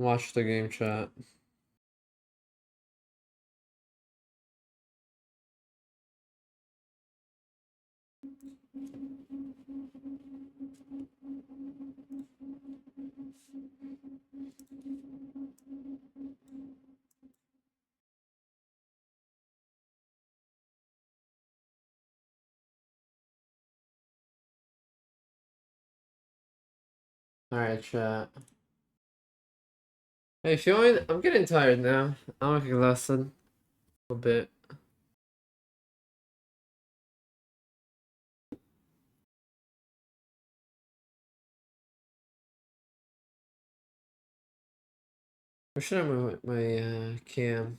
Watch the game chat. Alright, chat. Hey, feeling? I'm getting tired now. I'm exhausted a bit. Where should I move my cam?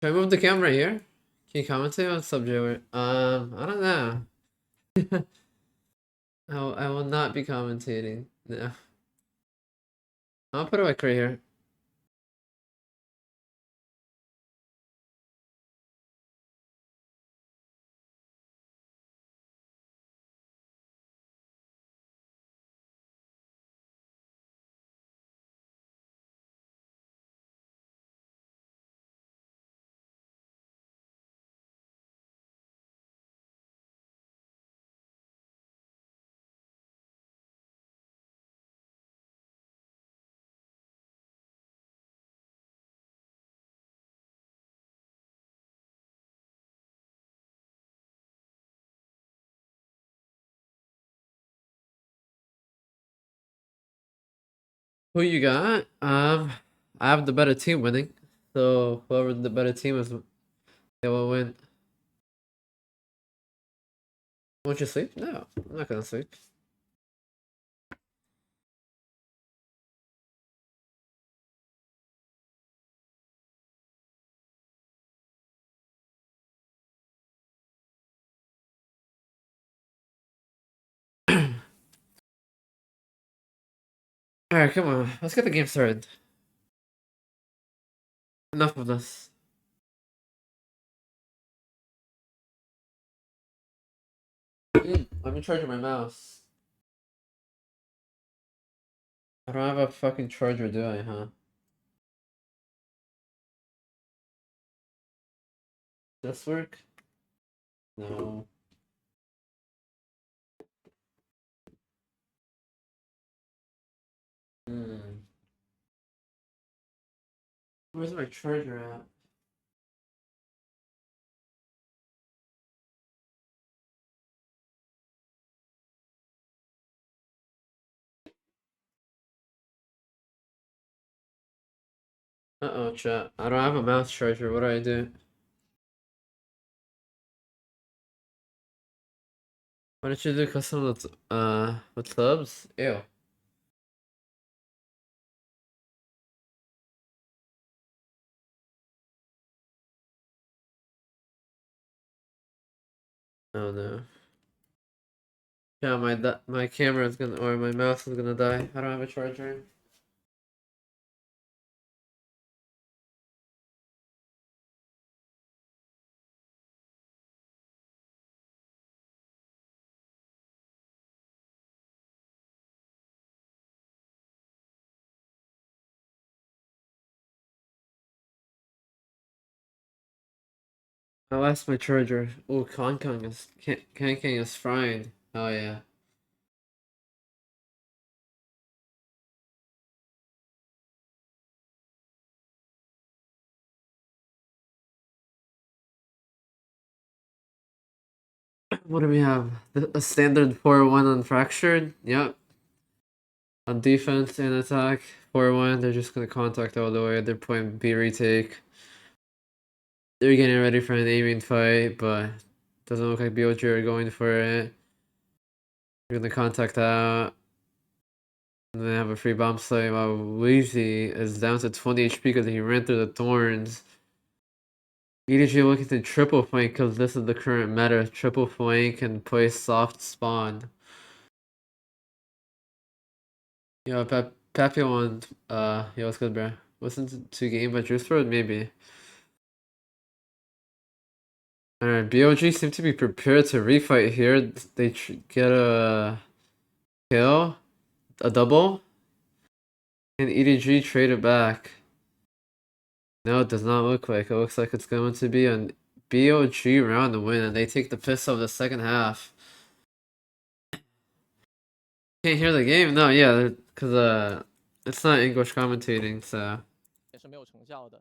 Should I move the camera here? Can you commentate on subject? I don't know. I will not be commentating. No. I'll put it like right here. Who you got? I have the better team winning. So whoever the better team is, they will win. Won't you sleep? No, I'm not gonna sleep. Alright, come on. Let's get the game started. Enough of this. Let me charge my mouse. I don't have a fucking charger, do I, huh? Does this work? No. Where's my charger at? Uh-oh, chat. I don't have a mouse charger. What do I do? Why don't you do custom with subs? Ew. Oh no. Yeah, my camera is gonna, or my mouse is gonna die. I don't have a charger. I lost my charger. Oh, Kong is Kang is frying. Oh yeah. What do we have? A standard 4-1 on fractured. Yep. On defense and attack, 4-1. They're just gonna contact all the way. They're playing B retake. They're getting ready for an aiming fight, but doesn't look like BLG are going for it. They're gonna contact out. And they have a free bomb site while Weezy is down to 20 HP because he ran through the thorns. EDG looking to triple flank because this is the current meta. Triple flank and play soft spawn. Yo, Papillon, yo, what's good, bro? Listen to game by Juice WRLD? Maybe. Alright, BLG seem to be prepared to refight here. They get a kill, a double, and EDG trade it back. No, it does not look like. It looks like it's going to be an BLG round to win, and they take the piss of the second half. Can't hear the game? No, yeah, because it's not English commentating, so. 也是没有成效的。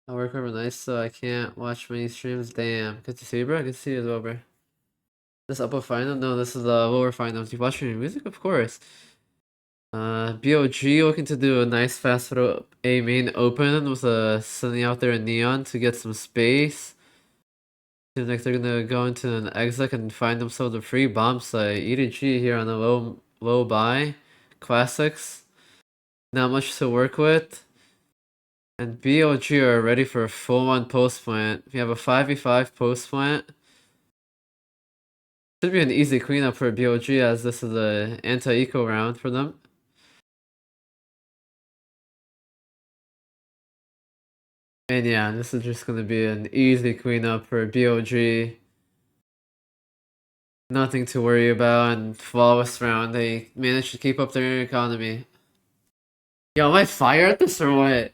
I work overnight, so I can't watch many streams. Damn. Good to see you, bro. Good to see you as well, bro. This upper final? No, this is the lower finals. You watching your music? Of course. BLG looking to do a nice fast throw A main open with sending out there in Neon to get some space. Seems like they're gonna go into an exec and find themselves a free bomb site. EDG here on a low buy. Classics. Not much to work with. And BLG are ready for a full-on post plant. We have a 5v5 post plant. Should be an easy cleanup for BLG as this is a anti-eco round for them. And yeah, this is just gonna be an easy cleanup for BLG. Nothing to worry about and flawless round. They managed to keep up their economy. Yo, am I fire at this or what?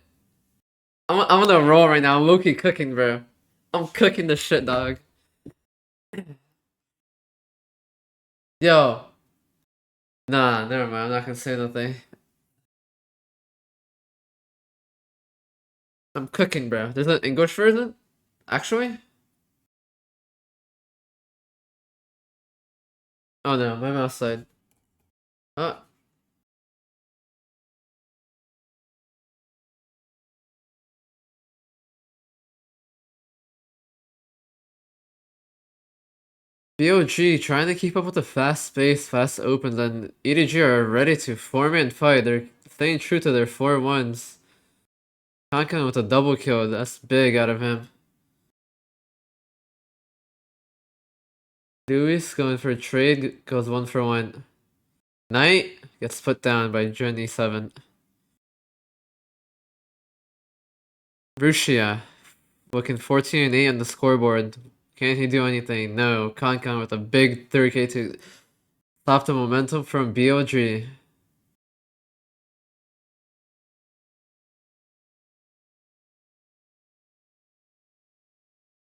I'm on a roll right now. I'm low-key cooking, bro. I'm cooking the shit, dog. Yo. Nah, never mind. I'm not gonna say nothing. I'm cooking, bro. There's an English version? Actually? Oh no, my mouse side. Oh. BOG trying to keep up with the fast pace, fast opens, and EDG are ready to form and fight. They're staying true to their 4-1s. Kankan with a double kill, that's big out of him. Luis going for a trade, goes 1-for-1. Knight gets put down by Journey 7. Rushia looking 14-8 on the scoreboard. Can he do anything? No. Kankan with a big 3k to stop the momentum from BLG.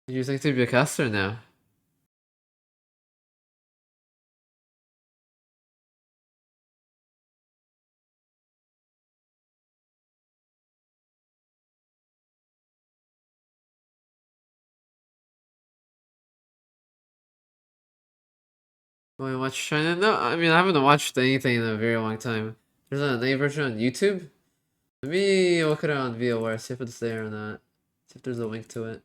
Using to be a caster now. Wait, watch China? No, I mean I haven't watched anything in a very long time. There's an A version on YouTube. Let me look it on VOR, see if it's there or not. See if there's a link to it.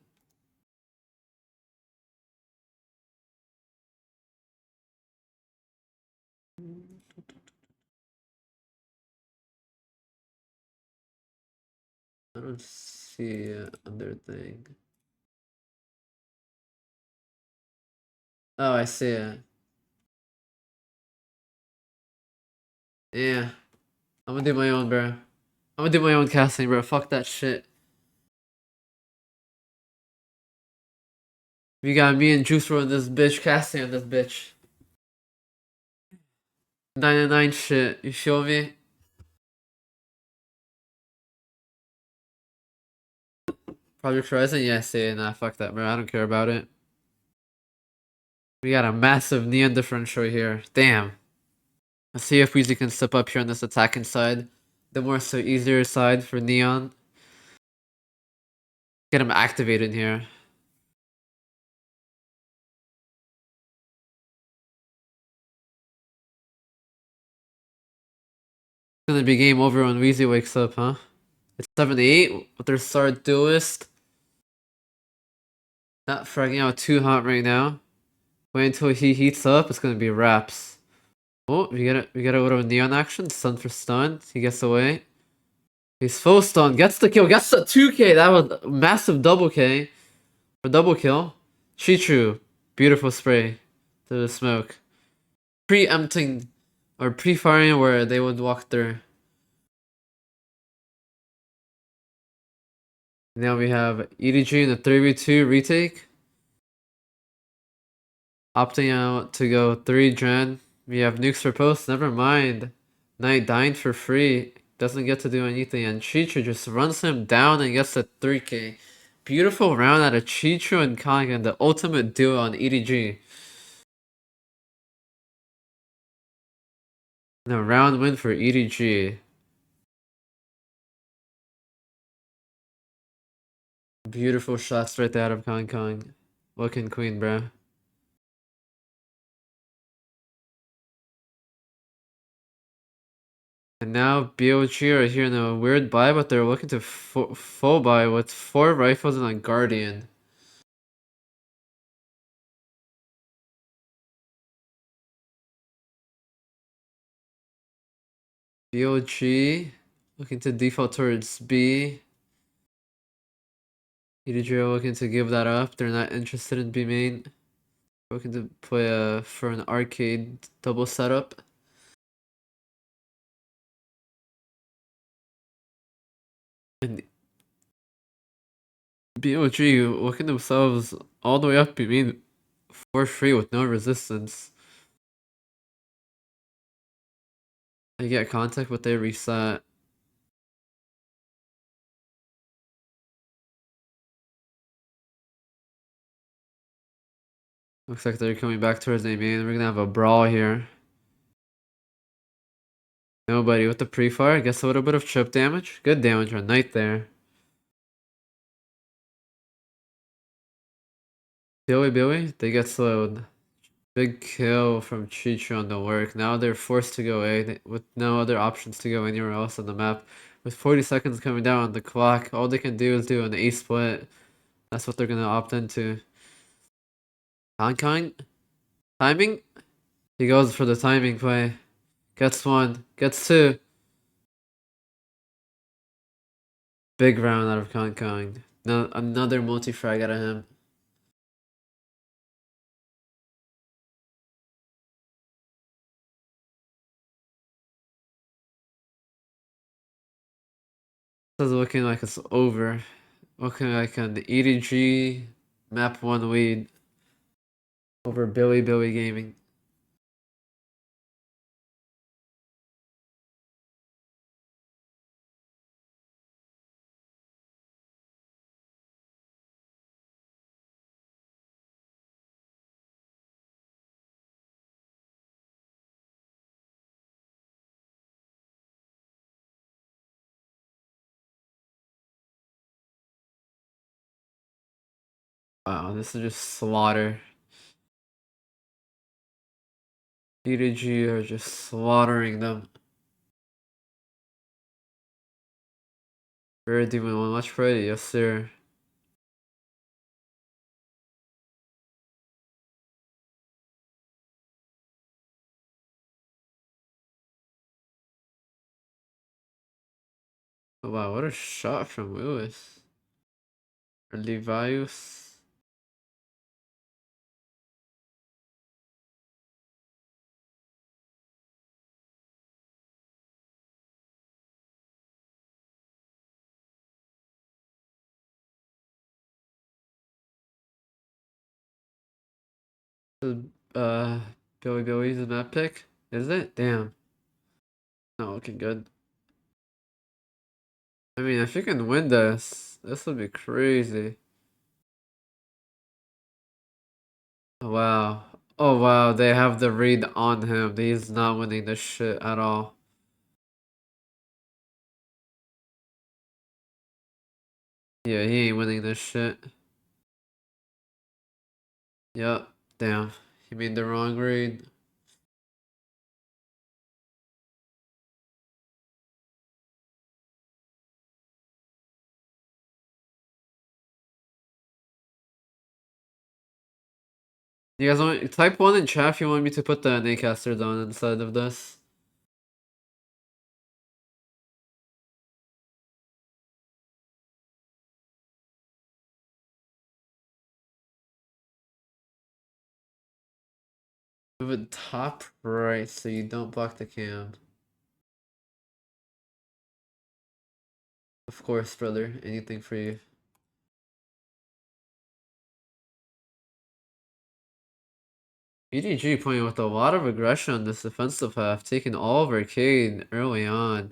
I don't see other thing. Oh, I see it. Yeah. I'm gonna do my own, bro. I'm gonna do my own casting, bro. Fuck that shit. We got me and Juice in this bitch, casting on this bitch. 99 shit, you feel me? Project Horizon? Yeah, see it. Nah, fuck that, bro. I don't care about it. We got a massive Neon differential here. Damn. Let's see if Weezy can step up here on this attacking side. The more so easier side for Neon. Get him activated here. It's gonna be game over when Weezy wakes up, huh? It's 78 with their star duelist. Not fragging out too hot right now. Wait until he heats up, it's gonna be wraps. Oh, we get a little neon action, stun for stun. He gets away. He's full stun, gets the kill, gets the 2k. That was a massive double K. Or double kill. Chichu, beautiful spray to the smoke. Preempting or pre-firing where they would walk through. Now we have EDG in the 3v2 retake. Opting out to go 3 gen. We have nukes for post, never mind. Knight dying for free. Doesn't get to do anything, and Chichu just runs him down and gets a 3k. Beautiful round out of Chichu and Kangen, the ultimate duo on EDG. And a round win for EDG. Beautiful shots right there out of Kong. Looking queen, bro. And now BLG are here in a weird buy, but they're looking to full buy with 4 rifles and a guardian. BLG looking to default towards B. EDG are looking to give that up. They're not interested in B main. Looking to play for an arcade double setup. And BLG looking themselves all the way up B main for free with no resistance. They get contact, but they reset. Looks like they're coming back towards A main. We're gonna have a brawl here. Nobody with the pre-fire. Gets a little bit of chip damage. Good damage on Knight there. Billy, they get slowed. Big kill from Chichu on the work. Now they're forced to go A with no other options to go anywhere else on the map. With 40 seconds coming down on the clock, all they can do is do an A split. That's what they're gonna opt into. Kong? Timing? He goes for the timing play. Gets 1, gets 2. Big round out of Kong. No, another multi-frag out of him. This is looking like it's over. Looking like an EDG map 1 lead over Billy Gaming. Wow, this is just slaughter. EDG are just slaughtering them. Very Demon1, much pretty, yes sir. Oh, wow, what a shot from Lewis. Or Levius. Uh, Billy's a map pick? Is it? Damn. Not looking good. I mean, if you can win this would be crazy. Wow. Oh wow, they have the read on him. He's not winning this shit at all. Yeah, he ain't winning this shit. Yup. Damn. He made the wrong read. You guys want type 1 in chat if you want me to put the Nacasters on instead of this. Move it top right so you don't block the cam. Of course, brother. Anything for you. EDG playing with a lot of aggression on this defensive half, taking all of Arcade early on.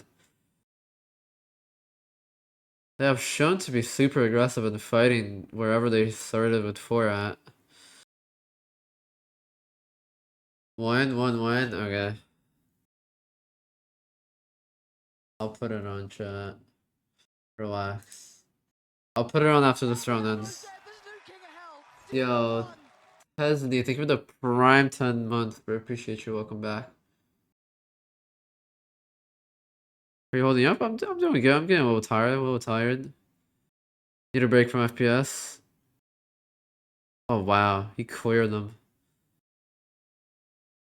They have shown to be super aggressive in fighting wherever they started with 4 at. 1-1-1, okay. I'll put it on chat. Relax. I'll put it on after this round ends. Yo, Hesney, thank you for the prime 10 months, bro. Appreciate you. Welcome back. Are you holding up? I'm doing good. I'm getting a little tired. Need a break from FPS. Oh wow, he cleared them.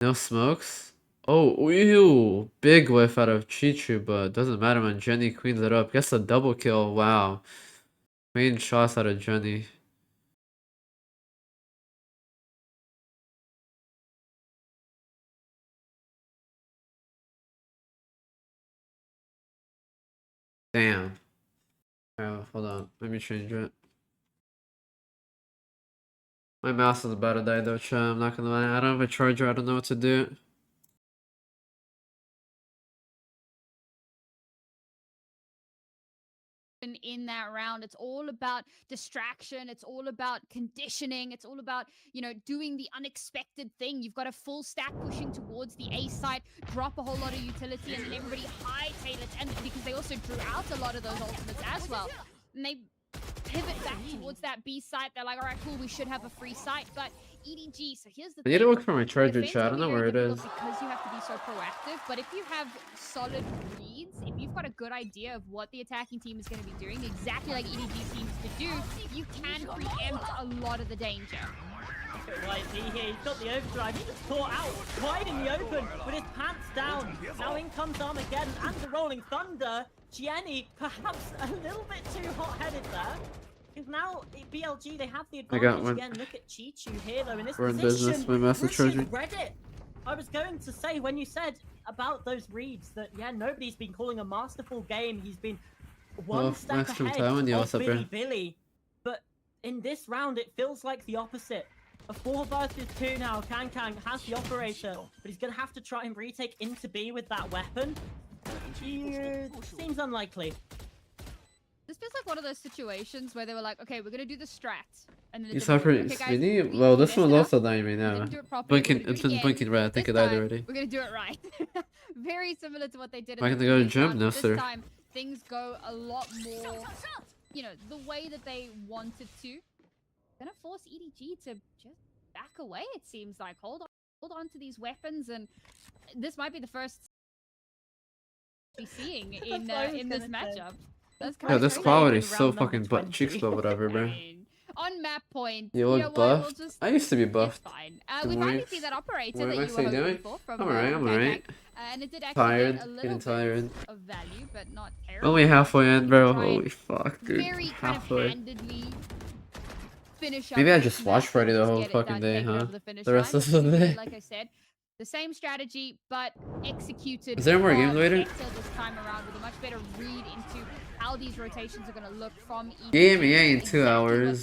No smokes? Oh, ew! Big whiff out of Chichu, but doesn't matter when Jenny cleans it up. Gets a double kill, wow. Main shots out of Jenny. Damn. Oh, hold on. Let me change it. My mouse is about to die though, chat. I'm not gonna lie. I don't have a charger. I don't know what to do. In that round, it's all about distraction, it's all about conditioning, it's all about, you know, doing the unexpected thing. You've got a full stack pushing towards the A site, drop a whole lot of utility, and then everybody hightail it, and because they also drew out a lot of those ultimates as well, and they pivot back towards that B site. They're like, all right, cool, we should have a free site. But EDG, so here's the I need thing. to look for my charger, chat. I don't know where it is. Because you have to be so proactive, but if you have solid reads, if you've got a good idea of what the attacking team is going to be doing, exactly like EDG seems to do, you can preempt a lot of the danger. Right, see here, he's got the overdrive. He just caught out wide in the open with his pants down. Now in comes Armageddon and the Rolling Thunder. Jenny, perhaps a little bit too hot-headed there. Because now BLG, they have the advantage again. Look at Chichu here, though, in this position. Business, my message charger. Read it. I was going to say, when you said about those reads, that, yeah, nobody's been calling a masterful game. He's been one step ahead of Billy. But in this round, it feels like the opposite. A 4 versus 2 now. Kang has the operator, but he's going to have to try and retake into B with that weapon. Seems unlikely. This feels like one of those situations where they were like, okay, we're going to do the strat. And then You suffer well, this one's also dying right now. It's been blinking red. I think it died already. We're going to do it right. Very similar to what they did in Am I going to go to the gym? No, sir. This time, things go a lot more, you know, the way that they wanted to. Gonna force EDG to just back away, it seems like. Hold on to these weapons, and this might be the first be seeing in this matchup. Yeah, this quality is so fucking butt cheeks, but whatever, bro. On map point, you look buffed. I used to be buffed. Fine. We finally see that operator that you were hoping for from I'm alright. And it did actually tired, get a getting little tired. bit of value, but not terrible. Only halfway in, bro. Holy fuck, dude. Very halfway. Handedly finish up. Maybe I just watched Friday the whole fucking day, huh? The rest of the day. Like I said, the same strategy, but executed. Is there more games later? This time around with a much better read into how these rotations are going to look from each game in 2 hours,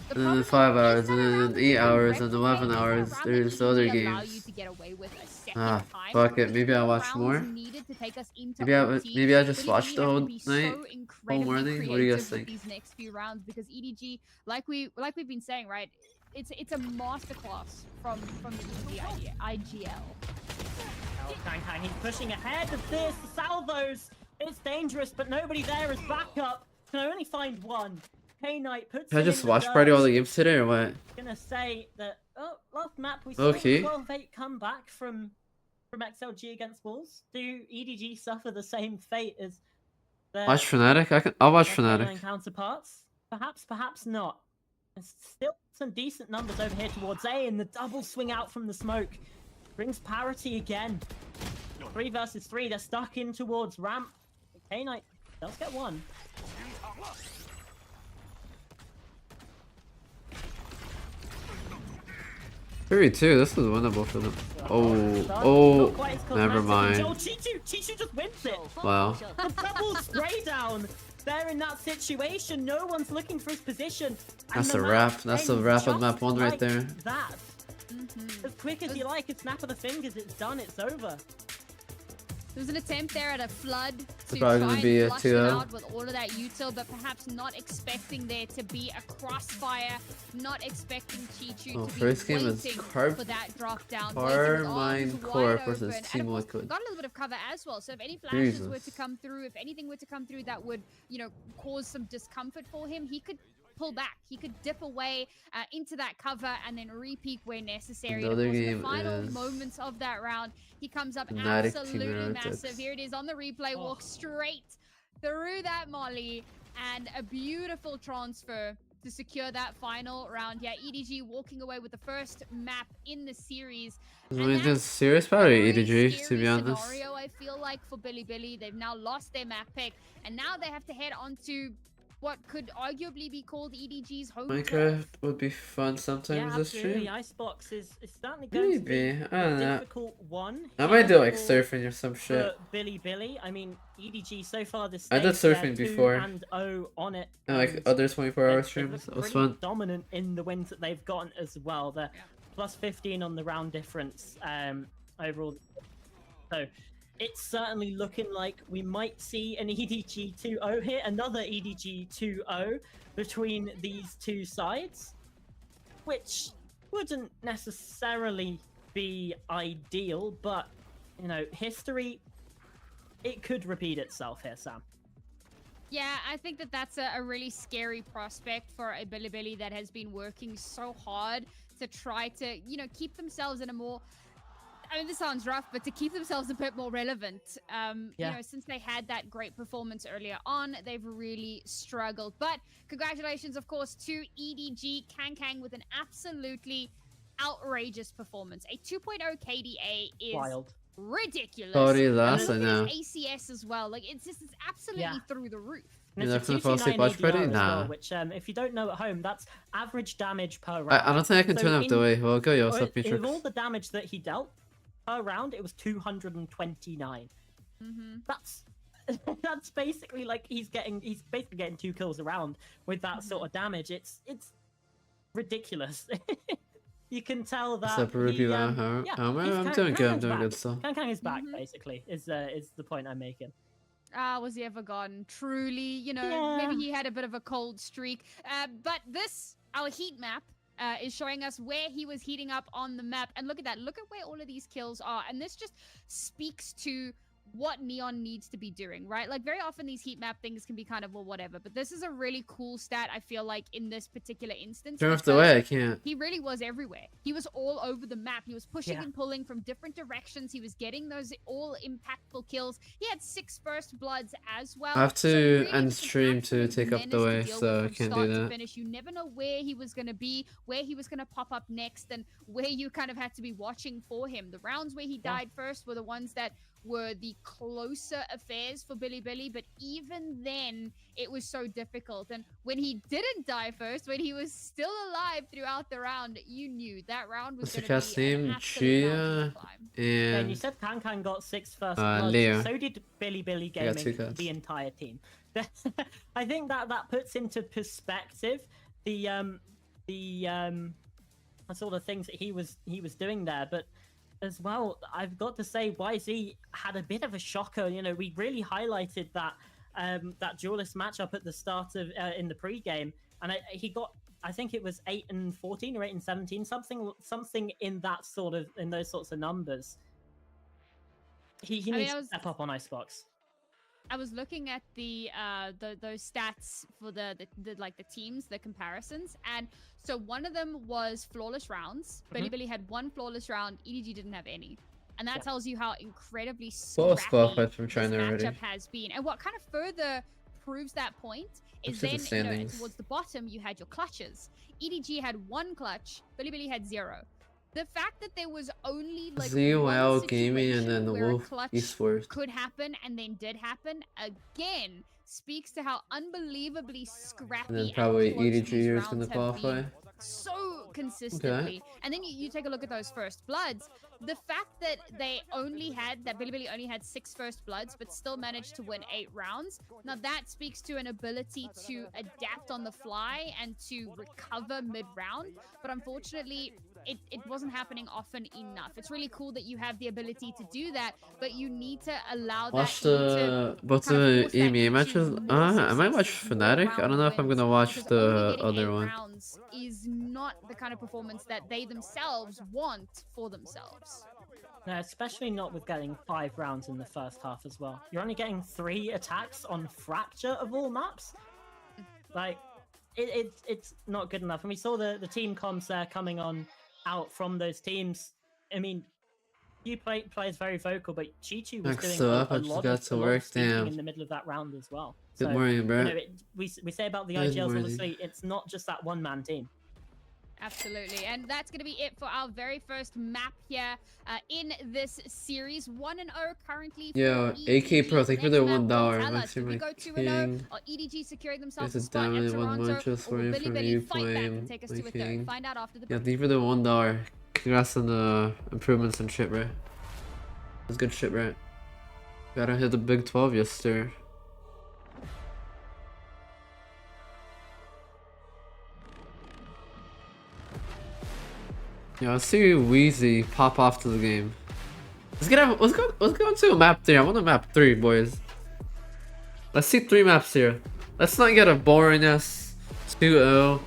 and then 5 hours, and then 8 hours, and 11 hours. There's other games. Ah, fuck it. Maybe I'll watch more. Maybe I just watched the whole night, whole morning. What do you guys think? These next few rounds, because EDG, like we've been saying, right? It's a masterclass from the EDG IGL. Oh, Kang, he's pushing ahead of this. The salvos. It's dangerous, but nobody there is backup. Can I only find one? K-Knight puts. Can I just watch party all the games today or what? Gonna say that. Oh, last map we saw a 12-8 comeback from XLG against Wolves. Do EDG suffer the same fate as their watch Fnatic? I'll watch Fnatic. Counterparts? Perhaps not. There's still some decent numbers over here towards A, and the double swing out from the smoke brings parity again. 3 versus 3. They're stuck in towards ramp. K-Knight does get one. 3-2, this is winnable for them. Not Oh, quite as never cosmetic. mind. Chichu just wins it. Wow. The double spray down. They're in that situation. No one's looking for his position. And That's the a map wrap. That's a ends wrap on just map 1 right like there. That. As quick as you like, a snap of the fingers, it's done, it's over. There was an attempt there at a flood to probably try gonna and be a flush it 2-0. out with all of that util, but perhaps not expecting there to be a crossfire, not expecting Chichu Oh, to be first game is waiting Carp- for that drop down. Carmine Corp versus Team Got Liquid. a little bit of cover as well, so if any flashes were to Jesus. come through, if anything were to come through that would, you know, cause some discomfort for him, he could pull back. He could dip away into that cover and then re-peek where necessary. And of Another course, in game the final is moments of that round, he comes up Fnatic Team absolutely Rockets. massive. Here it is on the replay. Walk straight through that molly and a beautiful transfer to secure that final round. Yeah, EDG walking away with the first map in the series. I And mean, that's this serious probably very EDG, to scary be honest. scenario, I feel like, for Billy. They've now lost their map pick, and now they have to head on to what could arguably be called EDG's home turf. Minecraft would be fun sometimes Yeah, this absolutely. stream. Icebox is certainly going to be Maybe. I don't a know. difficult one. I might do like for- surfing or some shit. for Billy. I mean, EDG so far this I did stage, they're surfing 2 before. and 0 on it. And like and other 24-hour they streams. look It was pretty fun. dominant in the wins that they've gotten as well. They're plus 15 on the round difference overall. So it's certainly looking like we might see an EDG 2-0 here, another EDG 2-0 between these two sides, which wouldn't necessarily be ideal, but you know, history, it could repeat itself here, Sam. Yeah, I think that that's a really scary prospect for a Billy that has been working so hard to try to, you know, keep themselves in a more, I mean, this sounds rough, but to keep themselves a bit more relevant. You know, since they had that great performance earlier on, they've really struggled. But congratulations, of course, to EDG Kang with an absolutely outrageous performance. A 2.0 KDA is Wild. ridiculous. Sorry, And last, I look at know. his ACS as well. Like, it's absolutely through the roof. And You're it's not a gonna fall asleep 229 watch party? ADR as well, Nah. which, if you don't know at home, that's average damage per round. I don't think I can So turn up in- the way. Well, go yo, what's up, With all Matrix? the damage that he dealt per round, it was 229. That's basically like he's basically getting 2 kills a round with that sort of damage. It's ridiculous. You can tell that. What's up, Ruby? I'm doing good. I'm doing good still. Kang is back, basically. Is the point I'm making. Was he ever gone? Truly, you know, Yeah. maybe he had a bit of a cold streak. But this, our heat map, is showing us where he was heating up on the map. And look at that. Look at where all of these kills are. And this just speaks to what Neon needs to be doing, right? Like, very often these heat map things can be kind of, well, whatever. But this is a really cool stat, I feel like, in this particular instance. Turn off the because way, I can't. he really was everywhere. He was all over the map. He was pushing Yeah. and pulling from different directions. He was getting those all impactful kills. He had 6 first bloods as well. I have So to really end just an stream to absolute take up the menace to way, deal so with I from can't start do to that. finish. You never know where he was going to be, where he was going to pop up next, and where you kind of had to be watching for him. The rounds where he died first were the ones that were the closer affairs for Billy, but even then, it was so difficult. And when he didn't die first, when he was still alive throughout the round, you knew that round was What's the going cast to be an name? absolute mountain Gia to climb. And you and said Kang got 6 first Uh, bloods. Leo. So did Billy I got 2 Gaming, cards. the entire team. I think that puts into perspective the sort of things that he was doing there. But as well, I've got to say, YZ had a bit of a shocker. You know, we really highlighted that that duelist matchup at the start of in the pre-game, and he got, I think it was 8 and 14 or 8 and 17, something in that in those sorts of numbers. He needs to step up on Icebox. I was looking at those stats for the teams, the comparisons, and so one of them was flawless rounds. Billy had 1 flawless round. EDG didn't have any, and that tells you how incredibly Both scrappy qualified from this China already. matchup has been. And what kind of further proves that point is Look at the then, you know, standings. towards the bottom you had your clutches. EDG had 1 clutch. Billy had 0. The fact that there was only like ZOL one Gaming and situation then where a Wolf clutch Esports. could happen and then did happen again speaks to how unbelievably scrappy And then probably and close EDG these is rounds gonna have qualify. been so consistently. And then you take a look at those first bloods. The fact that Bilibili only had 6 first bloods, but still managed to win 8 rounds. Now that speaks to an ability to adapt on the fly and to recover mid-round. But unfortunately, it wasn't happening often enough. It's really cool that you have the ability to do that, but you need to allow Watch that both kind of the force that EMEA into matches. more I might watch successes, more Fnatic. I don't round know if I'm wins, gonna watch because the only getting other 8 one. rounds is not the kind of performance that they themselves want for themselves. No, especially not with getting 5 rounds in the first half as well. You're only getting 3 attacks on Fracture of all maps. Like, it's not good enough. And we saw the team comms there coming on out from those teams. I mean, you players very vocal, but Chi-Chi was Next doing up, a I just lot got of to work. speaking Damn. in the middle of that round as well. Good So, morning, bro. you know, we say about the Good IGLs, morning. obviously, it's not just that one-man team. Absolutely, and that's going to be it for our very first map here in this series. 1-0 currently for Yo, EDG. AK Pro, thank you for Next the map $1. will tell My us, do we go 2-0, king. or EDG securing themselves There's a a spot at diamond, 1 Toronto, munches or for will you Billy from Billy you fight back and flame. take us My to a king. third? Find out after the Yeah, break. thank you for the $1. Congrats on the improvements and shit, bro. That's good shit, bro. Gotta hit the big 12 yesterday. Yeah, let's see Wheezy pop off to the game. Let's go into a map 3. I want a map 3, boys. Let's see 3 maps here. Let's not get a boring ass 2-0.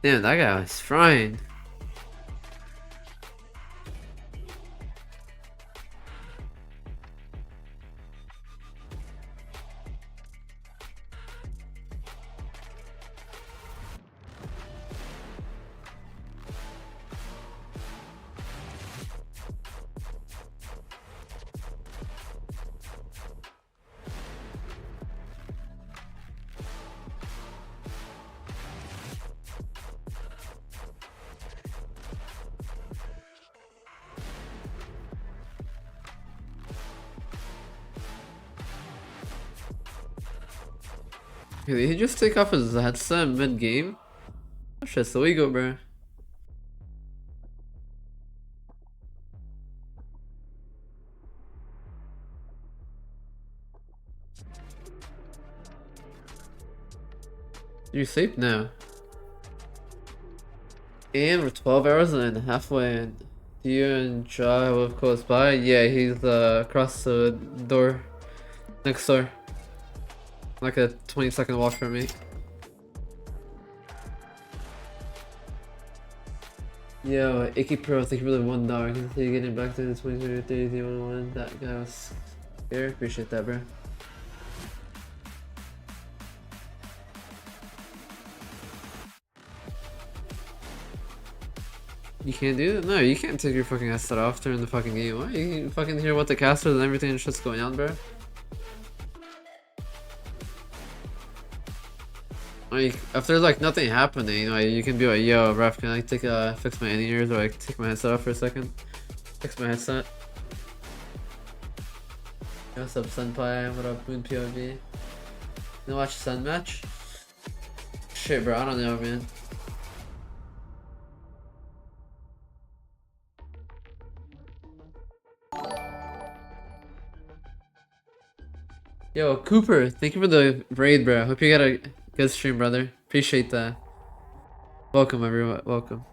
Damn, that guy was frying. Did he just take off his headset mid-game? Oh shit, so we go, bro. You safe now. And we're 12 hours in, halfway in. Do you and Jai live close by? Yeah, he's across the door. Next door. Like a 20-second walk from me. Yo, Icky Pro, thank you for the $1. Can see you getting back to the 2023 Demon1. That guy was here. Appreciate that, bro. You can't do that? No, you can't take your fucking headset off during the fucking game. What? You can fucking hear what the casters and everything and shit's going on, bro. Like, if there's like nothing happening, like you can be like, yo, ref, can I take fix my in-ears or like take my headset off for a second? Fix my headset. Yo, what's up, Senpai? What up, Moon POV? You watch Sun match? Shit, bro, I don't know, man. Yo, Cooper, thank you for the raid, bro. Hope you got a good stream, brother. Appreciate that. Welcome, everyone. Welcome.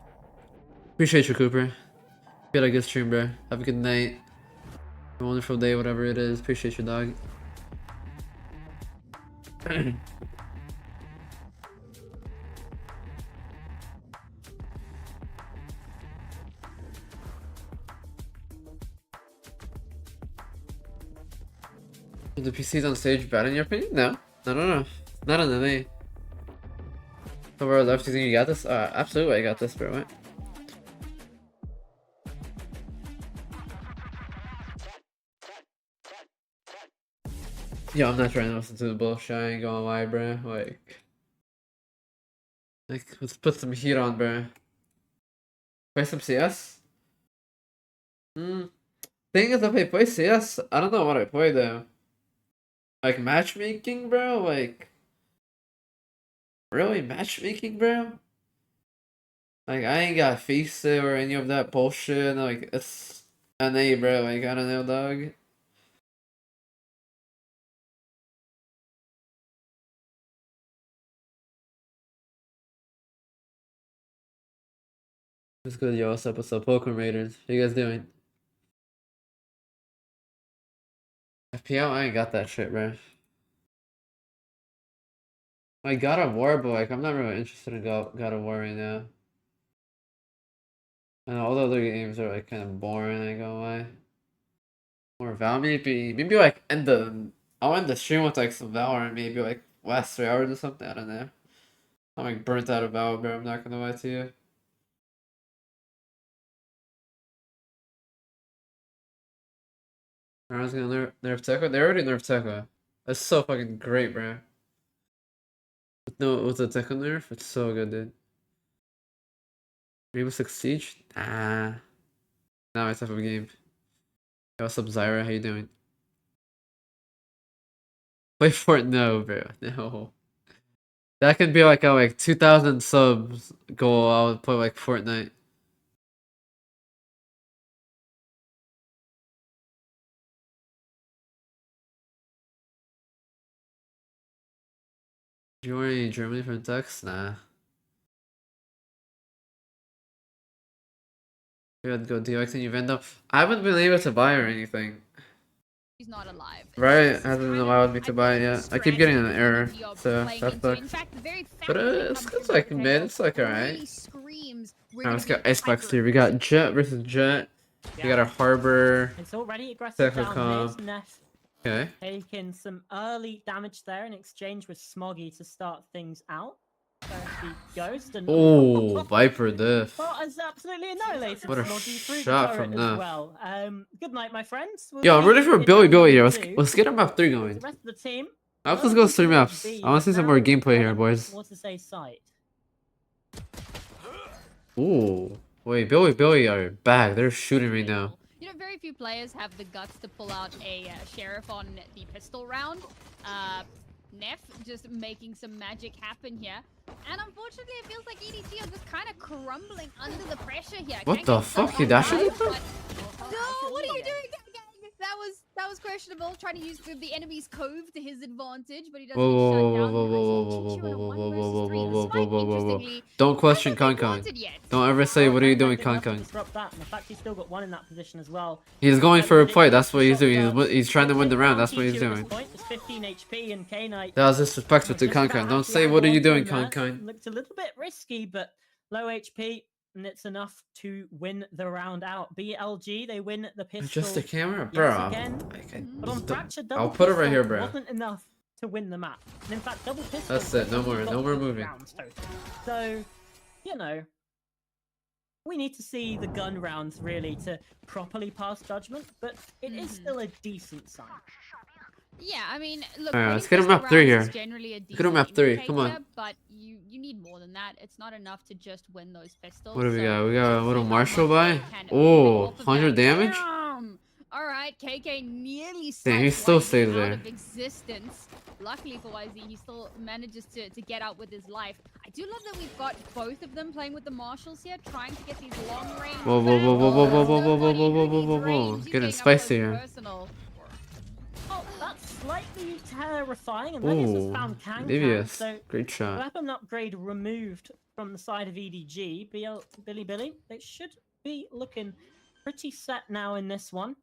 Appreciate you, Cooper. You got a good stream, bro. Have a good night. A wonderful day, whatever it is. Appreciate you, dog. Are the PCs on stage bad in your opinion? No. No. Not on the day. So we're left, you think you got this? Absolutely I got this, bro. What? Yo, I'm not trying to listen to the bullshit. I ain't gonna lie, bro. Like, let's put some heat on, bro. Play some CS? Thing is, if I play CS, I don't know what I play though. Like matchmaking, bro? Like, really matchmaking, bro? Like, I ain't got FISA or any of that bullshit. Like, it's NA, bro. Like, I don't know, dog. What's good, yo? What's up? What's up, Pokemon Raiders? How you guys doing? FPL? I ain't got that shit, bro. Like, God of War, but like, I'm not really interested in God of War right now. And all the other games are like kind of boring, I ain't gonna lie. Or Val, maybe like I'll end the stream with like some Valorant, maybe like last 3 hours or something, I don't know. I'm like burnt out of Val, bro, I'm not gonna lie to you. I was gonna nerf Tekka. They already nerfed Tekka. That's so fucking great, bro. With the Tekka nerf, it's so good, dude. Rainbow Six Siege? Nah. Not my type of game. Yo, what's up, Zyra? How you doing? Play Fortnite? No, bro. No. That could be like a 2,000 subs goal. I would play like Fortnite. Do you want any Germany from text? Nah. We had to go DX and Uvendo. I haven't been able to buy or anything. He's not alive. Right, hasn't allowed me to buy it yet. I keep getting an error, so that sucks. But it's like mid, it's like alright. Alright, let's get Icebox here. We got Jet versus Jet. We got our Harbor. It's already aggressive down mid. Neff Okay. taking some early damage there in exchange with Smoggy to start things out. The Ghost and Oh, Viper diff. well, has absolutely annihilated What a Smoggy through shot the from turret as Neff. well. Good night, my friends. We'll Yo, I'm see ready for in Billy round here. two. Let's get him map 3 going. The rest of the team. Let's go 3 maps. I want to see some more gameplay here, boys. What to say, sight. Ooh. Wait, Billy are back. They're shooting right now. You know, very few players have the guts to pull out a sheriff on the pistol round. Neff just making some magic happen here. And unfortunately, it feels like EDG are just kind of crumbling under the pressure here. What the fuck? He dashed it? No, what are you doing, gang? That was questionable. Trying to use the enemy's cove to his advantage, but he doesn't get shut down. Don't question Kankan. Don't ever say, what are you doing, Kankan? Disrupt that, and the fact he's still got one in that position as well. He's going for a fight, that's what he's doing. He's trying to win the round, that's what he's doing. It's 15 HP and K-Knight. That was disrespectful to Kankan. Don't say, what are you doing, Kankan? Looked a little bit risky, but low HP, and it's enough to win the round out. BLG, they win the pistol. Just the camera? Bro. But on Fracture, I'll put it right here, bro. Wasn't enough to win the map. And in fact, double pistol. That's it. No more moving. So, you know, we need to see the gun rounds really to properly pass judgment, but it is still a decent sign. Yeah, I mean, look. Alright, let's get him map 3 here. Get him map 3. Come on. But you need more than that. It's not enough to just win those pistols. What do we got? We got a little Marshall by. Oh, 100 damage. All right, KK nearly. Damn, he still stays there. Out of existence. Luckily for YZ, he still manages to get out with his life. I do love that we've got both of them playing with the marshals here, trying to get these long range. Whoa. Getting spicy here. Oh, that's slightly terrifying, and Levius has found Kankan, so great shot. Weapon upgrade removed from the side of EDG. Billy, they should be looking pretty set now in this one.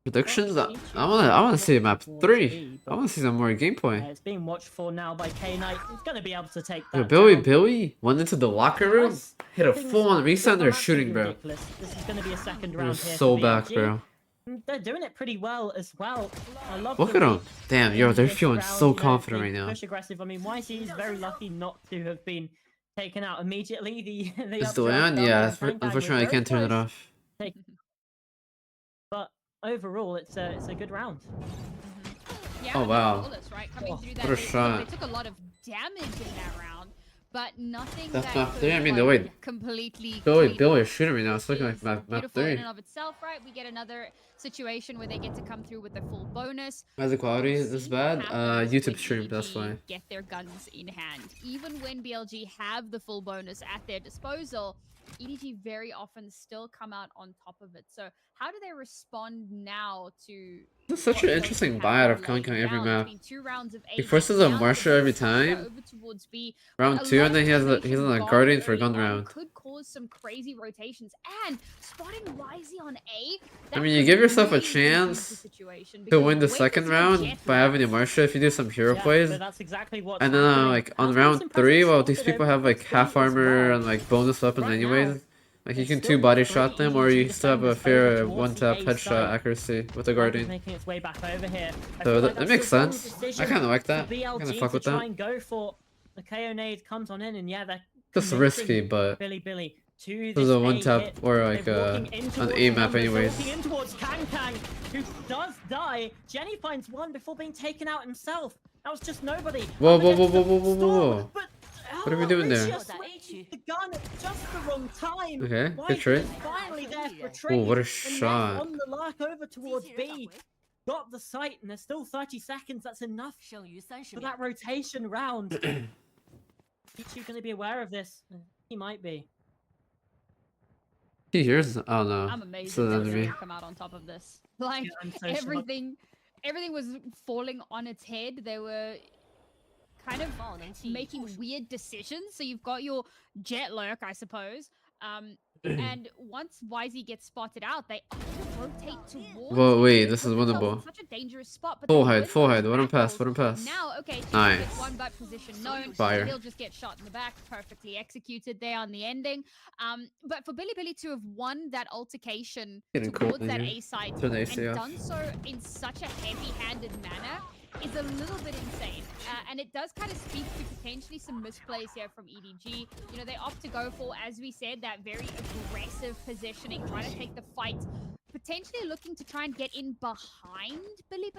Predictions? I wanna see map 3. I wanna see some more gameplay. It's being watched for now by K-Knight. He's gonna be able to take that. Yo, Billy went into the locker room, hit a full-on reset, they're shooting, bro. This is gonna be a second round They're here so for back, BLG. bro. They're doing it pretty well as well. I love Look at them. Damn, yo, they're feeling so confident right now. Push aggressive. I mean, YC is very lucky not to have been taken out immediately. Is the way on? Yeah, unfortunately I can't turn it off. But overall, it's a good round. Yeah, oh wow! bullets, right? Coming through that What a shot! They took a lot of damage in that round. but nothing That's that map could, 3. I mean, like, the way completely Billy clean is shooting right now. It's looking like is map beautiful 3. in and of itself, right? We get another situation where they get to come through with a full bonus. Why is the quality We'll this see bad? what happens YouTube when stream, that's EDG why. get their guns in hand. Even when BLG have the full bonus at their disposal, EDG very often still come out on top of it. So how do they respond now to This is such what an BLG interesting have buy out been of laying Kong every down? map. It's been 2 rounds of A He forces a down to Marsha B, every trying to go time. over towards B. But Round a 2, lot and of then he's information on a gone Guardian for early gun on round. could cause some crazy rotations. And spotting Wisey on A, I that mean, you could give yourself a really confuse the chance situation, to because win the wait, second there's no round jet by left. having a Marsha if you do some hero Yeah, plays. so that's exactly what's And then happening. like on Has round been some 3, presence well, these spotted people over have like across half B as armor well. and like bonus weapons Right anyways. now, Like you there's can still 2-body three shot them, or EDG you still have a defenders fair over towards the one-tap A headshot site. accuracy with the Flank is Guardian. making its way back over here. I So feel like that that's makes the wrong sense. I decision kind of like that. for I kind of BLG fuck to with try that. and go for. The KO nade comes on in, and yeah, they're Just committing risky, but Billy to this is this a A one-tap hit. or like They're walking in an towards A map numbers. They're anyways. walking in towards Kang, who does die. Jenny finds one before being taken out himself. That was just nobody. Whoa, Up whoa, against whoa, the whoa, whoa, whoa, Storm, whoa. but, What are we doing there? Lucia switched the gun at just the wrong time. Okay, Why good trade. is finally there for a Oh, trade? what a And shot. they're on the lark over towards B. Got the site, and there's still 30 seconds. That's enough for that rotation round. Is you going to be aware of this? He might be. He hears. Oh no. I'm It's amazed an that enemy. they come out on top of this. Like, Yeah, I'm so shocked. everything was falling on its head. They were kind of making weird decisions. So you've got your jet lurk, I suppose. And once Wisey gets spotted out, they often rotate towards Whoa, him. wait, They this put is themselves in winnable. such a dangerous spot, but Full they hide, win full those hide. Let him pass, let him battles. pass. Now, okay, she Nice. gets one butt position known. Fire. He'll just get shot in the back, perfectly executed there on the ending. But for Billy to have won that altercation Getting cold towards in that here. A side Turn the and AC off. done so in such a heavy-handed manner is a little bit insane. And it does kind of speak to potentially some misplays here from EDG. You know, they opt to go for, as we said, that very aggressive positioning, trying to take the fight, potentially looking to try and get in behind Billy.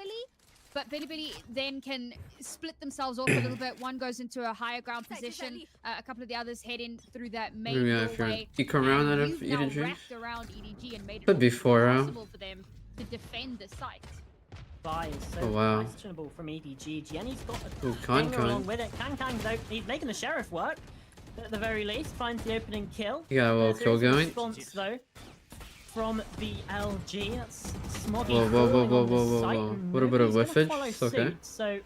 But Billy then can split themselves off a little bit. One goes into a higher ground position. A couple of the others head in through that main Yeah, if you're doorway. eco round out And of you've now EDG. wrapped around EDG and made it Could be 4 round. impossible for them to defend the site. Buy is so Oh, wow. questionable from EDG. Jenny's got a Ooh, banger along Con. with it. Kang though, he's making the sheriff work. At the very least, finds the opening kill. You got a little There's kill going. response though from BLG. That's Smoggy Whoa, whoa, whoa, crawling whoa, on whoa, this whoa, site, whoa. and Little bit of nobody's gonna whiffage, follow it's okay. suit. So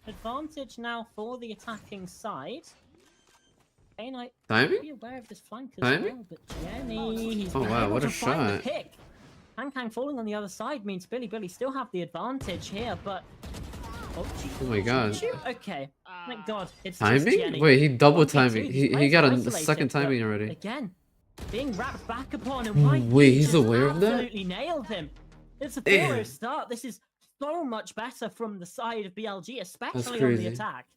advantage now for the attacking side. Knight Timing? be aware of this flank as Timing? well, but Jenny, he's Oh, been wow, able what to a find the shot. pick. Kang falling on the other side means Billy still have the advantage here, but Oh my god. shoot. Okay, thank God, it's just Timing? Jenny. Wait, he double 1v2, timing. these He players got are a isolated, second but timing already. Again, being wrapped back upon, and why Wait, he's just aware of that? absolutely nailed him. It's a 4-0 Damn. start. This is so much better from the side of BLG, especially on the crazy. attack.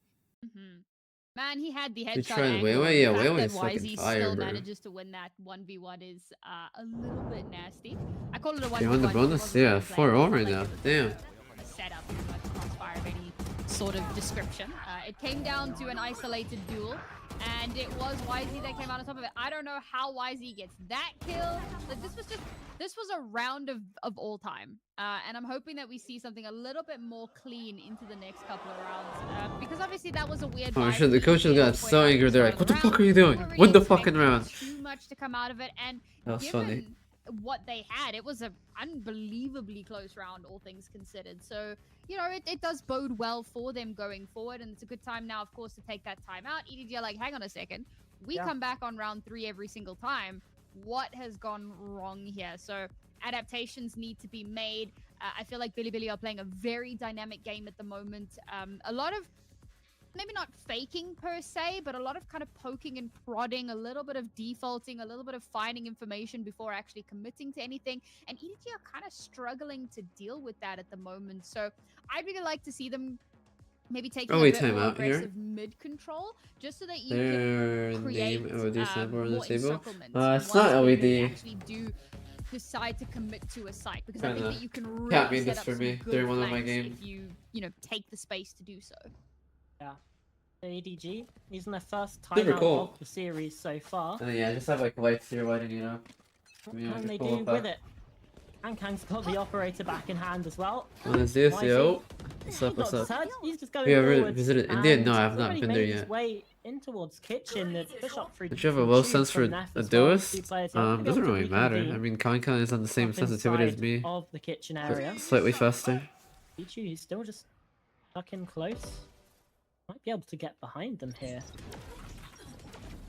Man, he had the We headshot tried angle. Weiwei? The Yeah, fact Weiwei's that fucking Wisey fire, still bro. manages to win that 1v1 is a little bit nasty. I call it a 1v1. Yeah, on the because it bonus? wasn't Yeah, fair 4-0 play. right now. It was Damn. a setup, a crossfire of any sort of description. It came down to an isolated duel, and it was Wisey that came out on top of it. I don't know how Wisey gets that kill. Like, this was a round of all time. And I'm hoping that we see something a little bit more clean into the next couple of rounds. Because obviously that was a weird Oh buy shit, the for coaches EDG got at the so point angry. They're like, of what the the fuck round. are you doing? Weren't really Win the fucking expecting round. too much to come out of it, and That was given funny. what they had, it was an unbelievably close round, all things considered. So, you know, it does bode well for them going forward, and it's a good time now, of course, to take that time out. EDG are like, hang on a second, we come back on round 3 every single time. What has gone wrong here? So adaptations need to be made. I feel like Billy are playing a very dynamic game at the moment. A lot of, maybe not faking per se, but a lot of kind of poking and prodding, a little bit of defaulting, a little bit of finding information before actually committing to anything. And EDG are kind of struggling to deal with that at the moment. So I'd really like to see them maybe taking a wait, bit time more out here. aggressive mid control, just so that you Their can create name LED signboard on the more table. encirclements It's not once they LED. actually do decide to commit to a site, because I Kinda. think that you can Can't really beat set this up for some me good during one of my flanks games. if you know, take the space to do so. Yeah. EDG using their first Super timeout cool. of the series so far. And then, yeah, just have like lights here lighting it up. What can they do with it? Kang's got the operator back in hand as well. What is this, yo? He's What's not up? deterred. He's just going Have you ever forwards, visited India? and No, I have he's not already been there made his yet. way in towards kitchen. The push up through. Don't you have a low sense for a duist? Doesn't Doesn't really matter. I mean, Kankan is on the same sensitivity as me. Of the kitchen area. But slightly faster. Pichu is still just stuck in close. Might be able to get behind them here.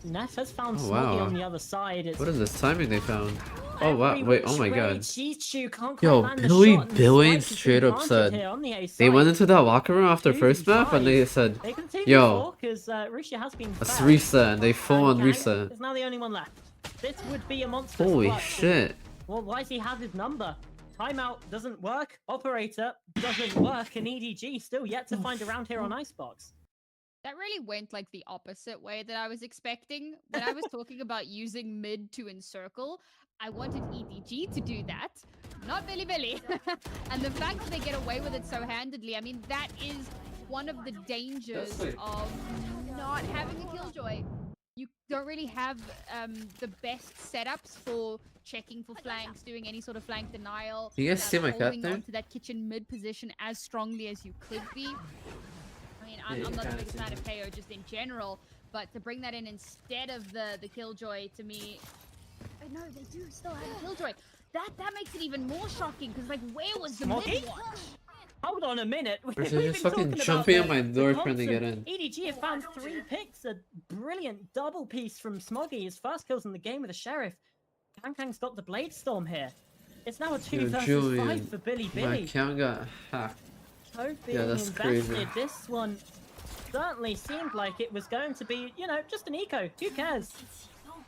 Neff has found Smoggy on the other side. What is this timing they found? Oh wow, wait, oh my god. Can't Yo, land the Billy shot, and Billion Slice has straight been up planted said here on the A they side. went into that locker room after first map and they said, They continue yo, because Russia has been let's fair. reset, and they full on Kang reset. is now the only one left. This would be a monster. Holy clutch. shit. Well, why does he have his number? Timeout doesn't work. Operator doesn't work. And EDG still yet to find around here on Icebox. That really went like the opposite way that I was expecting. When I was talking about using mid to encircle, I wanted EDG to do that, not Billy Billy. And the fact that they get away with it so handedly, I mean, that is one of the dangers of not having a Killjoy. You don't really have the best setups for checking for flanks, doing any sort of flank denial. You guys see my cat holding there? onto that kitchen mid position as strongly as you could be. I mean, I'm not the biggest fan of KO just in general, but to bring that in instead of the Killjoy, to me, no, they do still have a Killjoy. That makes it even more shocking because like, where was the mid watch? Hold on a minute. They're just fucking jumping on my door trying to get in. EDG have found 3 picks. A brilliant double piece from Smoggy. His first kills in the game with a Sheriff. Kang's got the Blade Storm here. It's now a 2 versus 5 for Billy Billy. My account got hacked. Yeah, that's invested. crazy. This one certainly seemed like it was going to be, you know, just an eco. Who cares?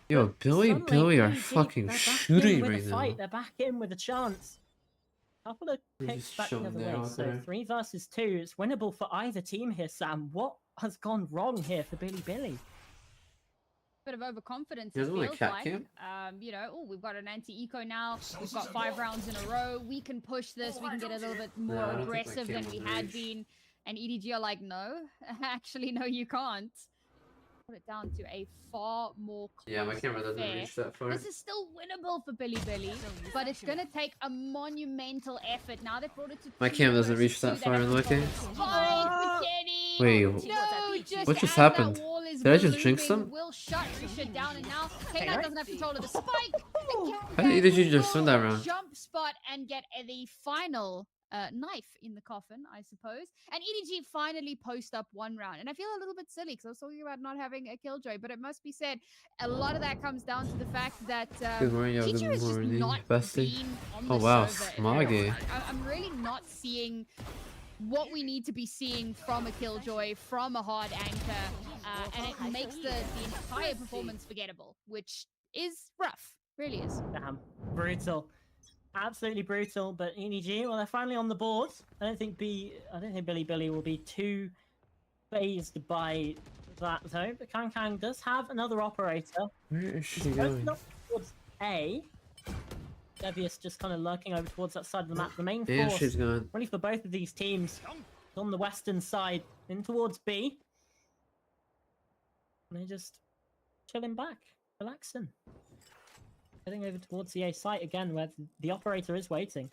Yo, Billy Suddenly, Billy are EDG, fucking they're back shooting in with right a now. fight. They're back in with a chance. Couple of They're picks just back the chilling other there way. out So there. 3 versus 2. It's winnable for either team here, Sam. What has gone wrong here for Billy Billy? Bit of overconfidence. You It guys want a feels cat like. cam? You know, oh, we've got an anti-eco now. We've got 5 rounds in a row. We can push this. We can get a little bit more I don't think my aggressive than cam we will had reach. been. And EDG are like, no, actually, no, you can't. Put it down to a far more Yeah, my close camera doesn't affair. reach that far. This is still winnable for Billy Billy, but it's going to take a monumental effort. Now they've brought it to My 2 cam doesn't versus reach 2. that They far have in to Lucky. follow Jenny. Wait, No, just what just as happened? that wall is Did I just jinx blooming, them? Will shut shit down, and now K9 doesn't have control of the spike. How did you just swim that round? Jump spot and get the final knife in the coffin, I suppose. And EDG finally post up 1 round. And I feel a little bit silly because I was talking about not having a Killjoy, but it must be said, a lot of that comes down to the fact that Good morning, yo, Chichu good has just morning, not bestie. been on Oh the wow, server Smoggy. I'm really not seeing what we need to be seeing from a Killjoy, from a hard anchor, and it makes the entire performance forgettable, which is rough, really is. Damn, brutal, absolutely brutal. But EDG, well, they're finally on the board. I don't think Billy Billy will be too phased by that though. But Kang does have another operator. Where is she He's going? opened up towards A. Devious just kind of lurking over towards that side of the map. The main And force, she's gone. really for both of these teams, is on the western side, in towards B. And they're just chilling back, relaxing. Heading over towards the A site again, where the operator is waiting.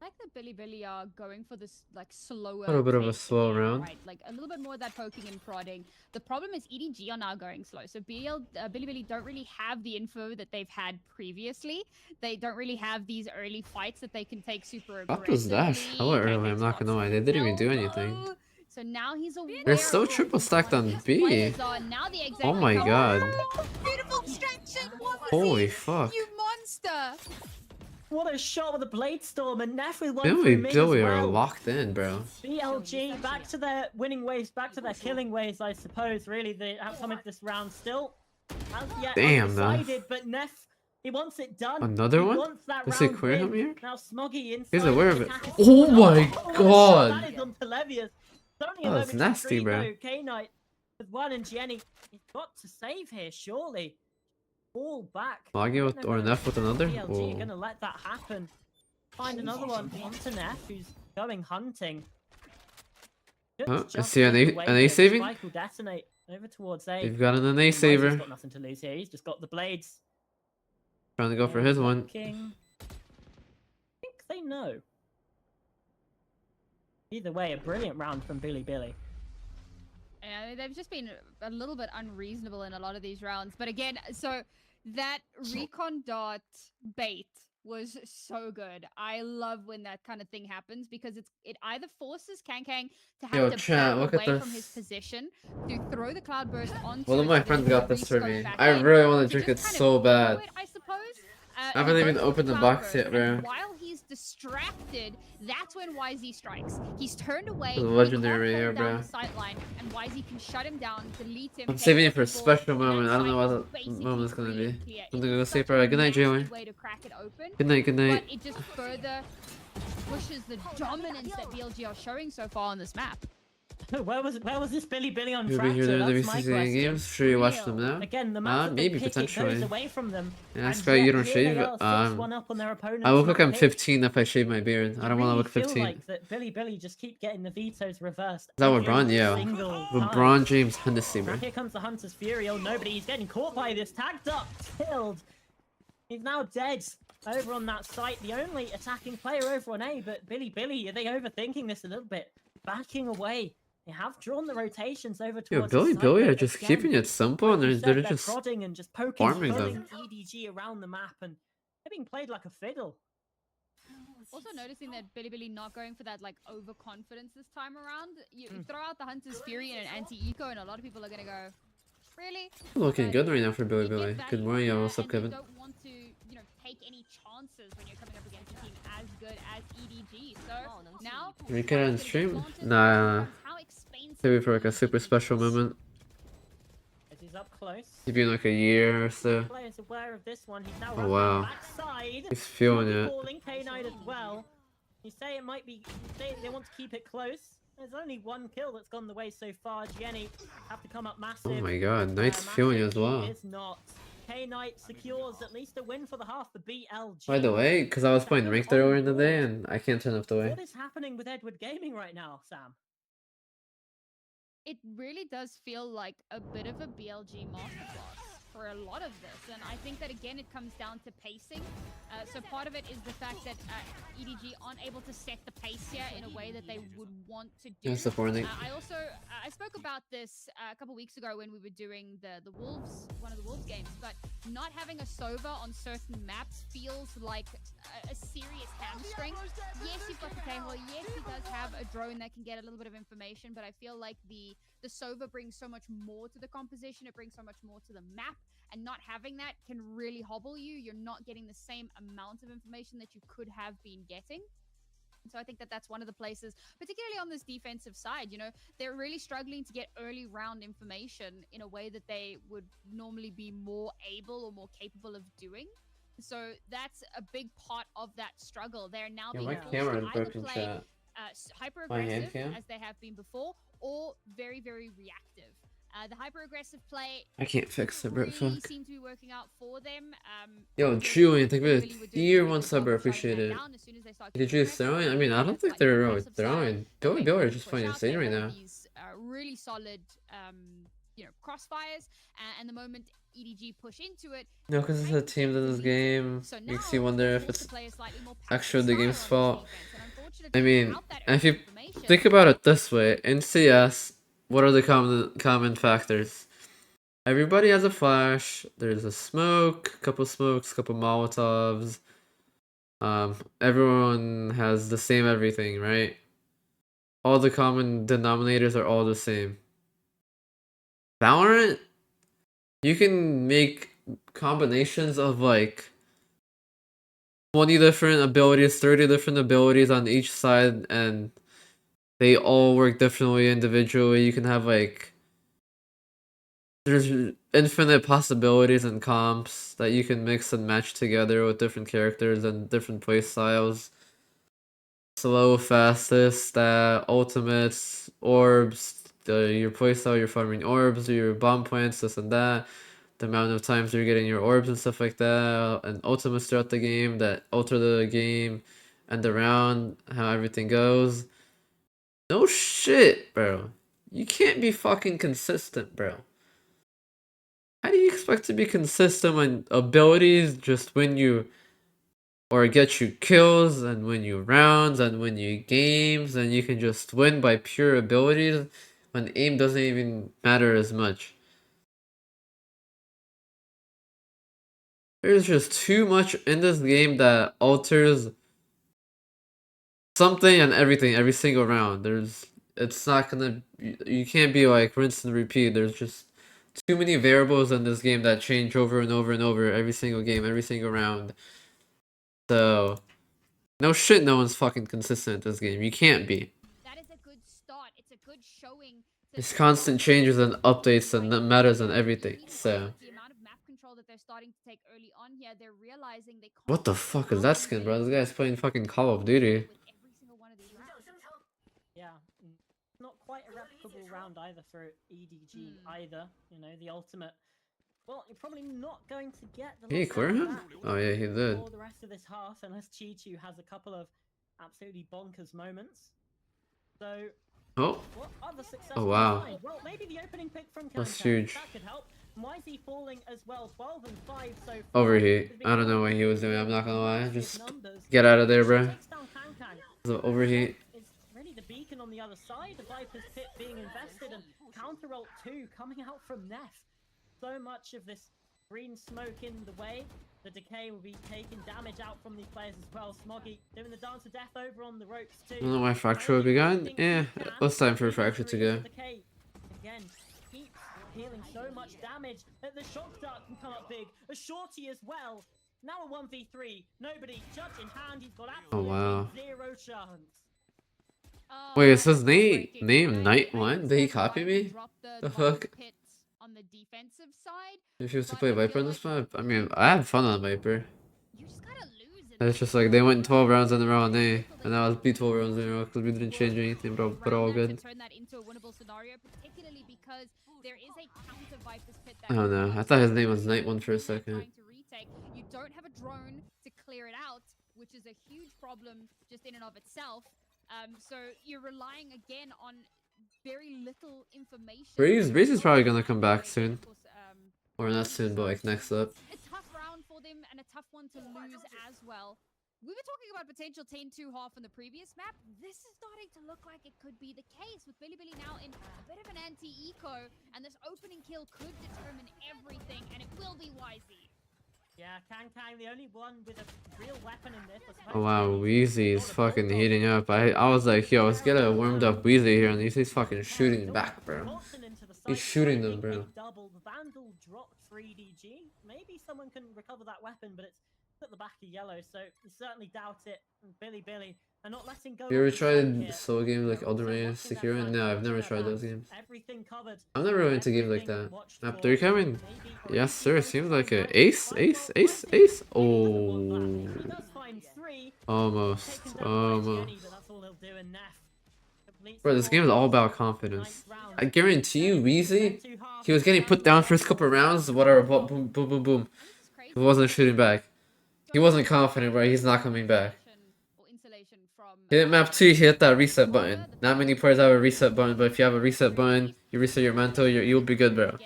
I like that Billy Billy are going for this like slower. A little bit of a pace slow here, round. right? Like a little bit more of that poking and prodding. The problem is EDG are now going slow. So Billy Billy don't really have the info that they've had previously. They don't really have these early fights that they can take super aggressively. Up was dash hella early, I'm not gonna lie. They didn't even do anything. So now he's aware. They're so of triple stacked what on his B. players are. Now the exact Oh my god. Beautiful distraction. Holy fuck. You monster. What a shot with a Blade Storm, and Neff with one Billy through mid as Billy are well. locked in, bro. BLG back to their winning ways, back to their killing ways, I suppose. Really, they have come into this round still. As yet Damn, man. undecided, but Neff, he wants it done. Another He one? wants that Does he round clear win. him here? Now Smoggy inside. He's aware of the it. attack is Oh coming my up. god. That is on Televius. It's only a Oh, that's momentary nasty, treat, bro. though. K-Knight with 1 and Jenny. He's got to save here, surely. fall back. Magi I with, don't or know Neff with another? BLG are Whoa. going to let that happen. Find another one onto Neff, who's going hunting. Huh? Just Is he an in the A, way an that A saving? Spike will detonate over towards A. They've got an A Mighty's saver. got nothing to lose here. He's just got the blades. Trying to go for his one. Looking. I think they know. Either way, a brilliant round from Billy. Yeah, they've just been a little bit unreasonable in a lot of these rounds. But again, so that recon dart bait was so good. I love when that kind of thing happens because it either forces Kankang to have to chat, back look at away from his this. position to throw the cloudburst onto. One of my so friends there's got no this for rescope me. back I in, really want to to drink it just kind so of follow bad. it, I suppose. I And haven't he even goes for the opened the box cloudburst, yet, bro. and while he's distracted, that's when YZ strikes. He's turned away. The He legendary can't here, hold down bro. the sight line, and YZ can shut him down, delete him. I'm take saving it out for a the ball, special and that moment. I don't know site what is the basically moment it's gonna free be. and clear. I'm It gonna is go such sleep. Alright, good night, nasty Joey. way to crack it open, Good night, good night. but it just further pushes the dominance that BLG are showing so far on this map. Where was this Billy on You'll be here Fracture? during the That's my VCC question. games. Sure you watch them now? Again, the maps that Maybe, they pick, it potentially. goes away from them. Yeah, and Scott, you yet don't here shave? they are, 6-1 up on their opponent's I look like map I'm pick. 15 if I shave my beard. I don't want to really look feel 15. like that Billy just keep getting the vetoes reversed. Is that every LeBron? Yeah. single LeBron time. James Hennessy, bro. Now here comes the Hunter's Fury. Oh, nobody. He's getting caught by this. Tagged up, killed. He's now dead over on that site. The only attacking player over on A, but Billy, are they overthinking this a little bit? Backing away. They have drawn the rotations over towards Yo, the site, Billy are but just again, keeping it simple, like and you they're said, just prodding and just poking, farming pulling them. EDG around the map, and they're being played like a fiddle. Also noticing that Billy not going for that like overconfidence this time around. You throw out the Hunter's Fury and an anti-eco, and a lot of people are gonna go, really? Looking But good right now for you Billy. get Good value morning, from y'all. that, What's up, and you Kevin? don't want to, take any chances when you're coming up against a team as good as EDG. So now, Can we get it on Spike's gonna be stream? planted, Nah. becomes how expensive Maybe for like a EDG super special is. moment. As he's up close. Maybe in like a year or so. Players aware of this one. He's now Oh, running wow. backside. He's feeling Could be it. falling K9 as well. You say it might be. You say they want to keep it close. There's only one kill that's gone the way so far. Jenny have to come up massive. Oh my god, Knight's feeling it as well. Is not. K-Knight secures at least a win for the half. The BLG. By the way, because I was playing ranked earlier in the day and I can't turn off the way. What is happening with Edward Gaming right now, Sam? It really does feel like a bit of a BLG masterclass for a lot of this, and I think that again it comes down to pacing. So part of it is the fact that EDG aren't able to set the pace here in a way that they would want to do. Yes, supporting. I spoke about this a couple weeks ago when we were doing the Wolves, one of the Wolves games, but not having a Sova on certain maps feels like a serious hamstring. Yes, you've got the K-Hole. Yes, he does have a drone that can get a little bit of information, but I feel like the Sova brings so much more to the composition. It brings so much more to the map, and not having that can really hobble you. You're not getting the same amount of information that you could have been getting. So I think that that's one of the places, particularly on this defensive side, they're really struggling to get early round information in a way that they would normally be more able or more capable of doing. So that's a big part of that struggle. They're now being my forced camera to is either broken, play chat. hyper My hand aggressive cam? as they have been before, or very, very reactive. The hyper aggressive play I can't fix it, bro. really Fuck. seem to be working out for them. Yo, Julian, thank you for the tier 1 sub, I appreciate it. Did you throwing? I mean, I don't think they're really throwing. Billy are just playing insane right now. These really solid, crossfires, and the moment EDG push into it. No, because it's a team that this game So makes now you wonder they're if forced it's to play a slightly more actually the passive game's style on fault. this defense, and unfortunately, I mean, without that if you early information, think about it this way, in CS, what are the common factors? Everybody has a flash. There's a smoke, couple smokes, couple molotovs. Everyone has the same everything, right? All the common denominators are all the same. Valorant, you can make combinations of like 20 different abilities, 30 different abilities on each side, and they all work differently individually. You can have like, there's infinite possibilities and comps that you can mix and match together with different characters and different play styles. Slow, fastest, stat, ultimates, orbs, your playstyle, you're farming orbs, your bomb plants, this and that. the amount of times you're getting your orbs and stuff like that, and ultimates throughout the game that alter the game and the round, how everything goes. No shit, bro. You can't be fucking consistent, bro. How do you expect to be consistent when abilities just win you or get you kills and win you rounds and win you games, and you can just win by pure abilities when aim doesn't even matter as much? There's just too much in this game that alters something and everything every single round. It's not gonna, you can't be like rinse and repeat. There's just too many variables in this game that change over and over and over every single game, every single round. So, no shit, no one's fucking consistent in this game. You can't be. That is a good start. It's a good showing. There's constant changes and updates and metas and everything. So, The amount of map control that they're starting to take early on here, they're realizing they can't. what the fuck is that skin, bro? This guy's playing fucking Call of Duty. With every single one of these rounds. Yeah, not quite a replicable round either for EDG either. You know, the ultimate. Well, you're probably not going to get the. Did he clear him? Oh yeah, he did. For the rest of this half, unless Chi-Chu has a couple of absolutely bonkers moments. So. Oh. What other success? Oh wow. Well, maybe the opening pick from That's Kankan. huge. That could help. Wisey falling as well. 12 and 5 so far. Overheat. I don't know what he was doing. I'm not gonna lie. Just get out of there, bro. The overheat. It's really the beacon on the other side. The Viper's pit being invested and counter ult 2 coming out from Neff. So much of this green smoke in the way. The decay will be taking damage out from these players as well. Smoggy doing the dance of death over on the ropes too. I don't know why Fracture would be gone. Yeah, it's time for Fracture to go. Again, keeps healing so much damage that the shock dart can come up big. A shorty as well. Now a 1v3. Nobody, judge in hand. He's got absolutely wow. zero chance. Wait, is his name Night1? Did he copy me? The fuck? On the defensive side, If he was to play Viper on this map, I mean, I had fun on Viper. you just gotta lose it. It's just like they went 12 rounds in a row on A, and I was beat 12 rounds in a row because we didn't change anything, bro. But all good. Turn that into a winnable scenario, particularly because there is a counter Viper's pit that I don't know. I thought his name was Night1 for a second. trying to retake. You don't have a drone to clear it out, which is a huge problem just in and of itself. So you're relying again on very little information. Breeze is probably gonna come back soon. Or not soon, but like next up. A tough round for them and a tough one to lose as well. We were talking about potential 10-2 half on the previous map. This is starting to look like it could be the case with Billy now in a bit of an anti-eco, and this opening kill could determine everything, and it will be Wisey. Yeah, Kankan, the only one with a real weapon in this. Oh wow, Wheezy is fucking heating up. I was like, yo, let's get a warmed up Wheezy here, and he's fucking shooting back, bro. He's shooting them, bro. Double Vandal dropped for EDG. Maybe someone can recover that weapon, but it's at the back of yellow, so you certainly doubt it. And Billy are not letting go. You ever tried solo games like Elden Ring Sekiro? No, I've never tried those games. I'm not really into games like that. Map 3 coming? Yes, sir. Seems like a ace. Oh. Almost. Bro, this game is all about confidence. I guarantee you, Weezy, he was getting put down first couple rounds, whatever, boom, boom, boom, boom. He wasn't shooting back. He wasn't confident, bro. He's not coming back. He hit map 2, he hit that reset button. Not many players have a reset button, but if you have a reset button, you reset your mental, you'll be good, bro.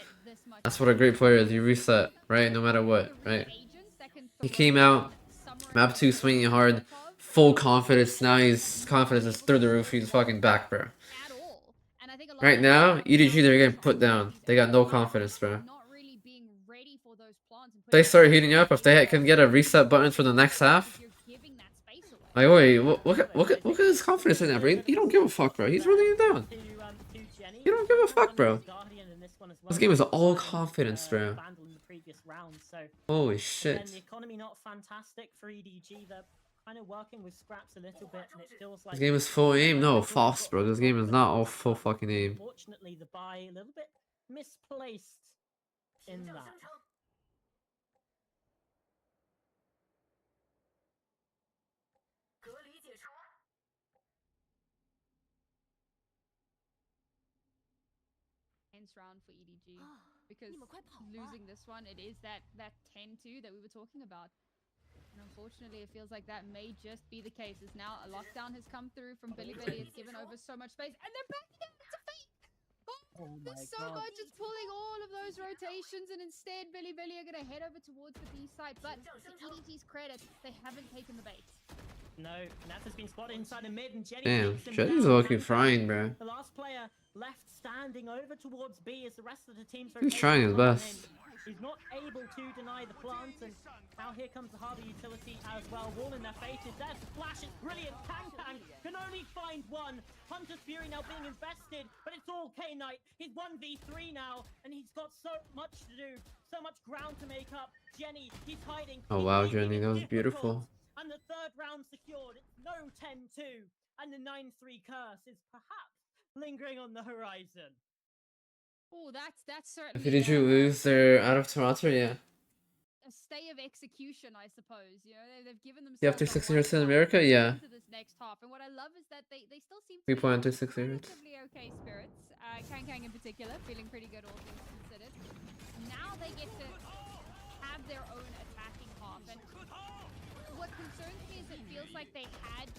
That's what a great player is. You reset, right? No matter what, right? He came out, map 2 swinging hard, full confidence. Now his confidence is through the roof. He's fucking back, bro. Right now, EDG, they're getting put down. They got no confidence, bro. They start heating up. If they can get a reset button for the next half, like, wait, look at his confidence in that, bro. He don't give a fuck, bro. He's running it down. He don't give a fuck, bro. This game is all confidence, bro. Holy shit. The economy not fantastic for EDG. They're kind of working with scraps a little bit, and it feels like This game is full aim. No, false, bro. This game is not all full fucking aim. Unfortunately, the buy a little bit misplaced in that. Round for EDG. because losing this one, it is that 10-2 that we were talking about. And unfortunately, it feels like that may just be the case. As now a lockdown has come through from Billy. It's given over so much space, and they're back again. It's a fake. Oh my There's so God. much. It's pulling all of those rotations, and instead Billy are gonna head over towards the B side. But to EDG's credit, they haven't taken the bait. No, Nat has been spotted inside the mid, and Jenny Damn, takes him Jenny's down. looking Kankan, frying, bro. the last player left standing over towards B as the rest of the team's He's trying his best. He's not able to deny the plant, and now here comes the Harbour utility as well. Wall in their faces. There's the flash. It's brilliant. Kankan can only find one. Hunter's Fury now being invested, but it's all K-Knight. He's 1v3 now, and he's got so much to do, so much ground to make up. Jenny, he's hiding. Oh He's wow, making Jenny, it that was difficult. beautiful. And the third round secured. It's no 10-2. And the 9-3 curse is perhaps lingering on the horizon. Oh, that's If certainly EDG lose, they're out of Toronto, yeah. a stay of execution, I suppose. You know, they've given themselves. Yeah, after a 16 one years in shot America, yeah. into this next half, and what I love is that they still seem to 3 be point under 6 years. relatively okay spirits. Kang in particular, feeling pretty good, all things considered. Now they get to have their own attacking half, and what concerns me is it feels like they had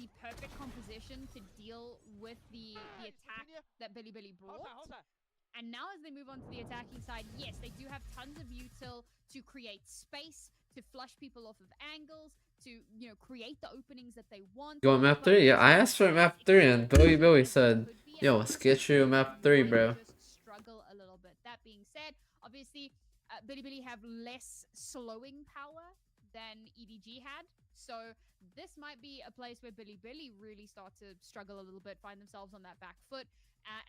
the perfect composition to deal with the attack that Billy brought. And now as they move on to the attacking side, yes, they do have tons of util to create space, to flush people off of angles, to, you know, create the openings that they want. You want map 3? Yeah, I asked for map 3 and Billy said, yo, let's get you map 3, bro. Just struggle a little bit. That being said, obviously, Billy have less slowing power than EDG had. So this might be a place where Billy really start to struggle a little bit, find themselves on that back foot.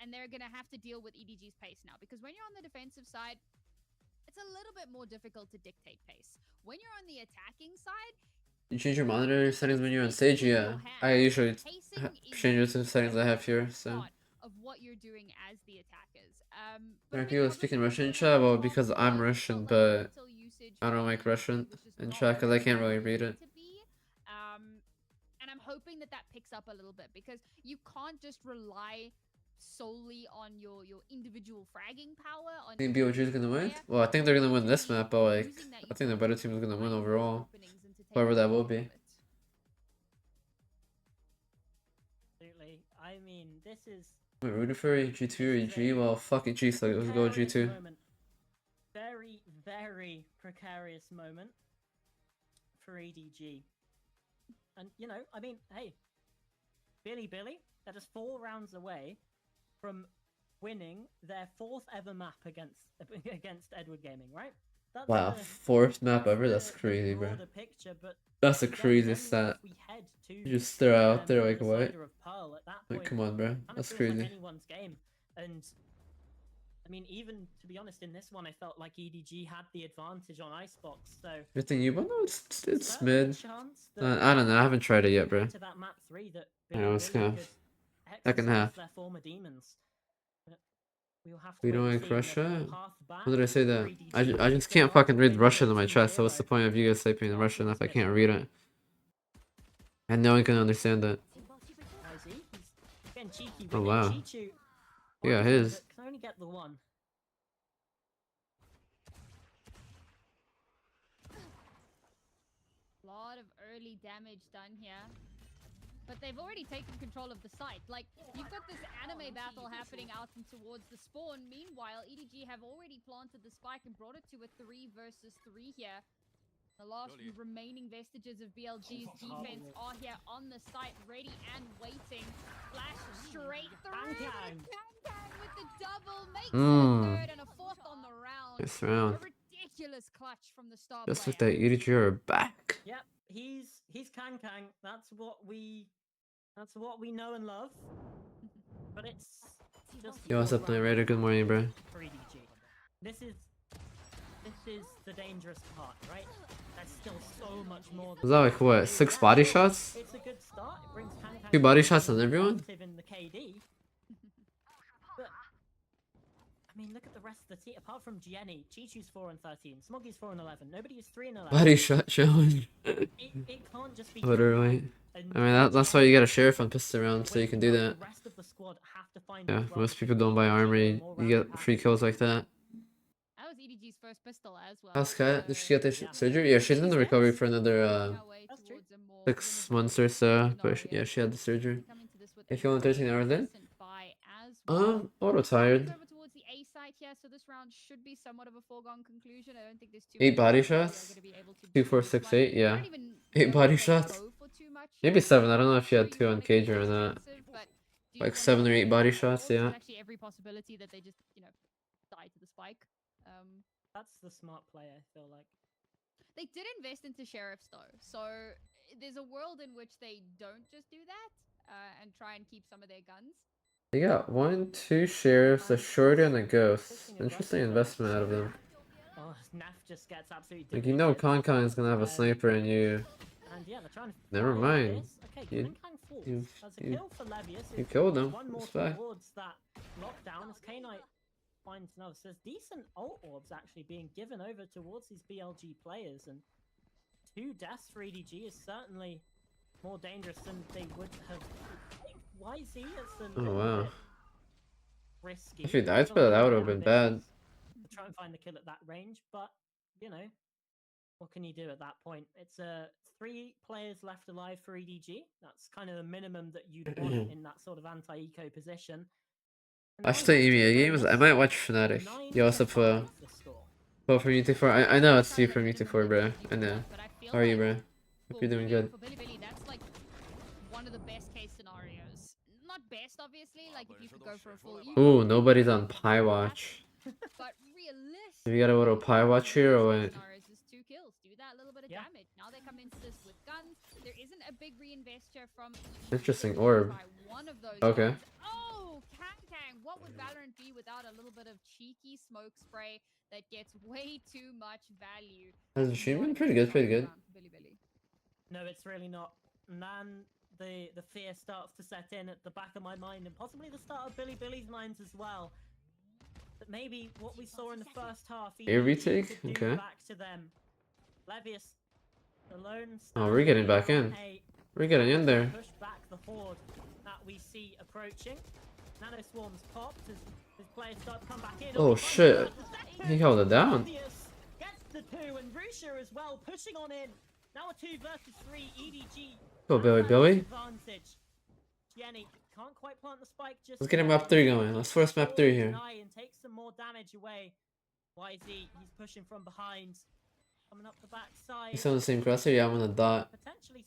And they're going to have to deal with EDG's pace now. Because when you're on the defensive side, it's a little bit more difficult to dictate pace. When you're on the attacking side... You change your monitor settings when you're on stage? Yeah. I usually change the settings I have here, so... of what you're doing as the attackers. There are people speaking Russian in chat? Well, because I'm Russian, but I don't like Russian in chat because I can't really read it. And I'm hoping that picks up a little bit, because you can't just rely solely on your individual fragging power. I think BLG is gonna win? Well, I think they're gonna win this map, but like, I think the better team is gonna win overall. Whoever that will be. Absolutely. I mean, this is... Wait, rooted for G2 or EG? Well, fuck EG, so let's go G2. Very, very precarious moment for EDG. And, you know, I mean, hey, Billy, that is 4 rounds away from winning their 4th ever map against Edward Gaming, right? That's Wow, 4th map ever? That's crazy, bro. Picture, but that's a crazy stat. You just throw out there like what? Like, come on, bro. That's crazy. Like anyone's game. And I mean, even to be honest, in this one, I felt like EDG had the advantage on Icebox. So good thing you won. No, it's mid. I don't know. I haven't tried it yet, bro. To that map 3 that I know it's kind of second half. Their former demons. We don't like Russia? When did I say that? I just can't fucking read Russian in my chat, so what's the point of you guys typing in Russian if I can't read it? And no one can understand it. Oh wow. Yeah, his. Can only get the one. A lot of early damage done here. But they've already taken control of the site. Like, you've got this anime battle happening out and towards the spawn. Meanwhile, EDG have already planted the spike and brought it to a 3 versus 3 here. The last remaining vestiges of BLG's defense are here on the site, ready and waiting. Flash straight through. Kankan with the double makes it a 3rd and a 4th on the round. This round. A ridiculous clutch from the star Just player. with that EDG are back. Yep, he's Kankan. That's what we know and love. But it's just... Yo, what's up, Night Raider? Good morning, bro. For EDG. This is the dangerous part, right? There's still so much more. Was that like what? 6 body shots? It's a good start. It brings Kankan 2 body shots on everyone? in the KD. But I mean, look at the rest of the team. Apart from Jenny, Chichu's 4 and 13, Smoggy's 4 and 11. Nobody is 3 and 11. Body shot challenge. It can't just be. Literally. I mean, that's why you gotta sheriff on pistol round, so you can do that. The rest of the squad have to find Yeah, most people don't buy armor, you get free kills like that. first pistol as well. How's Kat? Did she get the Yeah. surgery? Yeah, she's in the recovery for another Making our way That's true. towards a more 6 winnable months or so. But scenario. yeah, she had the surgery. Coming to this with If a you want 13 hours in? decent buy as well. Auto tired. Over towards the A site here, so this round should be somewhat of a foregone conclusion. I don't think there's too 8 much body that we are shots? gonna be able to 2, do 4, with this 6, one. 8. I Yeah. don't even 8 know body if they'll shots. go for too much Maybe here. 7. I don't know if you Sure, had you 2 on wanna cage keep or it not. defensive, but do you Like wanna 7 or go 8 for body the shots, kills? yeah. There's actually every possibility that they just, die to the spike. That's the smart play, I feel like. They did invest into sheriffs though, so there's a world in which they don't just do that and try and keep some of their guns. They got 1, 2 sheriffs, a shorty, and a ghost. Interesting investment out of them. Oh, Naf just gets absolutely Like, you know deleted. Con is gonna have a sniper and you... And yeah, they're trying to Never fire mind. this. Okay, You- Kankang falls. you- That's a you- kill for Levius. you It's killed him. one more It's fine. towards that lockdown as K-Knight finds another. So there's decent ult orbs actually being given over towards these BLG players, and 2 deaths for EDG is certainly more dangerous than they would have. YZ is a Oh, little wow. bit risky. If he died There's a for that, lot that of would have been bad. ambitions to try and find the kill at that range, but what can you do at that point? It's 3 players left alive for EDG. That's kind of the minimum that you'd want in that sort of anti-eco position. And I should say EMEA games. I might watch Fnatic. You also for vote for UT4. I know it's you from UT4, bro. I know. How are you, bro? Hope you're doing good. For Billy, that's like one of the best case scenarios. Not best, obviously. Like if you could go for a full. Ooh, nobody's on Pie Watch. But realistically, Do we got a little Pie Watch here or what? scenarios is 2 kills. Do that little bit of Yeah. damage. Now they come into this with guns. There isn't a big reinvesture from. Interesting orb. By one of those Okay. guns. Oh, Kang! What would Valorant be without a little bit of cheeky smoke spray that gets way too much value? Has the stream been pretty good? Pretty good. Billy. No, it's really not. And then the fear starts to set in at the back of my mind, and possibly the start of Billy's minds as well. That maybe what we saw in the first half, Air EDG retake? could do Okay. back to them. Levius, alone. Oh, we're getting back in. We're getting in there. Push back the horde that we see approaching. Nano swarms popped as players start to come back in. Oh, shit. He held it down. Levius gets the 2, and Rusha as well pushing on in. Now a 2 versus 3. EDG. Go, Billy, has that Billy. disadvantage. Jenny can't quite plant the spike just Let's get him yet. map 3 going. Let's force map 3 here. And take some more damage away. YZ, he's pushing from behind. Coming up the backside. He's on the same crosshair? Yeah, I'm on a dot. Potentially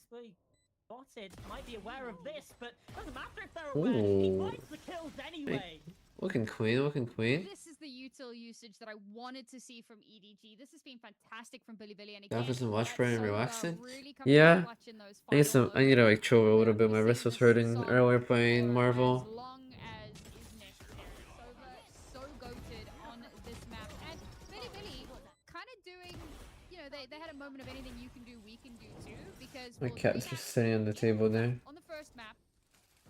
spotted. Might be aware of this, but doesn't matter if they're aware. He Ooh. finds the kills anyway. Looking queen, looking queen. This is the util usage that I wanted to see from EDG. This has been fantastic from Billy, and That again, doesn't watch that for and Solar relaxing. really coming Yeah. clutch in those I need final I need to like chill a little bit. My moments. wrist was We've seen hurting this earlier song playing for Marvel. as long as is necessary. So goated on this map, and Billy kind of doing. They had a moment of anything you can do, we can do too. Because My we'll cat's do just that sitting on the table there. on the first map,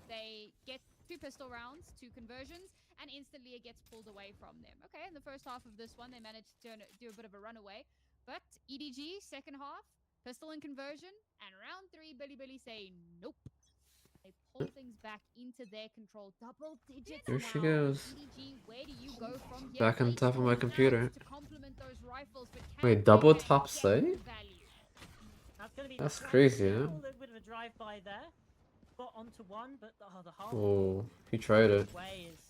they get 2 pistol rounds, 2 conversions, and instantly it gets pulled away from them. Okay, in the first half of this one, they managed to do a bit of a runaway. But EDG, second half, pistol and conversion, and round 3, Billy say nope. They pull things back into their control. Double digits. There she now. goes. EDG, where do you go from here? Back on top of my Blades computer. to complement those rifles, but Wait, can double they top get sight? value? That's crazy, A huh? little bit of a drive-by there. Got onto one, but the half Oh, he tried it. way is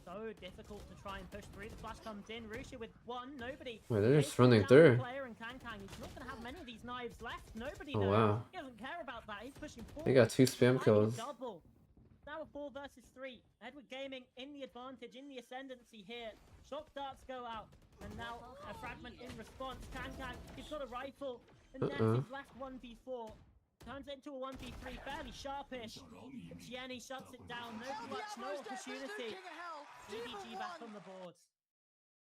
so difficult to try and push through. The flash comes in. Rusha with 1. Nobody. Wait, they're just Takes running down through. the player, and Kang, he's not going to have many of these knives left. Nobody Oh, knows. wow. He doesn't care about that. He's pushing forward. They got 2 spam Might be kills. Double. Now a 4 versus 3. Edward Gaming in the advantage, in the ascendancy here. Shock darts go out. And now a fragment in response. Kang, he's got a rifle. And Ness is left 1v4. Turns it into a 1v3, fairly sharpish. Jenny shuts it down. No clutch, no opportunity. EDG back on the board.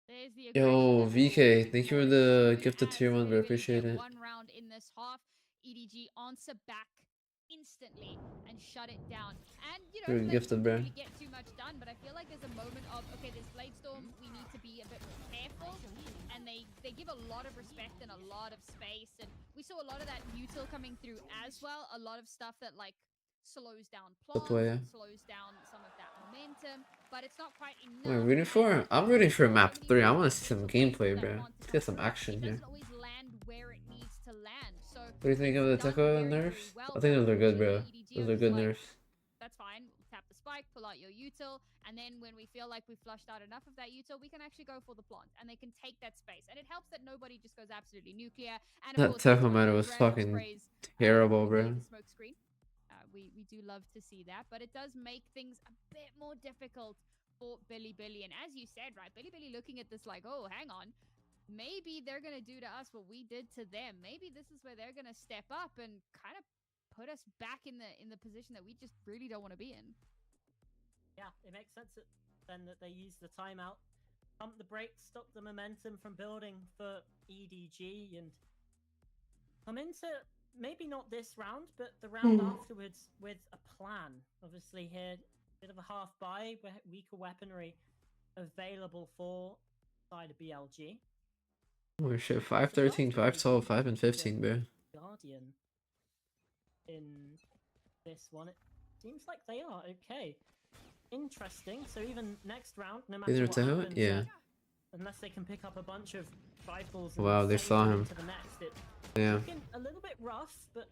There's the Yo, aggression. VK, thank you for the gifted As tier 1, bro. Billy Appreciate get it. 1 round in this half. EDG answer back instantly and shut it down. And You're they gifted, bro. didn't really get too much done, but I feel like there's a moment of okay, there's Blade Storm, we need to be a bit more careful. And they give a lot of respect and a lot of space, and we saw a lot of that util coming through as well. A lot of stuff that like slows down plants, play, yeah. slows down some of that momentum, but it's not quite enough. What am I rooting for? I'm rooting for map 3. I want to see some gameplay, bro. Let's get some action It here. doesn't always land where it needs to land. So What do you think of the it's done Tekka very, nerfs? very well, I think but those are good, bro. unfortunately, EDG Those are are just good like, nerfs. that's fine. Tap the spike, pull out your util, and then when we feel like we've flushed out enough of that util, we can actually go for the plant, and they can take that space. And it helps that nobody just goes absolutely nuclear. And of That course, that's Tekka one of meta those was random fucking sprays, terrible, with bro. the smoke screen. We do love to see that, but it does make things a bit more difficult for Billy. And as you said, right, Billy looking at this like, oh, hang on, maybe they're gonna do to us what we did to them. Maybe this is where they're gonna step up and kind of put us back in the position that we just really don't want to be in. Yeah, it makes sense then that they use the timeout, pump the brakes, stop the momentum from building for EDG, and come into maybe not this round, but the round afterwards with a plan. Obviously here, bit of a half buy, weaker weaponry available for side of BLG. Oh shit, 5-13, 5-12, 5 and 15, bro. Guardian in this one, it seems like they are okay. Interesting. So even next round, no matter what happens, Yeah. unless they can pick up a bunch of rifles. Wow, they saw him. Into the next, Yeah. looking a little bit rough, but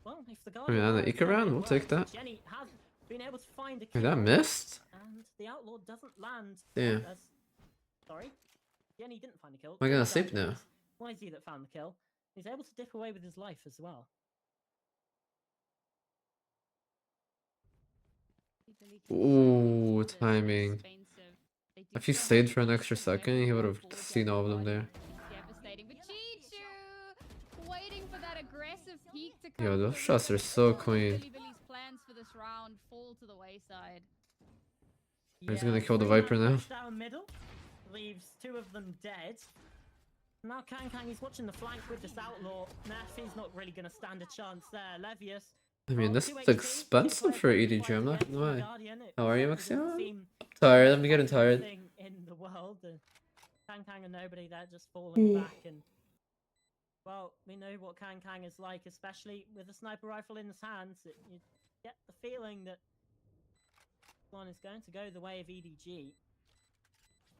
well, if the I Guardian mean, on the are Eco okay, round, it we'll works. take that. Jenny has been able to find a Wait, kill, that missed? and the Outlaw doesn't land. Yeah. Sorry, Jenny didn't find a kill. Am I gonna It was, sleep now? it was YZ that found the kill. He's able to dip away with his life as well. Ooh, timing. If he stayed for an extra second, he would have seen all of them there. Devastating, but Chichu waiting for that aggressive peak to come. Yo, those shots are so clean. Billy's plans for this round fall to the wayside. He's gonna kill the Viper now. Down middle, leaves two of them dead. Now Kang is watching the flank with this Outlaw. He's not really gonna stand a chance there. Levius. I mean, this is expensive for EDG, I'm not gonna lie. How are you, Maxion? Tired, I'm getting tired. In the world, and Kang and nobody there just falling back, and well, we know what Kang is like, especially with a sniper rifle in his hands. You get the feeling that one is going to go the way of EDG.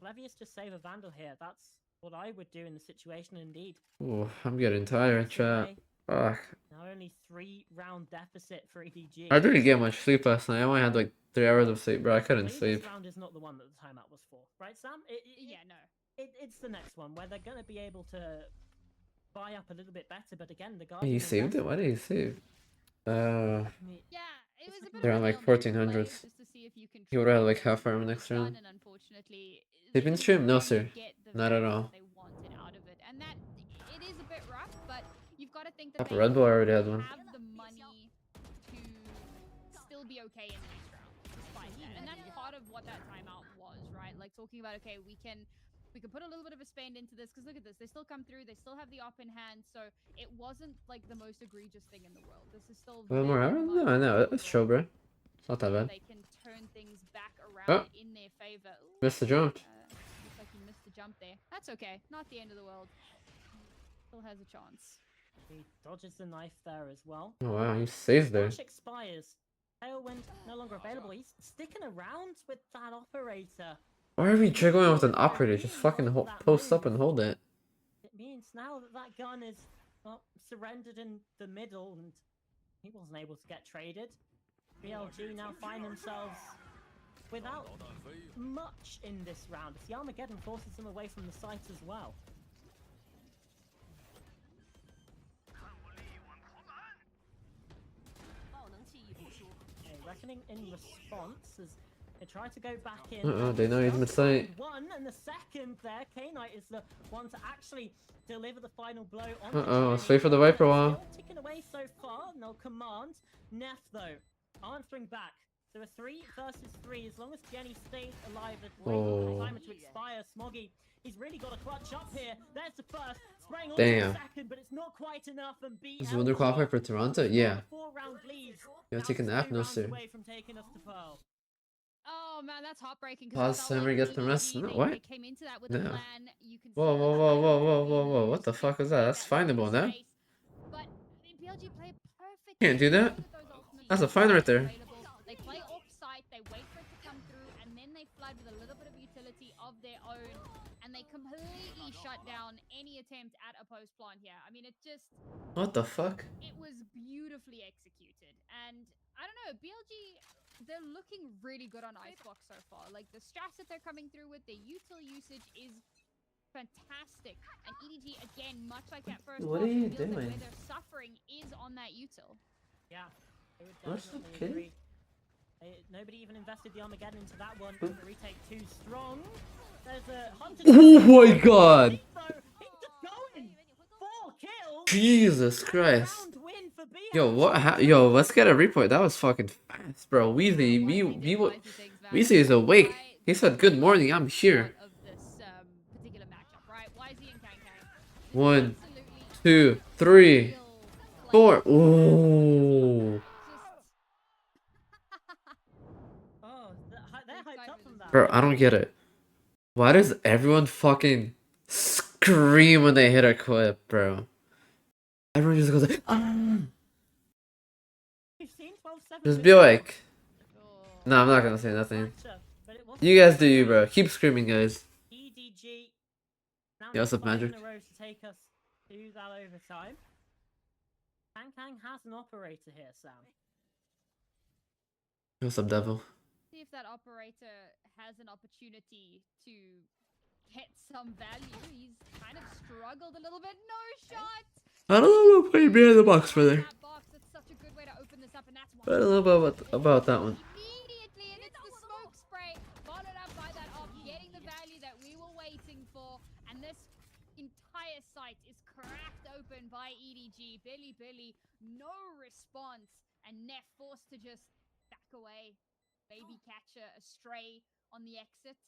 Levius just save a Vandal here. That's what I would do in the situation, indeed. Oh, I'm getting tired, chat. Fuck. Now only 3-round deficit for EDG. I didn't get much sleep last night. I only had like 3 hours of sleep, bro. I couldn't sleep. This round is not the one that the timeout was for, right, Sam? Yeah, no. It's the next one where they're going to be able to buy up a little bit better, but again, the guy. He saved it? Why did he save? Yeah, it was a bit They're of on a like Hail Mary 1400s. play just to see if you can He would have had like try half armor and next done, round. and unfortunately, They've been they streamed? No, didn't sir. get the Not at value all. that they wanted out of it. And that it is a bit rough, but you've got to think that Half they Red Bull already had one. have the money to still be okay in the next round, despite that. And that's part of what that timeout was, right? Like talking about, okay, we can put a little bit of a spend into this, because look at this, they still come through, they still have the op in hand, so it wasn't like the most egregious thing in the world. This is still A little more armor? No, I know. That's chill, bro. It's not that bad. they can turn things back around in their favor. Missed the jump. Looks like he missed the jump there. That's okay. Not the end of the world. Still has a chance. He dodges the knife there as well. Oh wow, he saves there. Flash expires. Tailwind no longer available. He's sticking around with that operator. Why are we jiggling with an operator? Just fucking post up and hold it. It means now that that gun is surrendered in the middle, and he wasn't able to get traded. BLG now find themselves without much in this round. The Armageddon forces them away from the site as well. Okay, Reckoning in response as they try to go back in. They know he's mid-site. One, and the second there, K-Knight is the one to actually deliver the final blow on Let's wait for the Viper while. Still ticking away so far, no command. Neff though, answering back. So a 3 versus 3, as long as Jenny stays alive, it's waiting for the timer to expire. Smoggy, he's really got a clutch up here. There's the first, spraying on the second, but it's not quite enough. And Is Wonder qualified for Toronto? Yeah. 4-round lead. You're taking the app, no sir. Away from taking us to Pearl. Oh man, that's heartbreaking. Pause summary gets the rest. No, what? They came into that with No. a plan. You can Whoa, whoa, whoa, whoa, whoa, whoa, whoa! What the fuck is that? That's findable now. But BLG play perfect. Can't do that. That's a find right there. They play off site, they wait for it to come through, and they completely shut down any attempt at a post plant here. I mean, it just What the fuck? it was beautifully executed. And I don't know, BLG, they're looking really good on Icebox so far. Like the strats that they're coming through with, their util usage is fantastic. And EDG, again, much like that first What half, are you it feels like doing? where they're suffering is on that util. Yeah, I would Where's the definitely kid? agree. Nobody even invested the Armageddon into that one. The retake too strong. There's a hunter. Oh my god! He's just going. 4 kills. Jesus Christ. Round win for BLG. Yo, what? Yo, let's get a report. That was fucking fast, bro. Weezy, Weezy is awake. He said, "Good morning, I'm here." Of this particular matchup, right? YZ and Kang Kang. 1, Absolutely 2, 3, real 4. play. Ooh. Oh, they're hyped up from that. Bro, I don't get it. Why does everyone fucking scream when they hit a clip, bro? Everyone just goes like, ah. We've seen 12-7. Just be like, Oh. no, I'm not gonna say nothing. But it wasn't You guys do you, bro. Keep screaming, guys. EDG. Now Yeah, what's needs up, 5 Magic? in a row to take us to that overtime. Kang Kang has an operator here, Sam. What's up, devil? See if that operator has an opportunity to get some value. He's kind of struggled a little bit. No shot. I don't know about playing behind the box for there. That box, that's such a good way to open this up, and that's why I don't know about that one. immediately, and it's the smoke spray followed up by that op, getting the value that we were waiting for, and this entire site is cracked open by EDG. Billy, no response, and Neff forced to just back away, maybe catch a stray on the exit.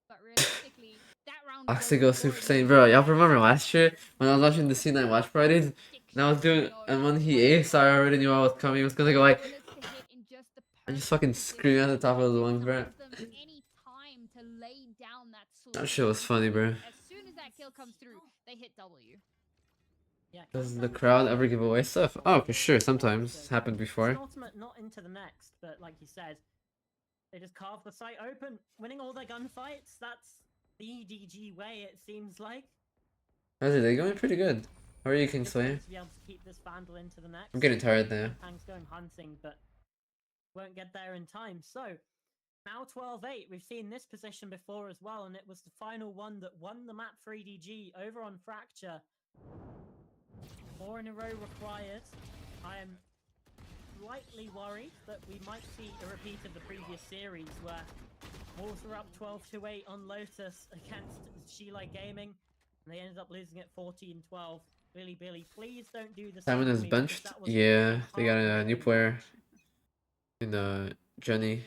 But realistically, that round Oxy goes Super Saiyan, bro. Y'all remember last year when I was watching the C9 watch parties? And I was doing, and when he aced, I already knew I was coming. He was gonna go like, I just fucking scream at the top of his lungs, bro. That shit was funny, bro. As soon as that kill comes through, they hit W. Yeah, Does the crowd ever give away stuff? Oh, for sure. Sometimes. It's happened It's before. an ultimate, not into the next, but like you said, they just carve the site open, winning all their gunfights. That's the EDG way, it seems like. How's it? They're going pretty good. How are you, King Just Slayer? to be able to keep this Vandal into the next. I'm getting tired now. Kang's going hunting, but won't get there in time. So now 12-8. We've seen this position before as well, and it was the final one that won the map for EDG over on Fracture. 4 in a row required. I am slightly worried that we might see a repeat of the previous series where Wolves were up 12-8 on Lotus against Sheila Gaming, and they ended up losing at 14-12. Billy, please don't do the same. Simon is to me, because benched? that was Yeah, they got a heartbreaking new player. watch. In Jenny.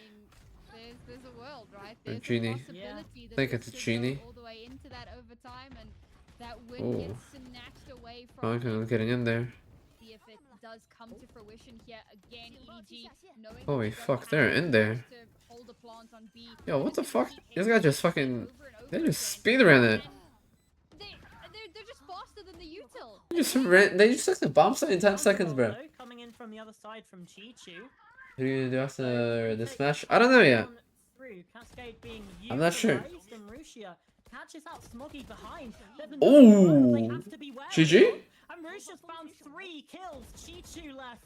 I mean, there's a world, right? Or There's Genie. a possibility that Think this it's a could Genie. go all the way into that overtime, and that win Ooh. gets snatched away Oh, from okay, them. getting in there. See if it does come to fruition here again. EDG knowing Holy that they fuck, don't they're have in the there. resource to hold a plant on B, Yo, what and the just fuck? keep This hitting guy just over fucking... and over They just again. speedran it. And they're just faster than the util. They just took the bomb site in 10 seconds, bro. Though, coming in from the other side from Chi-Chu. Who are you gonna do after this match? I don't know yet. Through Cascade being I'm not sure. utilized, and Rusia catches out Smoggy behind. There's another Ooh. one they have to be wary GG? of, and Rusia's found 3 kills. Chi-Chu left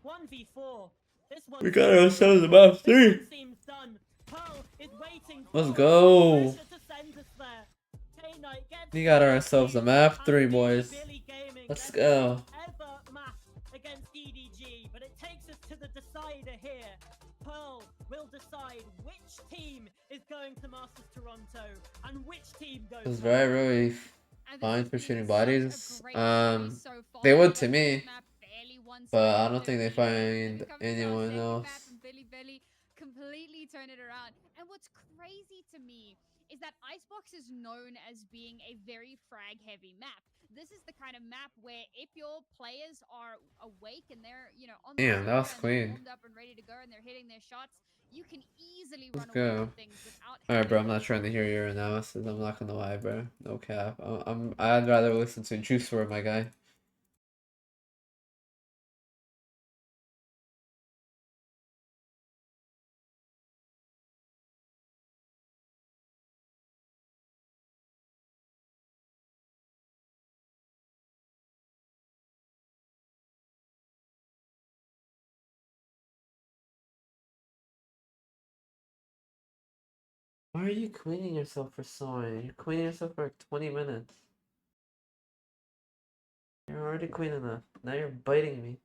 1v4. This one We got ourselves about 3. This one seems done. Pearl is waiting. Let's for go. Rusia to send us there. K-Knight gets We got ourselves a map and 3, boys. Billy Gaming Let's gets go. ever map against EDG, but it takes us to the decider here. Pearl will decide which team is going to Masters Toronto and which team goes. It was home. very, really And this fine has for been shooting such a bodies. great series so far. They would But to this me, map barely won but I some don't think they lead. find Then it comes to our anyone second else. map, and Billy completely turn it around. And what's crazy to me is that Icebox is known as being a very frag-heavy map. This is the kind of map where if your players are awake and they're, on the Damn, that was server and they're clean. warmed up and ready to go and they're hitting their shots, you can easily Let's run away go. with things without Alright, bro, I'm having not trying to hear your analysis. I'm not gonna lie, bro. No cap. I'd rather listen to Juice WRLD, my guy. Why are you cleaning yourself for so long? You're cleaning yourself for like 20 minutes. You're already clean enough. Now you're biting me.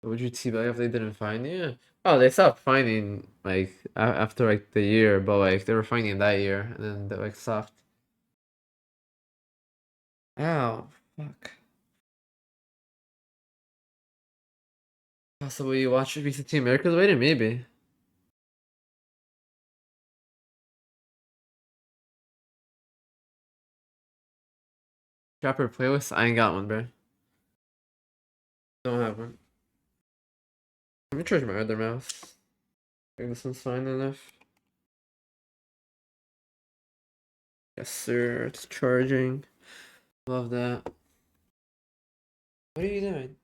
Would you teabag if they didn't find you? Oh, they stopped finding like after like the year, but like they were finding that year, and then they like stopped. Ow, fuck. So will you watch VCT America's later? Maybe. Dropper playlist? I ain't got one, bro. Don't have one. Let me charge my other mouse. I think this one's fine enough. Yes, sir. It's charging. Love that. What are you doing?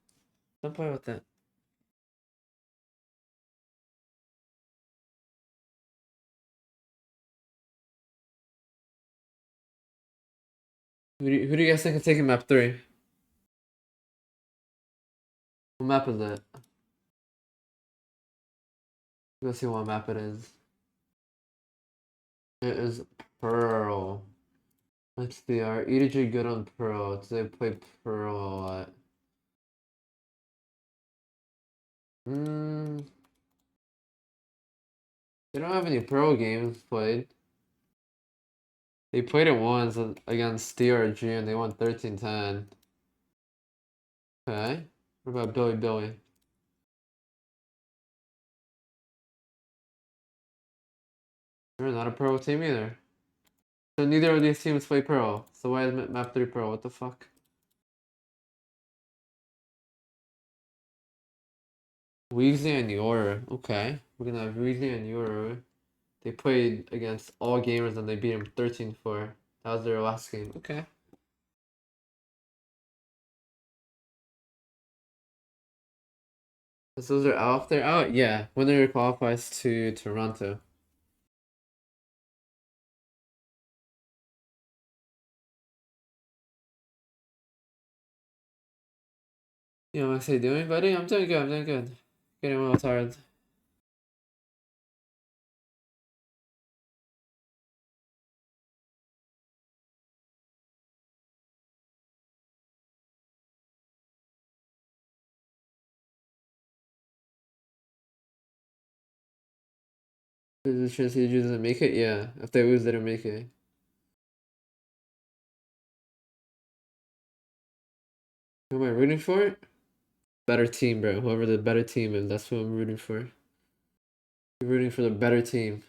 Don't play with that. Who do you guys think is taking map 3? What map is that? Let's see what map it is. It is Pearl. Let's see, are EDG good on Pearl? Do they play Pearl a lot? They don't have any Pearl games played. They played it once against DRG and they won 13-10. Okay. What about Billy? They're not a Pearl team either. So neither of these teams play Pearl. So why is map 3 Pearl? What the fuck? Weezy and Yoru. Okay. We're gonna have Weezy and Yoru. They played against all gamers and they beat them 13-4. That was their last game. Okay. So those are out. If they're out, yeah. Winner qualifies to Toronto. You know what I'm doing, buddy? I'm doing good. Getting a little tired. There's a chance EG doesn't make it? Yeah. If they lose, they don't make it. Who am I rooting for? Better team, bro. Whoever the better team is, that's who I'm rooting for. I'm rooting for the better team.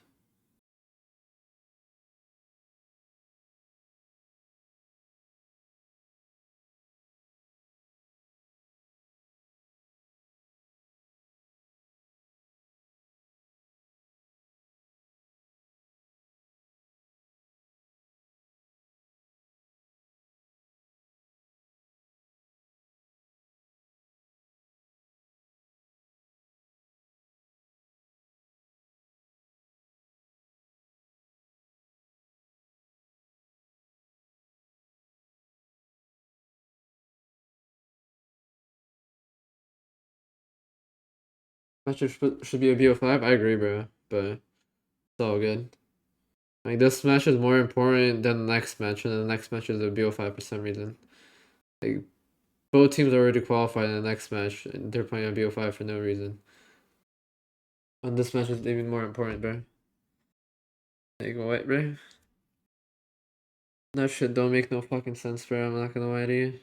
Match should be a BO5. I agree, bro. But it's all good. Like this match is more important than the next match, and the next match is a BO5 for some reason. Like both teams are already qualified in the next match, and they're playing on BO5 for no reason. And this match is even more important, bro. Like what, bro? That shit don't make no fucking sense, bro. I'm not gonna lie to you.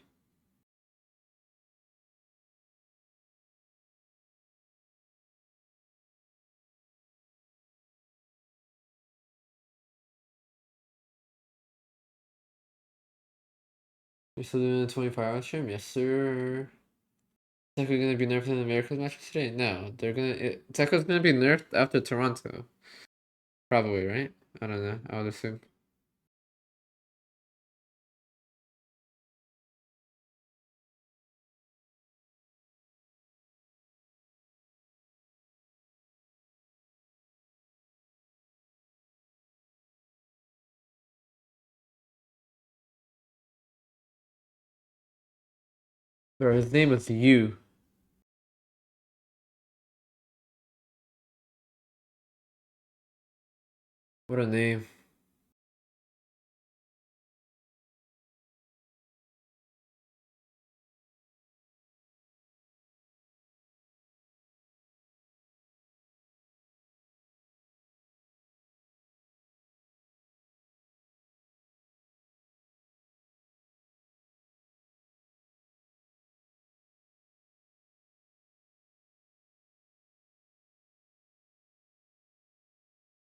You're still doing a 24-hour stream? Yes, sir. Tekka gonna be nerfed in America's matches today? No, they're gonna. Tekka's gonna be nerfed after Toronto. Probably, right? I don't know. I would assume. Bro, his name is Yu. What a name.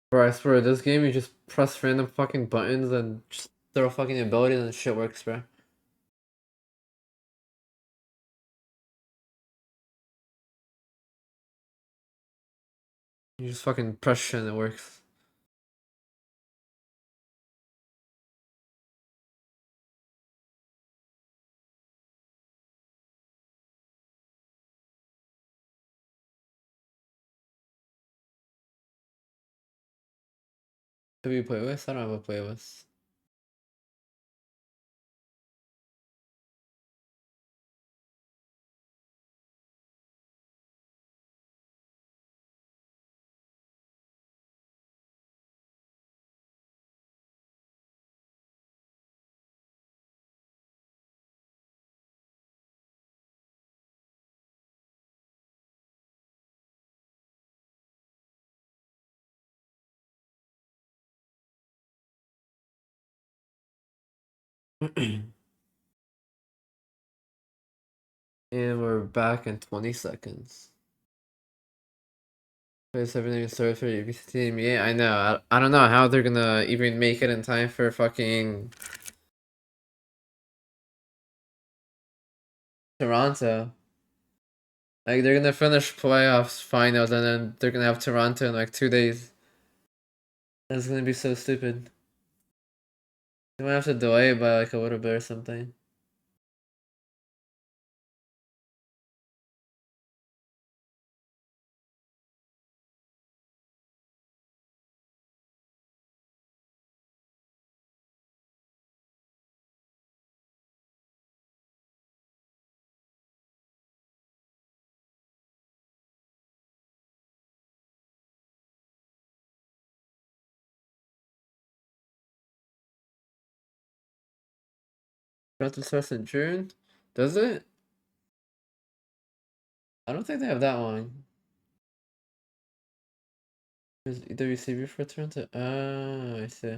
Bro, I swear, this game you just press random fucking buttons and just throw fucking abilities and shit works, bro. You just fucking press shit and it works. Who you play with? I don't have a playlist. And we're back in 20 seconds. Place everything started for UBC team. Yeah, I know. I don't know how they're gonna even make it in time for fucking Toronto. Like, they're gonna finish playoffs finals and then they're gonna have Toronto in like 2 days. That's gonna be so stupid. They might have to delay it by like a little bit or something. Toronto starts in June? Does it? I don't think they have that long. Is EWC before Toronto? Oh, I see.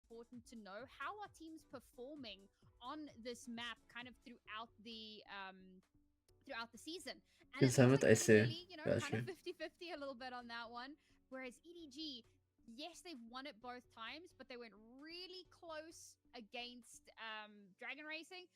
Important to know how are teams performing on this map kind of throughout the season. And In it looks 7th, like I Billy see. Billy, you know, kind Gotcha. of 50-50 a little bit on that one. Whereas EDG, yes, they've won it both times, but they went really close against Dragon Racing,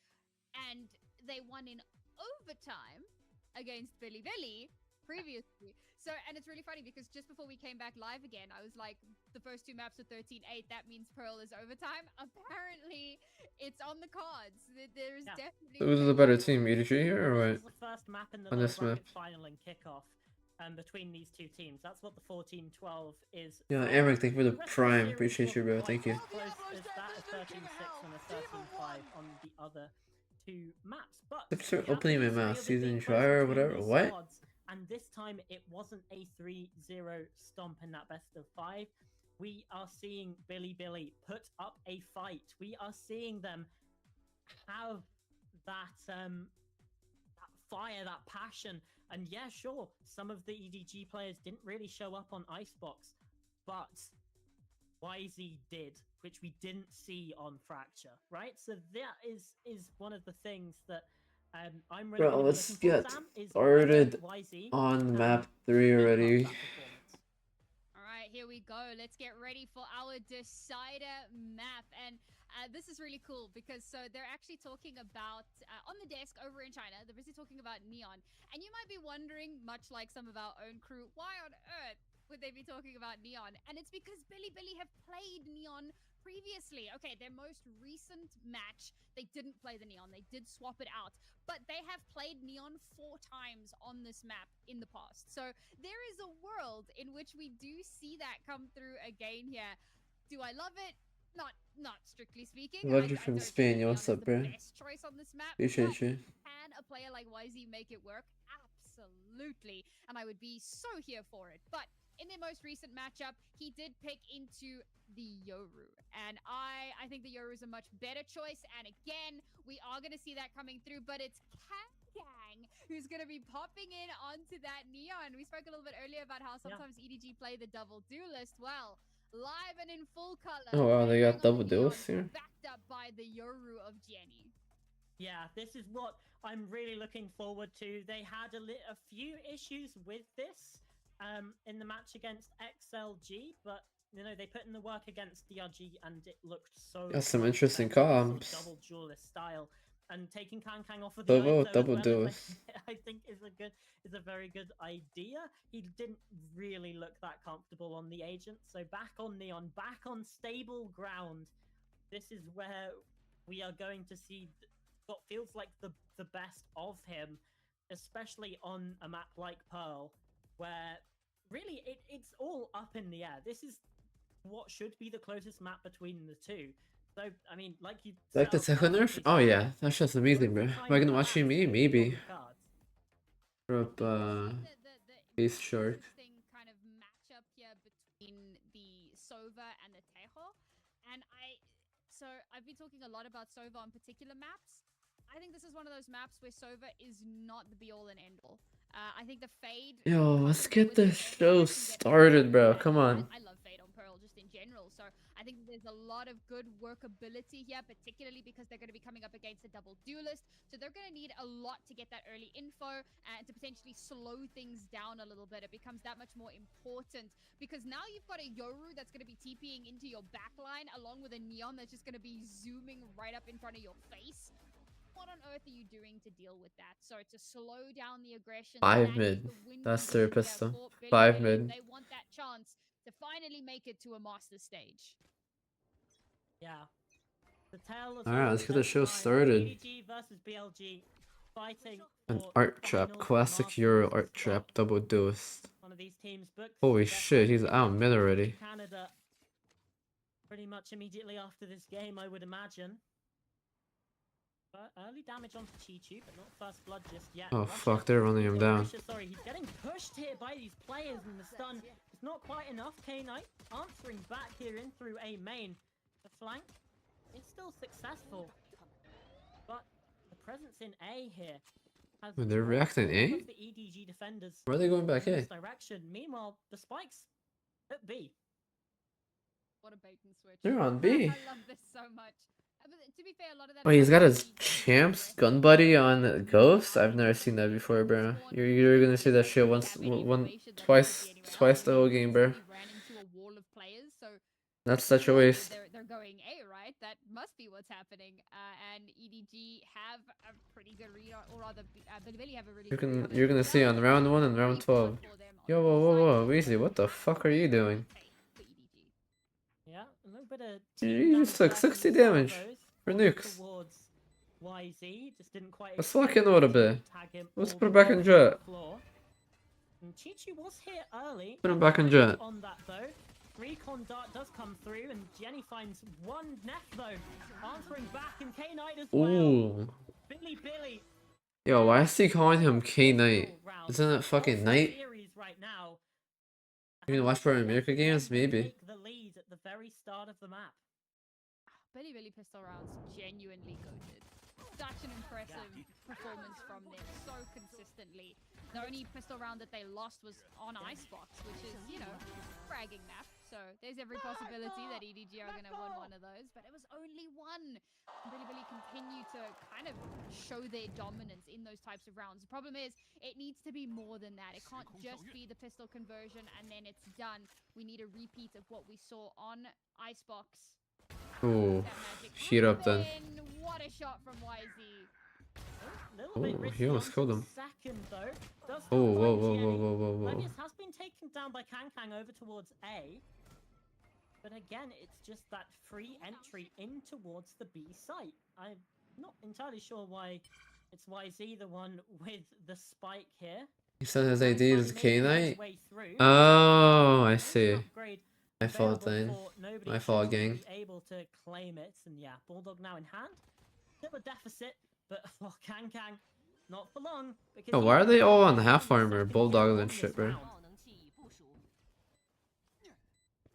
and they won in overtime against Billy Billy previously. So, and it's really funny because just before we came back live again, I was like, the first two maps are 13-8. That means Pearl is overtime. Apparently, it's on the cards. There's definitely. Who's the better team, EDG here or This what? is the first map in the On lower this map. bracket final and kickoff between these two teams. That's what the 14-12 is. Yeah, from. Amric, thank you for the The rest of prime. series Appreciate you, wasn't bro. quite Thank you. as close as that, a 13-6 and a 13-5 on the other two maps. But Let's start the opening my history mouth. of it being Season close dryer or between whatever. these What? squads, and this time it wasn't a 3-0 stomp in that best of 5. We are seeing Billy Billy put up a fight. We are seeing them have that fire, that passion. And yeah, sure, some of the EDG players didn't really show up on Icebox, but YZ did, which we didn't see on Fracture, right? So that is one of the things that I'm really Bro, let's looking for, get Sam, is started YZ on map 3 already. All right, here we go. Let's get ready for our decider map. And this is really cool because so they're actually talking about on the desk over in China, they're busy talking about Neon. And you might be wondering, much like some of our own crew, why on earth would they be talking about Neon? And it's because Billy Billy have played Neon previously, okay, their most recent match, they didn't play the Neon. They did swap it out, but they have played Neon 4 times on this map in the past. So there is a world in which we do see that come through again here. Do I love it? Not strictly speaking. Love you I from don't Spain. think Yo, Neon what's is up, the bro? best choice on this map. Appreciate you. Can a player like YZ make it work? Absolutely. And I would be so here for it. But in their most recent matchup, he did pick into the Yoru. And I think the Yoru is a much better choice. And again, we are going to see that coming through, but it's Kang who's going to be popping in onto that Neon. We spoke a little bit earlier about how sometimes EDG play the double duelist. Well, live and in full color. Oh wow, they got double Neon, duels here. backed up by the Yoru of Jenny. Yeah, this is what I'm really looking forward to. They had a few issues with this in the match against XLG, but you know they put in the work against DRG and it looked so. Got some much interesting better, sort of comps. double duelist style, and taking Kang off of the Double ISO duels. I think is a very good idea. He didn't really look that comfortable on the agent, so back on Neon, back on stable ground. This is where we are going to see what feels like the best of him, especially on a map like Pearl, where really it's all up in the air. This is what should be the closest map between the two. So, I mean, like you Like the Techo nerf? Oh yeah, that's just amazing, bro. Am I gonna watch you? Maybe. Up, Beast Shark. Interesting kind of matchup here between the Sova and the Tejo. And I've been talking a lot about Sova on particular maps. I think this is one of those maps where Sova is not the be-all and end-all. I think the Fade... Yo, let's get the show started, bro. Come on. I love Fade on Pearl just in general, so I think there's a lot of good workability here, particularly because they're going to be coming up against a double duelist, so they're going to need a lot to get that early info and to potentially slow things down a little bit. It becomes that much more important because now you've got a Yoru that's going to be TPing into your backline along with a Neon that's just going to be zooming right up in front of your face. What on earth are you doing to deal with that? So to slow down the aggression. 5 mid. That's their pistol. 5 mid. They want that chance to finally make it to a master stage. Yeah. The tale of Alright, let's get the show started. EDG versus BLG fighting An for art the trap, finals classic Master Euro spot. art trap, double duelist. One of these teams booked Holy their shit, he's first out game mid already. Canada pretty much immediately after this game, I would imagine. But early damage onto Chi-Chu, but not first blood just yet. Oh Russia- fuck, they're running him down. Russia, sorry, he's getting pushed here by these players, and the stun is not quite enough. K-Knight answering back here in through A main. The flank is still successful, but the presence in A here has Wait, they're brought reacting all A? of the EDG defenders Where are they going back in A? this direction. Meanwhile, the spikes at B. What a bait and switch. They're on B. I love this so much. But to be fair, a lot of that. Oh, he's got his champs gun buddy on Ghost? I've never seen that before, bro. You're gonna see that shit twice the whole game, bro. Ran into a wall of players, so That's such a waste. they're going A, right? That must be what's happening. And EDG have a pretty good read, or rather, Bilibili have a really. You're gonna see on round 1 and round 12. Yo, whoa, Weezy, what the fuck are you doing? Yeah, a little bit of You just took 60 damage for nukes. Towards YZ, just didn't quite. Let's lock in a little bit. Tag him Let's all put the it back way in to jet. the floor. And Chi-Chu was here early. Put him back in jet. On that though, recon dart does come through, and Jenny finds one neck though, answering back, and K-Knight as well. Ooh. Billy. Yo, why is he calling him K-Knight? Isn't it fucking Knight? Right now. You gonna watch Pro America games? Maybe. Take the lead at the very start of the map. Bilibili pistol rounds genuinely goated. Such an impressive performance from them, so consistently. The only pistol round that they lost was on Icebox, which is, you know, bragging map. So there's every possibility that EDG are going to win one of those, but it was only one. Bilibili continue to kind of show their dominance in those types of rounds. The problem is, it needs to be more than that. It can't just be the pistol conversion and then it's done. We need a repeat of what we saw on Icebox. Ooh. Heat up then. What a shot from YZ. Oh, he almost killed him. Second, though, Oh, whoa. Levius has been taken down by Kang over towards A. But again, it's just that free entry in towards the B site. I'm not entirely sure why it's YZ the one with the spike here. He said his AD is K-Knight? Way through. Oh, I see. Upgrade My fault available then. for nobody My fault, just to gang. be able to claim it, and yeah, Bulldog now in hand. Bit of a deficit, but for Kang, not for long. Because Oh, why are they all on half armor, bulldogs and shit, bro?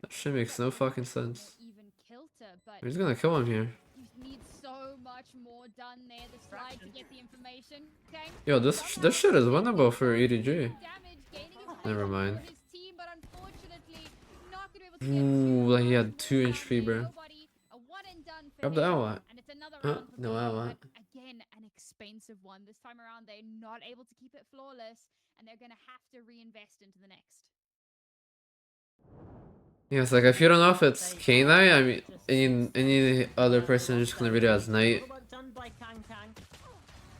That shit makes no fucking sense. Even kilter, but He's gonna kill him here. you need so much more done there. The slide to get the information. Okay. Yo, this shit is winnable for EDG. Damage, gaining Never information mind. for his team, but unfortunately not gonna be able to get Ooh, too like he far had 2-inch through free, bro. nobody. A one and done for Grab the him, outlet. and it's another Huh? round for No Billy, outlet. but again, an expensive one. This time around, they're not able to keep it flawless, and they're gonna have to reinvest into the next. Yeah, it's like if you don't know if it's K-Knight, I mean any other person is just gonna read it as Knight. Good work done by Kang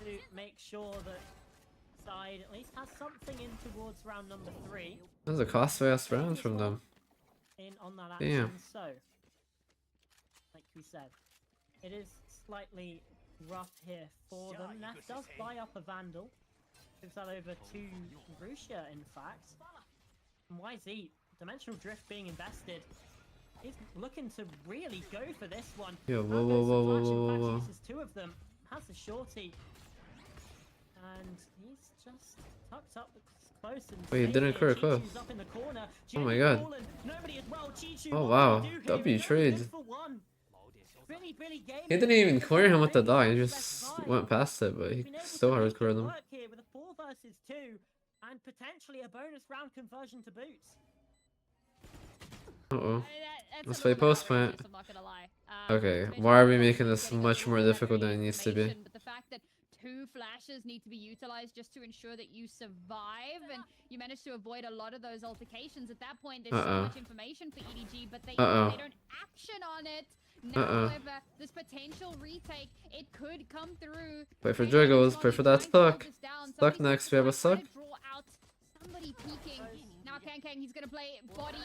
to make sure that side at least has something in towards round number 3 That was a costly ass round from them. in on that action. Damn. So, like we said, it is slightly rough here for them. Nef does buy up a Vandal. Gives that over to Russia, in fact. And YZ, Dimensional Drift being invested. He's looking to really go for this one. Yo, Now whoa, goes whoa, to whoa, Flash, whoa, in whoa, fact, whoa. uses 2 of them. Has the shorty. And he's just tucked up close and Wait, he safe didn't here. clear close. Chi-Chu's up in the corner. Oh my Jenny god. fallen. Nobody as well. Chi-Chu, Oh what wow, do you do here? W He's trade. good for one. Billy Gaming He didn't even clear him with the dog, he really just specified. went past it, but he Been able to still make it hardcore them. work here with a 4 versus 2 and potentially a bonus round conversion to boots. Uh-oh. That's Let's a play little post outrageous, plant. I'm not gonna lie. Okay, especially why are we with making Billy this getting much more all that difficult than it needs to be? information, But the fact that 2 flashes need to be utilized just to ensure that you survive and you manage to avoid a lot of those altercations. At that point, there's so much information for EDG, but they don't action on it. Now, however, this potential retake, it could come through. Wait for Maybe Jiggles, Johnny pray for that trying to hold suck. this down. Suck Somebody's next, we have a trying suck. to draw out somebody peeking. Now Kang, he's gonna play body,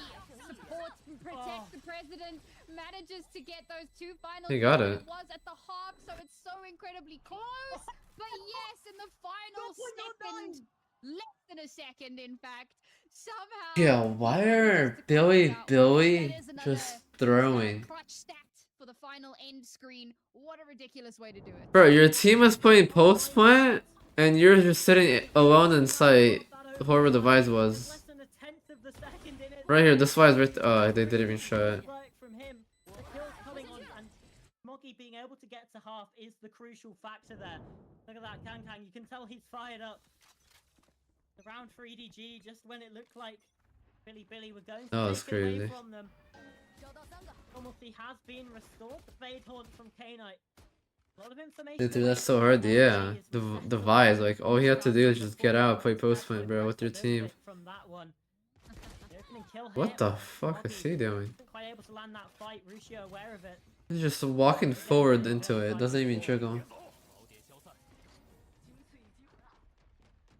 support, protect the president, manages to get those 2 finals. He got it. It was at the half, so it's so incredibly close. But yes, in the final second, less than a second, in fact, somehow. Yeah, why he manages are to close Billy it out. That is another just throwing? clutch stat for the final end screen. What a ridiculous way to do it. Bro, your team is playing post plant, and you're just sitting alone in sight. Whoever the Vise was. Less than a tenth of the second in it. Right here, this Vise right there. Oh, they didn't even show it. Work from him. The kills coming on, and Smoggy being able to get to half is the crucial factor there. Look at that, Kang. You can tell he's fired up. The round for EDG, just when it looked like Billy were going to That was take it away crazy. from them. Normalcy has been restored. The Fade Haunt from K-Knight. A lot of information. Dude, that's so hard. Yeah, the Vise, like all he had to do is just get out, play post plant, bro, with your team. From that one. The opening kill What here, the but fuck is Smoggy he doing? quite able to land that fight. Ruscio aware of it. He's just walking forward into it. Doesn't even trigger.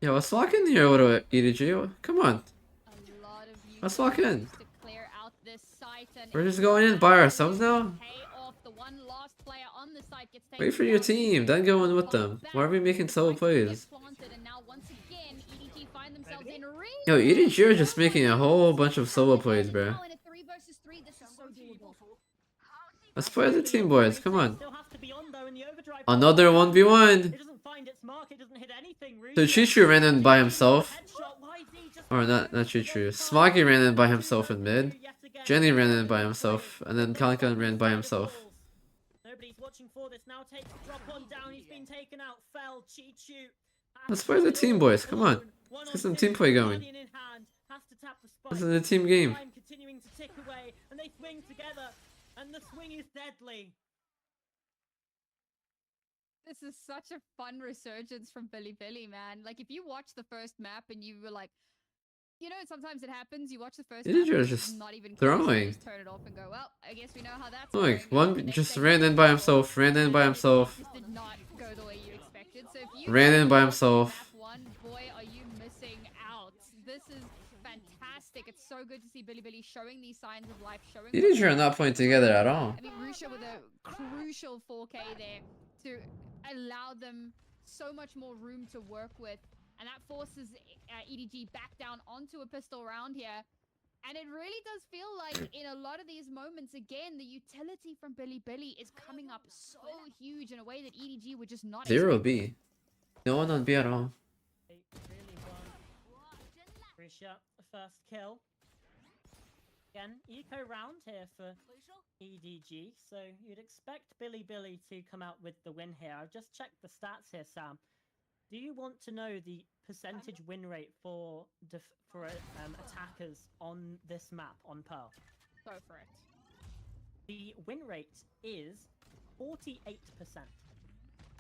Yeah, let's walk in here, little EDG. Come on. A lot of Let's walk in. to clear out this site, and We're it's just going in by ourselves now? pay off. The one last player on the site gets Wait taken for your down. team, then go in with them. Why are we making solo Tries to get plays? planted, and now once again, EDG find themselves in really Yo, EDG are just making a whole bunch of solo plays, bro. now in a 3 versus 3. This is so doable. Let's play as a team, boys. Come on. Still has to be on though in the overdrive. Another 1v1. It doesn't find its mark. It doesn't hit anything. So Chichu ran in by himself. Headshot, YZ just Or not Chichu. Smoggy ran in by himself in mid. yet again. Jenny ran in by himself. And then Kankan ran by himself. Nobody's watching for this. Now takes the drop on down. He's been taken out. Fell. Chi-Chu. Let's play the team, boys. Come on. Let's get some team play going. Guardian in hand. Has to tap the spike. This is a team game. Time continuing to tick away, and they swing together, and the swing is deadly. This is such a fun resurgence from Billy, man. Like, if you watch the first map and you were like, you know, sometimes it happens, you watch the first EDG map, are and it's just not even close, and you throwing. just turn it off and go, well, I guess we know how that's Look, going. And one the next just thing ran you in by know, himself, ran in by himself. This did not go the way you expected. So if you Ran don't in by watch himself. Map 1, boy, are you missing out. This is fantastic. It's so good to see Billy showing these signs of life, showing. EDG are not playing together at all. I mean, Rusha with a crucial 4K there to allow them so much more room to work with, and that forces EDG back down onto a pistol round here. And it really does feel like in a lot of these moments, again, the utility from Billy is coming up so huge in a way that EDG would just not. 0 B. No one on B at all. They really won. Risha, first kill. Again, eco round here for EDG, so you'd expect Billy to come out with the win here. I've just checked the stats here, Sam. Do you want to know the percentage win rate for attackers on this map on Pearl? Go for it. The win rate is 48%.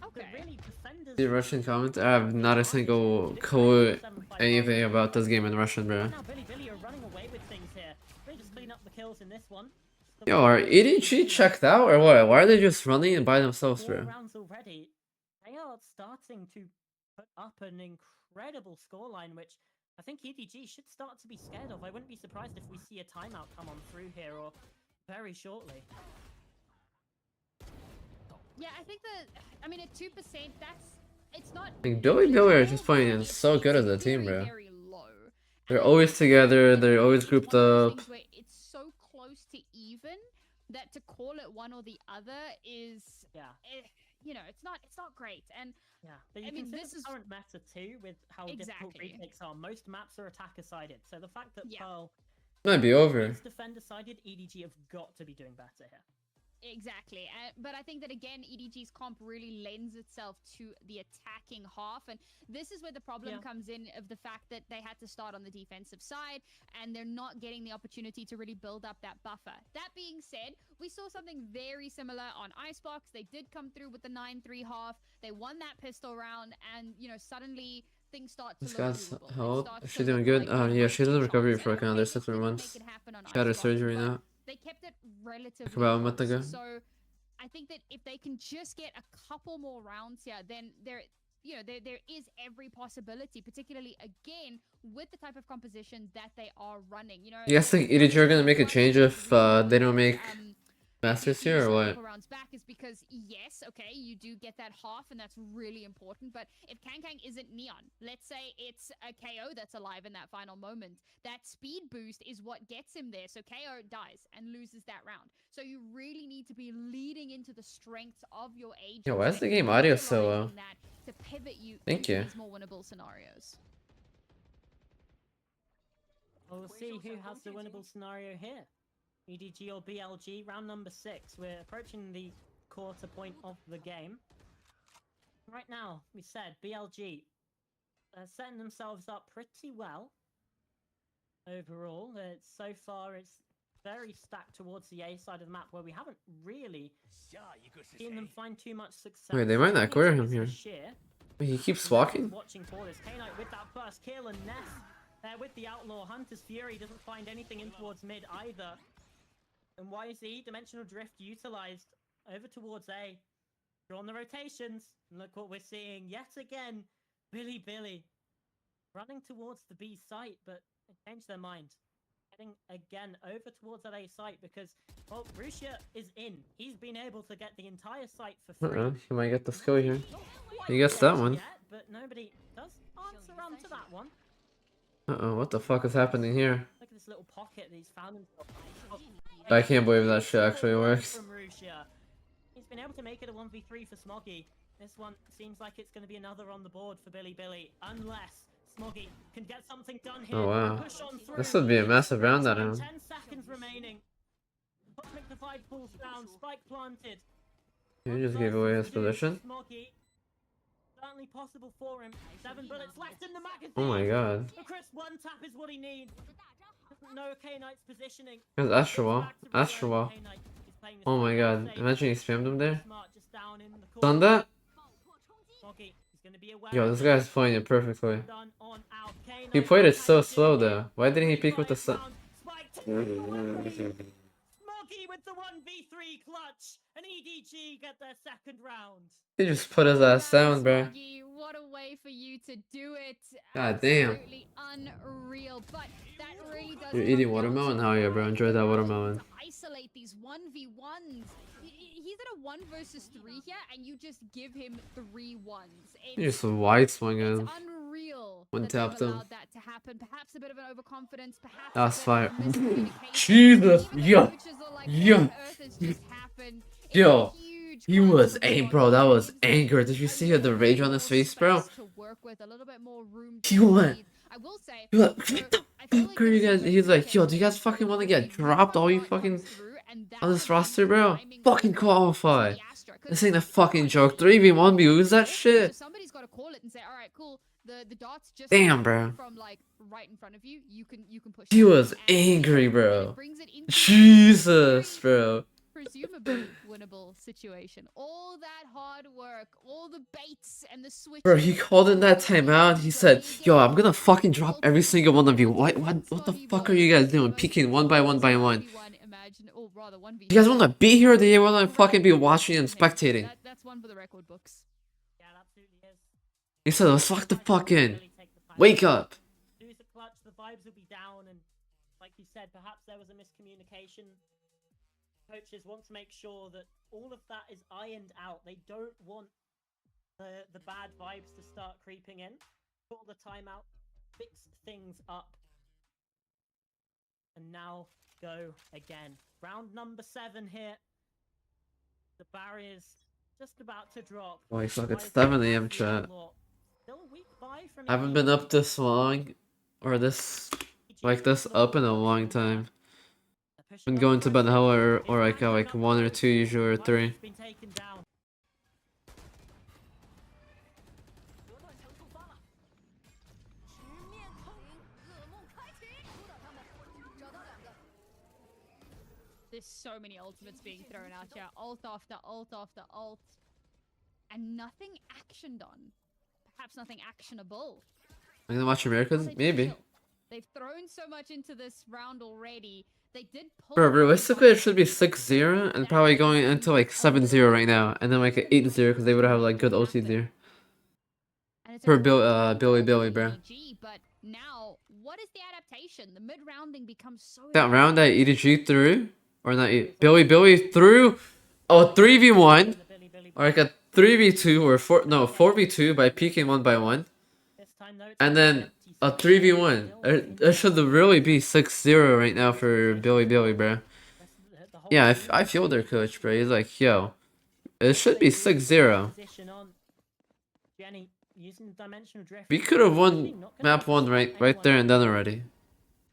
Okay. Really, defenders. The Russian comment. I have not a single clue anything about this game in Russian, bro. Now Billy are running away with things here. They just clean up the kills in this one. Yo, are EDG checked out or what? Why are they just running by themselves, 4 bro? rounds already. They are starting to put up an incredible scoreline, which I think EDG should start to be scared of. I wouldn't be surprised if we see a timeout come on through here or very shortly. Yeah, I think that, I mean, at 2%, it's not. Like, Billy are just playing in so good as a team, bro. Very low. They're always together, they're always grouped up. It's so close to even that to call it one or the other is, you know, it's not great. And yeah, but you can see this is current meta too with how difficult retakes are. Most maps are attacker sided, so the fact that Pearl might be over. Defender sided, EDG have got to be doing better here. Exactly, but I think that again, EDG's comp really lends itself to the attacking half, and this is where the problem comes in of the fact that they had to start on the defensive side, and they're not getting the opportunity to really build up that buffer. That being said, we saw something very similar on Icebox. They did come through with the 9-3 half. They won that pistol round, and you know, suddenly things start to This look guy's doable. how old? Is she doing good? Yeah, she's in recovery for like another 6 more months. She had her surgery now. They kept it relatively about a month ago. So I think that if they can just get a couple more rounds here, then there is every possibility, particularly again with the type of composition that they are running. You know, You guys think EDG are gonna make a change if they don't make Masters here or what? Rounds back is because yes, okay, you do get that half, and that's really important. But if Kang isn't Neon, let's say it's a KO that's alive in that final moment, that speed boost is what gets him there. So KO dies and loses that round. So you really need to be leading into the strengths of your agent. Yo, why is the game audio so low? To pivot you Thank you. these more winnable scenarios. We'll see who has the winnable scenario here. EDG or BLG, round number 6. We're approaching the quarter point of the game. Right now, we said BLG setting themselves up pretty well. Overall, so far it's very stacked towards the A side of the map, where we haven't really seen them find too much success. Wait, they might not clear him here. Wait, he keeps walking? Watching for this. K-Knight with that first kill, and Ness there with the Outlaw. Hunter's Fury doesn't find anything in towards mid either. And YZ, Dimensional Drift utilized over towards A. Draw on the rotations. And look what we're seeing yet again. Billy running towards the B site, but they changed their mind. Heading again over towards that A site because, well, Rusha is in. He's been able to get the entire site for free. He might get the skill here. He gets that one. Yet, but nobody does answer on to that one. What the fuck is happening here? Look at this little pocket that he's found himself. I can't believe that shit actually works. From Rusha. He's been able to make it a 1v3 for Smoggy. This one seems like it's going to be another on the board for Billy, unless Smoggy can get something done here. Oh wow. Push on through. This would be a massive round at him. 10 seconds remaining. Magnified pulls down, spike planted. He just gave away his position. Smoggy. Certainly possible for him. 7 bullets left in the magazine. Oh my god. A crisp one tap is what he needs. No K-Knight's positioning. There's Astral. Oh my god. Imagine he spammed him there. Done that? Yo, this guy's playing it perfectly. He played it so slow though. Why didn't he peek with the sun? Smoggy with the 1v3 clutch, and EDG get their second round. He just put his ass down, bro. Smoggy what a way for you to do it. God damn. Absolutely unreal. But that really does. You're eating watermelon? Hell yeah, bro. Enjoy that watermelon. To isolate these 1v1s. He's at a 1 versus 3 here, and you just give him 3 ones. You're just wide swinging. It's unreal. One that tapped they've him. allowed that to happen. Perhaps a bit of an overconfidence. Perhaps That's fire. a bit of miscommunication. Jesus. Even the Yo. coaches are like, Yo. what on earth has just happened? It's Yo. a huge He clash was of the angry, body bro. That was types. anger. Did you see the rage on his face, bro? To work with, a little bit more room He to went. breathe. I will say, He was like, so what the I feel fuck are you there's guys? a He's like, way yo, do you guys fucking want to get dropped? All you fucking and on this that's roster, bro? timing Fucking really qualify. the Astra, 'cause This ain't a it's fucking not joke. really 3v1 we lose that so shit. somebody's got to call it and say, all right, cool. The dots just Damn, come bro. from like right in front of you. You can push. He it. was And angry, it bro. brings it into a Jesus, very bro. presumably winnable situation. All that hard work, all the baits and the switches. Bro, he called in that timeout. He said, yo, I'm gonna fucking drop every single one of you. What the fuck are you guys doing? Peeking one by one by one. You guys wanna be here or do you wanna fucking be watching and spectating? That's one for the record books. Yeah, it absolutely is. He said, let's lock the fuck in. Wake up. Lose the clutch, the vibes will be down, and like you said, perhaps there was a miscommunication. Coaches want to make sure that all of that is ironed out. They don't want the bad vibes to start creeping in. Call the timeout, fix things up, and now go again. Round number 7 here. The barrier's just about to drop. Holy fuck, it's 7 AM chat. Still a week by from I haven't been up this long or this like this up in a long time. Been going to bed hella or like 1 or 2 usually or 3. There's so many ultimates being thrown out here. Ult after ult after ult. And nothing actioned on. Perhaps nothing actionable. I'm gonna watch Americans? They Maybe. feel. They've thrown so much into this round already. They did pull. Bro, realistically it should be 6-0 and probably going into like 7-0 right now. And then like an 8-0 because they would have like good ulti there. For Billy, bro. But now, what is the adaptation? The mid rounding becomes so. That round that EDG threw? Or not, Billy threw a 3v1. Or like a 3v2 or 4v2 by peeking 1 by 1. And then a 3v1. It should really be 6-0 right now for Billy, bro. Yeah, I feel their coach, bro. He's like, yo, it should be 6-0. We could have won map 1 right there and then already.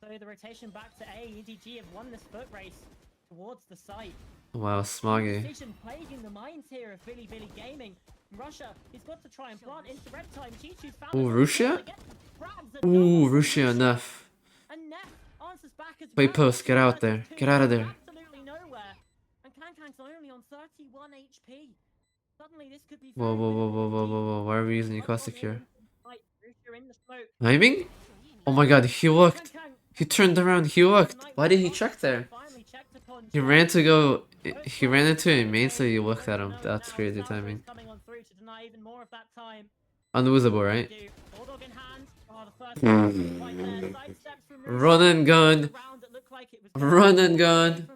So the rotation back to A, EDG have won this foot race towards the site. Wow, Smoggy. Decision plaguing the minds here of Billy Gaming. Russia, he's got to try and plant into red time. Chichu's found Ooh, it. Russia? Grabs it. Ooh, Russia enough. And Neff answers back as Play well. post, get out there. Get out of there. Absolutely nowhere. And Kankang's only on 31 HP. Suddenly this could be Whoa. Why are we using Caustic here? Russia in the smoke. Timing? Oh my god, he looked. He turned around, he looked. Why did he check there? He ran to go. He ran into a main, so he looked at him. That's crazy timing. Unlosable, right? Run and gun. Run and gun.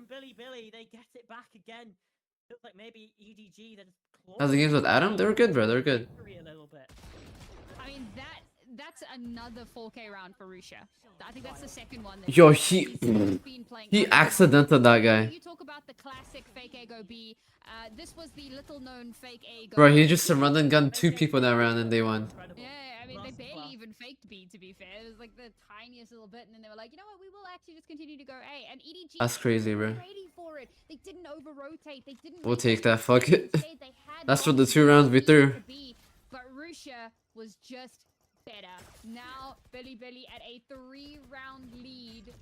How's the games with Adam? They were good, bro. They were good. I mean, that's another 4K round for Russia. I think that's the second one. Yo, he accidented that guy. You talk about the classic fake A go B. This was the little known fake A go. Bro, he just run and gun 2 people that round and they won. Yeah, I mean, they barely even faked B, to be fair. It was like the tiniest little bit, and then they were like, you know what, we will actually just continue to go A. And EDG, That's crazy, bro. ready for it. They didn't over-rotate. They didn't. We'll take that, fuck it. That's for the 2 rounds we threw. But Russia was just better. Now, Billy at a 3-round lead.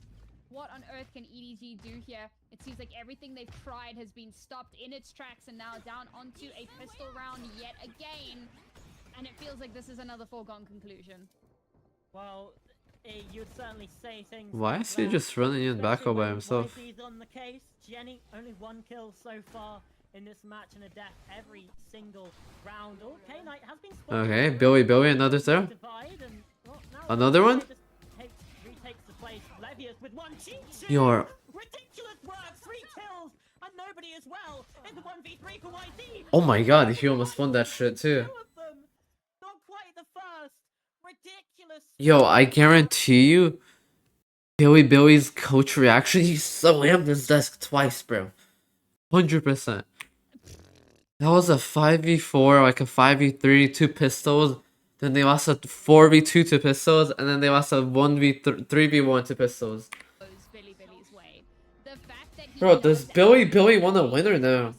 What on earth can EDG do here? It seems like everything they've tried has been stopped in its tracks and now down onto a pistol round yet again. And it feels like this is another foregone conclusion. Well, you'd certainly say things. Why like is he that, just running in back all by especially when himself? Wifey's on the case. Jenny, only 1 kill so far. in this match and a death every single round. Oh, K-Knight has been spotted. Okay, Billy, another throw. Another one? Retakes the place. Levius with one cheat. You're... Ridiculous work, 3 kills, and nobody as well in the 1v3 for YZ. Oh my god, he almost won that shit too. 2 of them. Not quite the first. Ridiculous. Yo, I guarantee you, Billy's coach reaction, he slammed his desk twice, bro. 100%. That was a 5v4, like a 5v3, 2 pistols. Then they lost a 4v2 to pistols, and then they lost a 3v1 to pistols. Billy's way. The fact that he Bro, does Billy want a winner now?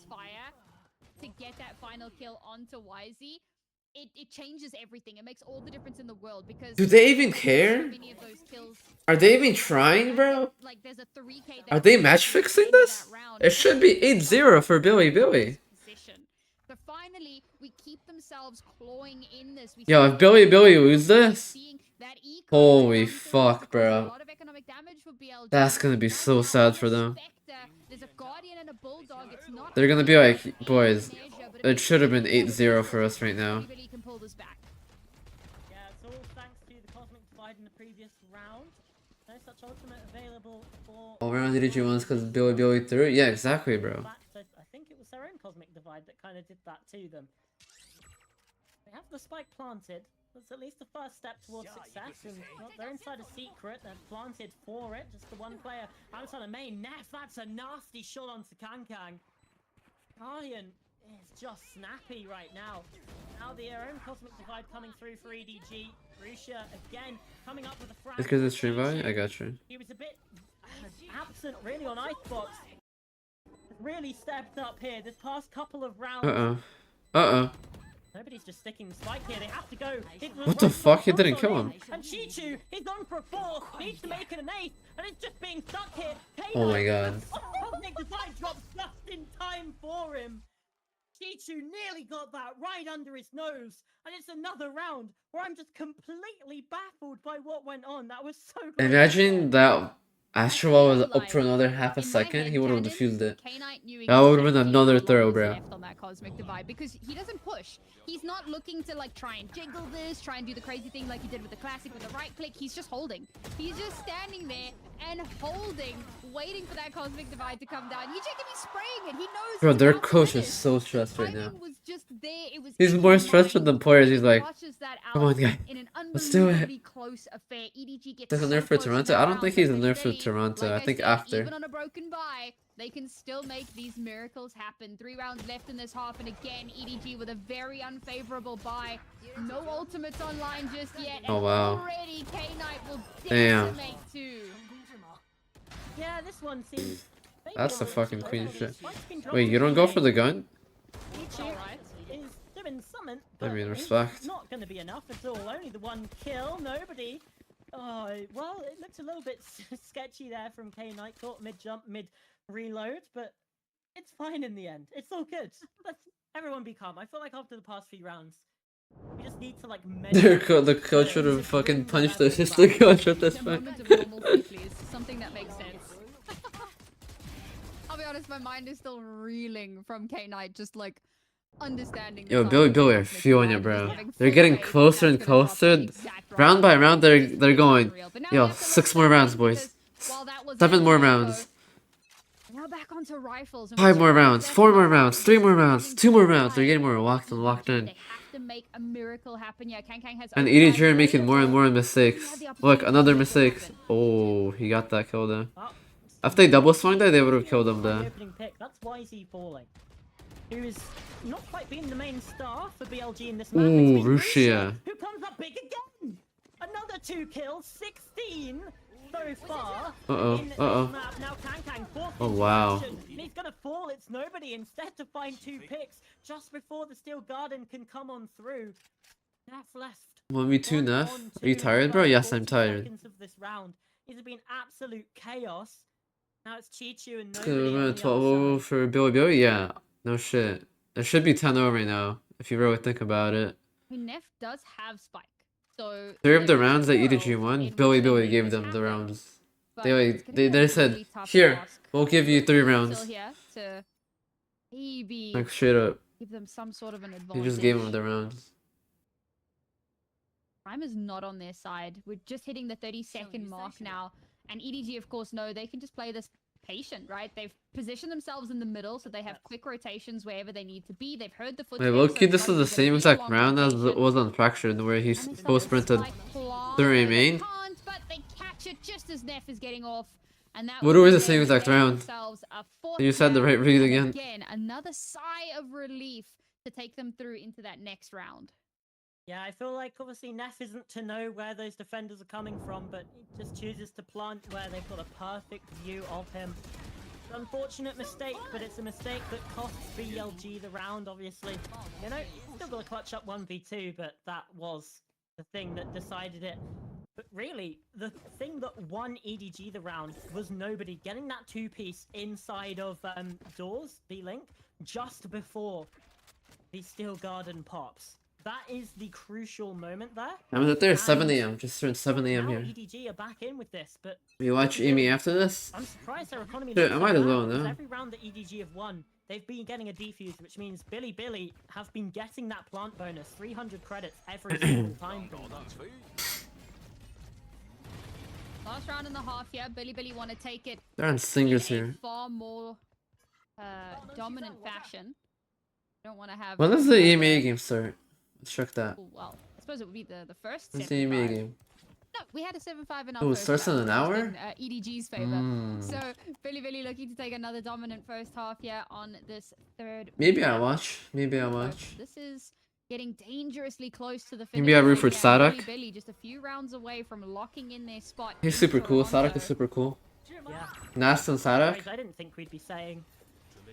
To get that final kill onto YZ, it changes everything. It makes all the difference in the world because Do they even care? so many of those kills, Are they even trying, bro? like there's a 3K Are they match fixing this? It should be 8-0 for Billy. Position. But finally, we keep themselves clawing in this. We Yo, see if Billy lose this, seeing that eco holy come through, fuck, it's bro. a lot of economic damage for BLG. That's gonna be so sad for them. There's a Guardian and a Bulldog. It's not They're gonna be like, boys, measure, but it should have been 8-0 for us right now. Billy can pull this back. Yeah, it's all thanks to the Cosmic Divide in the previous round. No such ultimate available for... All round EDG ones because Billy threw it? Yeah, exactly, bro. In fact, I think it was their own Cosmic Divide that kind of did that to them. They have the spike planted. That's at least the first step towards success. And well, they're inside a secret. They're planted for it. Just the one player outside the main. Neff, that's a nasty shot onto Kankang. Guardian is just snappy right now. Now the own Cosmic Divide coming through for EDG. Rusha again coming up with a frag. It's because it's stream by? I got you. He was a bit absent really on Icebox. Really stepped up here this past couple of rounds. Nobody's just sticking the spike here. They have to go. What the fuck? He didn't kill him. And Chichu, he's on for a 4. Needs to make it an 8. And it's just being stuck here. Oh my god. Cosmic Divide drops just in time for him. Chichu nearly got that right under his nose. And it's another round where I'm just completely baffled by what went on. That was so great. Imagine that Astro was up for another half a second, he would have defused it. That would have been another throw, bro. On that Cosmic Divide because he doesn't push. He's not looking to like try and jiggle this, try and do the crazy thing like he did with the classic with the right click. He's just holding. He's just standing there and holding, waiting for that Cosmic Divide to come down. You check him, he's spraying it. He knows. Bro, their how to coach win is it. so stressed right now. Timing was just there. It was He's in more his stressed than mind. the players. He's like, Watches that come out on, guy. in an Let's do it. unbelievably close affair. EDG gets There's a so nerf for close to Toronto? that I don't think round, he's a but nerf for Billy, Toronto. like I think said, after. Even on a broken bye, they can still make these miracles happen. 3 rounds left in this half, and again, EDG with a very unfavorable bye. No ultimates online just yet. Oh, and wow. already K-Knight will Damn. decimate too. Yeah, this one seems... maybe That's a the little fucking slow. queen The shit. spike's been dropped Wait, you in don't go for the game. gun? Ichi Alright. is doing something, I but mean, it's respect. not going to be enough at all. Only the one kill, nobody. Oh, well, it looks a little bit sketchy there from K-Knight. Caught mid-jump, mid-reload, but it's fine in the end. It's all good. Let's everyone be calm. I feel like after the past few rounds, we just need to, like, The coach would have fucking punched the assistant coach at this A point. moment of normalcy, please. Something that makes sense. I'll be honest, my mind is still reeling from K-Knight, just like understanding. Yo, the Billy timing of are Cosmic feeling it, Divide, bro. just having They're full getting faith closer and that's gonna drop closer. the exact right Round by moment. round, they're going. But now Yo, we have to 6 look more back rounds, boys. because while that was 7 more Echo, rounds. now back onto rifles. and 5 we more saw rounds. Steph 4 more and rounds. Steph 3 more having rounds. 2 more rounds. They're five getting more locked and locked in. They have to make a miracle happen. Yeah, Kang has And overdrive EDG are making early more and as more well. mistakes. They have the Look, opportunity another to make it mistake. happen. Oh, he got that kill there. Oh, If they double swung that, they would have killed him the there. opening pick. That's YZ falling. Who is not quite being the main star for BLG in this map. It's Ooh, been Russia. who comes up big again. Another 2 kills, 16 so far. Uh-oh, in this uh-oh. map. Now Kang forced Oh, into wow. action, and he's gonna fall. It's nobody. Instead to find 2 picks just before the Steel Garden can come on through. Neff left. 1v2 One Neff? on Are you two tired, bro? first Yes, I'm 40 tired. seconds of this round. It has been absolute chaos. Now it's Chichu and It's nobody gonna on be the 12-0 other side. for Billy? Yeah, no shit. It should be 10-0 right now, if you really think about it. I mean, Neff does have Spike. So 3 of the there is a rounds that world EDG won, in which Billy they make gave this them the happen, rounds. but They it's gonna be a said, really tough here, task. we'll give you 3 Still rounds. here to maybe Like straight up, give them some sort of an he advantage. just gave him the round. Time is not on their side. We're just hitting the 30-second mark now. And EDG, of course, know they can just play this patient, right? They've positioned themselves in the middle, so they have quick rotations wherever they need to be. They've heard the footsteps. Wait, low-key, so this is the same exact round as it was on Fractured, where he sprinted through a main. Can't, but they catch it just as Neff is getting off. And that Literally was the same them exact getting round. themselves a fourth You said the down, right read and again. Again, another sigh of relief to take them through into that next round. Yeah, I feel like obviously Neff isn't to know where those defenders are coming from, but he just chooses to plant where they've got a perfect view of him. It's an unfortunate mistake, but it's a mistake that costs BLG the round, obviously. You know, still got to clutch up 1v2, but that was the thing that decided it. But really, the thing that won EDG the round was nobody getting that two-piece inside of doors, B-Link, just before the Steel Garden pops. That is the crucial moment there. I was at there at 7 And a.m. Just turned 7 a.m. now here. EDG are back in with this, but You watch Amy after this? I'm surprised their economy Dude, looks I so might as bad, well, because no? every round that EDG have won, they've been getting a defuse, which means Billy have been getting that plant bonus, 300 credits every single time. Last round and a half, yeah. Billy want to take it They're on singers in a here. far more dominant fashion. Don't want to have. When does the EMA game start? Let's check that. Oh, well, I suppose it would be the first. When's the EMA 7-5. game? No, we had a 7-5 in our Oh, it first starts in round, an just hour? in, EDG's favor. Mm. So Billy looking to take another dominant first half, yeah, on this third. Maybe I'll round. watch. Maybe I'll So watch. This is getting dangerously close to the finish. Maybe I root for line, and Sadak. Billy just a few rounds away from locking in their spot. He's in super cool. Toronto. Sadak is super cool. Yeah, Nast and Sadak I didn't think we'd be saying.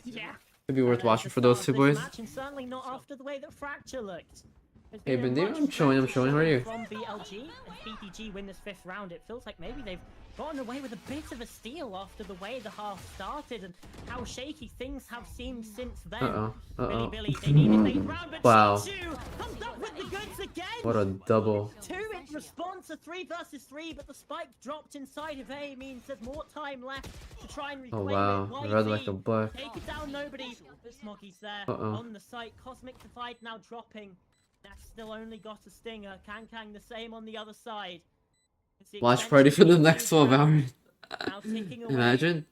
Yeah. could be worth at watching the for those start two of boys. this match, and certainly not after the way that Fracture looked. There's Hey, been a Bendim, much I'm showing. better How are you? From BLG, as BPG win this fifth round, it feels like maybe they've gotten away with a bit of a steal after the way the half started and how shaky things have seemed since then. Billy, they need a late round, but Wow. Chichu comes up with the goods again. What a double. 2 in response to 3 versus 3, but the spike dropped inside of A means there's more time left to try and Oh reclaim wow. it. Red YZ, like a black. take it down, nobody. But Smoggy's there on the site. Cosmic Divide now dropping. That's still only got a stinger. Kang the same on the other side. It's the Watch party for the extension next 12 hours. now ticking away. Imagine.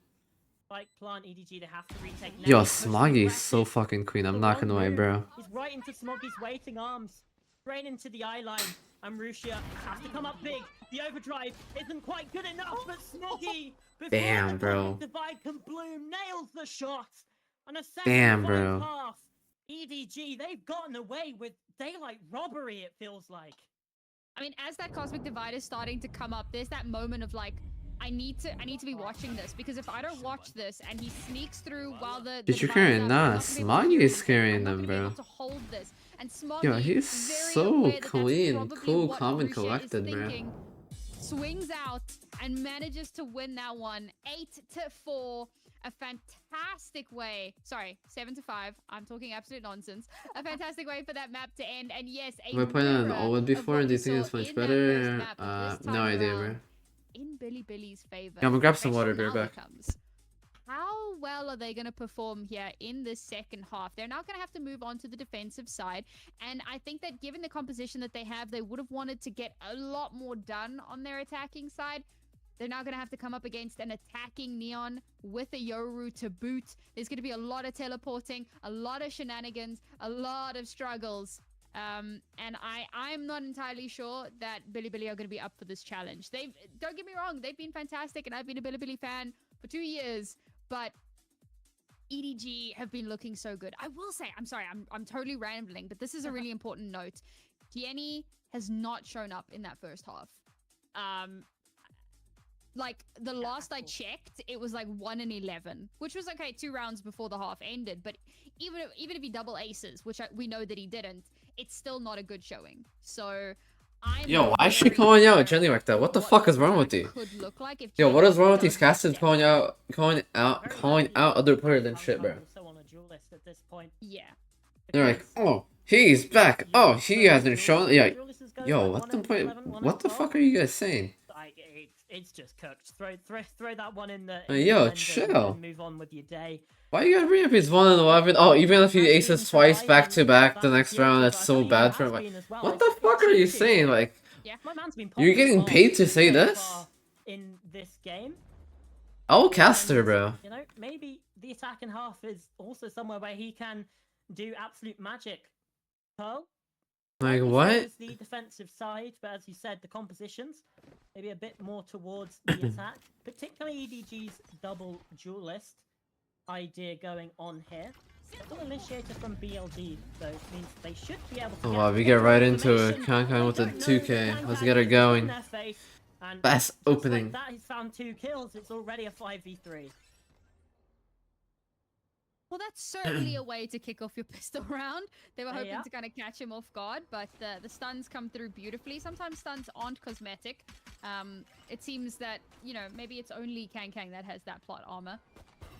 Spike plant EDG, they have to retake now. Yo, Pushing Smoggy's aggressive. so fucking queen. I'm The not wrong gonna lie, move. bro. He's right into Smoggy's waiting arms. Straight into the eye line. And Rushia has to come up big. The overdrive isn't quite good enough, but Smoggy, before Damn, the bro. Cosmic Divide can bloom, nails the shot. And a second Damn, five bro. half. EDG, they've gotten away with daylight robbery, it feels like. I mean, as that Cosmic Divide is starting to come up, there's that moment of like, I need to be watching this, because if I don't watch this and he sneaks through while the Did you Divide carry? is up, Nah, I'm not gonna be able to Smoggy hear is him. carrying I'm not them, gonna be able bro. to hold this. And Smoggy, Yo, he's very so aware that that's clean, probably cool, what calm, and Rushia is collected, bro. thinking, swings out and manages to win that one 8-4. A fantastic way. Sorry, 7-5. I'm talking absolute nonsense. A fantastic way for that map to end. And yes, a Have I played on mirror Owen of before? what Do we you think saw it's much in that first better? map, but this No time idea, around, bro. in Billy's favor. Yeah, I'm gonna grab some The water, question be right now back. becomes, how well are they going to perform here in this second half? They're now going to have to move on to the defensive side. And I think that given the composition that they have, they would have wanted to get a lot more done on their attacking side. They're now going to have to come up against an attacking Neon with a Yoru to boot. There's going to be a lot of teleporting, a lot of shenanigans, a lot of struggles. And I'm not entirely sure that Billy are going to be up for this challenge. Don't get me wrong, they've been fantastic, and I've been a Billy fan for 2 years, but EDG have been looking so good. I will say, I'm sorry, I'm totally rambling, but this is a really important note. Tierney has not shown up in that first half. Like, the last I checked, it was like 1-11, which was okay 2 rounds before the half ended. But even if he double aces, which we know that he didn't, it's still not a good showing. So I'm Yo, why is she calling out Jenny like that? What the fuck is wrong with you? could look like if Yo, what Jenny is wrong with these doesn't casters step calling up. out other players than shit, bro? Also on a dual list at this point. Yeah. They're like, oh, he's back. Oh, he hasn't shown. Yeah. Yo, what the point? What the fuck are you guys saying? Like, it's it's just cooked. Throw that one in the. Yo, blender chill. And move on with your day. Why you gotta bring up his 1-11? Oh, even if he aces twice back to back the next round, that's so bad for him. Like, what the fuck are you saying? Like, Yeah. My man's been you're getting paid to say this? In this game. I'll cast her, bro. You know, maybe the attacking half is also somewhere where he can do absolute magic. Pearl. Like, He what? favors the defensive side, but as you said, the compositions maybe a bit more towards the attack, particularly EDG's double duelist idea going on here. Double initiator from BLG, though, means they should be able to. Oh wow, we get right into it. Kankan with the 2K. Let's get her going. Best opening. Like that, he's found 2 kills. It's already a 5v3. Well, that's certainly a way to kick off your pistol round. They were hoping Yeah. to kind of catch him off guard, but the stuns come through beautifully. Sometimes stuns aren't cosmetic. It seems that, you know, maybe it's only Kang that has that plot armor.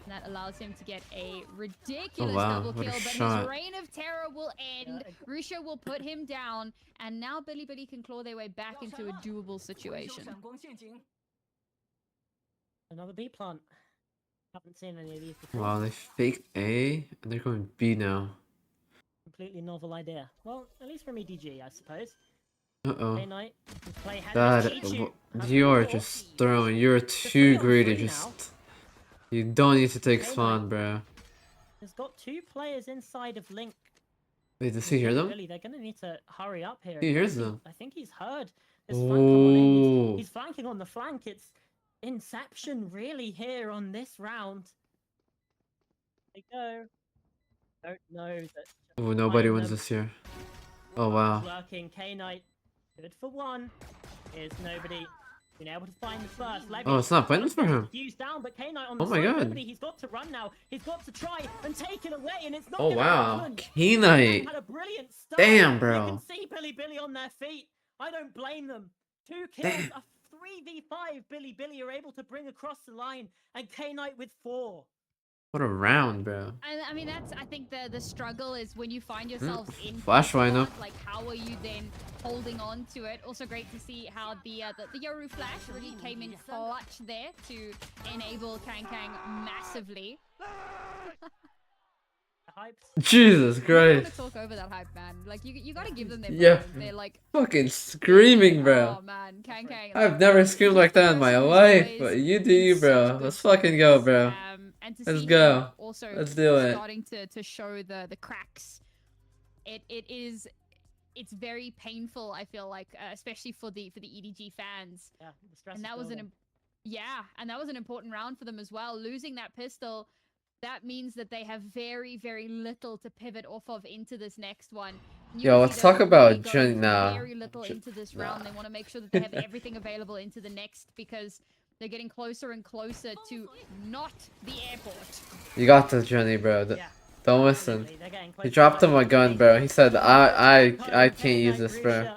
And that allows him to get a ridiculous double what a kill, but shot. his reign of terror will end. Rusha will put him down, and now Billy can claw their way back into a doable situation. Another B plant. Haven't seen any of these before. Wow, they faked A and they're going B now. Completely novel idea. Well, at least from EDG, I suppose. Uh-oh. Day night. Play That, you are just throwing. You're too greedy. Just, you don't need to take spawn, bro. He's got 2 players inside of Link. Wait, does he hear them? Really, they're gonna need to hurry up here. He hears them. I think he's heard this flank come on in. Oh. He's flanking on the flank. It's Inception really here on this round. They go. Don't know that. Oh, nobody wins this year. Oh wow. Working K-Knight. Good for 1. Here's nobody. Been able to find the first. Oh, it's not pointless for him. Down, but K-Knight on the Oh my side. god. Nobody. He's got to run now. He's got to try and take it away, and it's not. Oh gonna wow. happen. K-Knight. Had a brilliant start. Damn, bro. You can see Billy on their feet. I don't blame them. 2 kills, Damn. a 3v5 Billy are able to bring across the line, and K-Knight with 4. What a round, bro. And I mean, that's, I think the struggle is when you find yourselves in Flash lineup. like how are you then holding on to it? Also great to see how the Yoru flash really came in clutch there to enable Kang massively. Jesus I Christ. want to talk over that hype, man. Like you gotta give them their Yeah. props. They're like Fucking screaming, bro. Oh man, Kang. I've never screamed like that in my life, but you do you, bro. Let's fucking go, bro. And to Let's see go. him also Let's do it. starting to show the cracks. It's very painful. I feel like, especially for the EDG fans. Yeah, the stress And is that was building. and that was an important round for them as well. Losing that pistol, that means that they have very, very little to pivot off of into this next one. Yo, let's talk about Jun now. Very little into this round. They want to make sure that they have everything available into the next because they're getting closer and closer to not the airport. You got this, Johnny, bro. Yeah, Don't listen. absolutely. They're getting He closer dropped to him a gun, bro. He said, I can't use K-Knight, this, bro.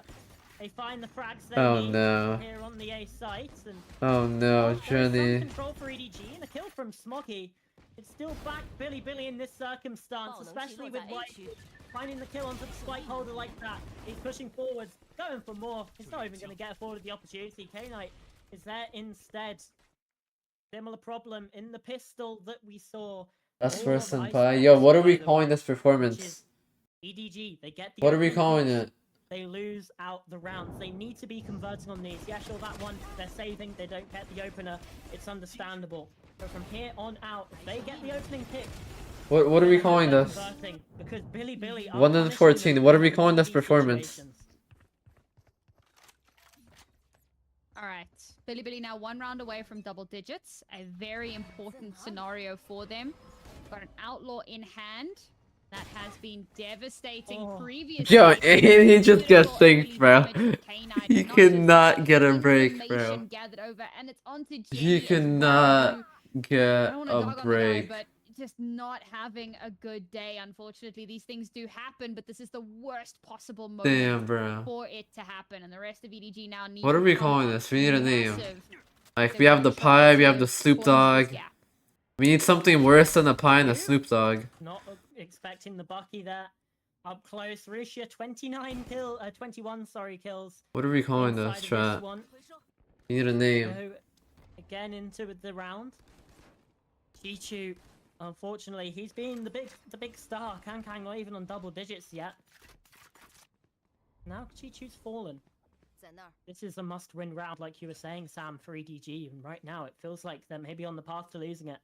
They find the frags they Oh need no. here on the A site, and Oh no, there's some Johnny. control for EDG and a kill from Smoggy. It's still back Billy in this circumstance, especially with White finding the kill onto the spike holder like that. He's pushing forwards, going for more. He's not even going to get afforded the opportunity. K-Knight is there instead. Similar problem in the pistol that we saw. That's all first of and Ice pie. Fox, Yo, what are by we the calling way, this which performance? is EDG, they get the What are we opening calling push. it? They lose out the rounds. They need to be converting on these. Yeah, sure, that one, they're saving. They don't get the opener. It's understandable. But from here on out, if they get the opening pick... What are we they're calling this? converting, because Billy are 1 in punishing 14. them What are we in calling this these performance? situations. All right, Billy now 1 round away from double digits. A very important scenario for them. Got an outlaw in hand. That has been devastating previously. Yo, and he just gets synced, bro. You cannot get a break, bro. You cannot get a break. But just not having a good day, unfortunately. These things do happen, but this is the worst possible moment Damn, bro. for it to happen. And the rest of EDG now need What to are we come calling up this? We need a name. massive. Like, They're we have the really trying pie, we have to the Snoop force Dogg. this gap. We need something worse than a pie and a Snoop Dogg. Not expecting the Bucky there. Up close, Russia 21 kills. What are we calling inside this, of chat? one. You need a name. Go again into the round. Chichu, unfortunately, he's been the big star. Kankang not even on double digits yet. Now Chichu's fallen. This is a must-win round, like you were saying, Sam, for EDG. And right now, it feels like they're maybe on the path to losing it.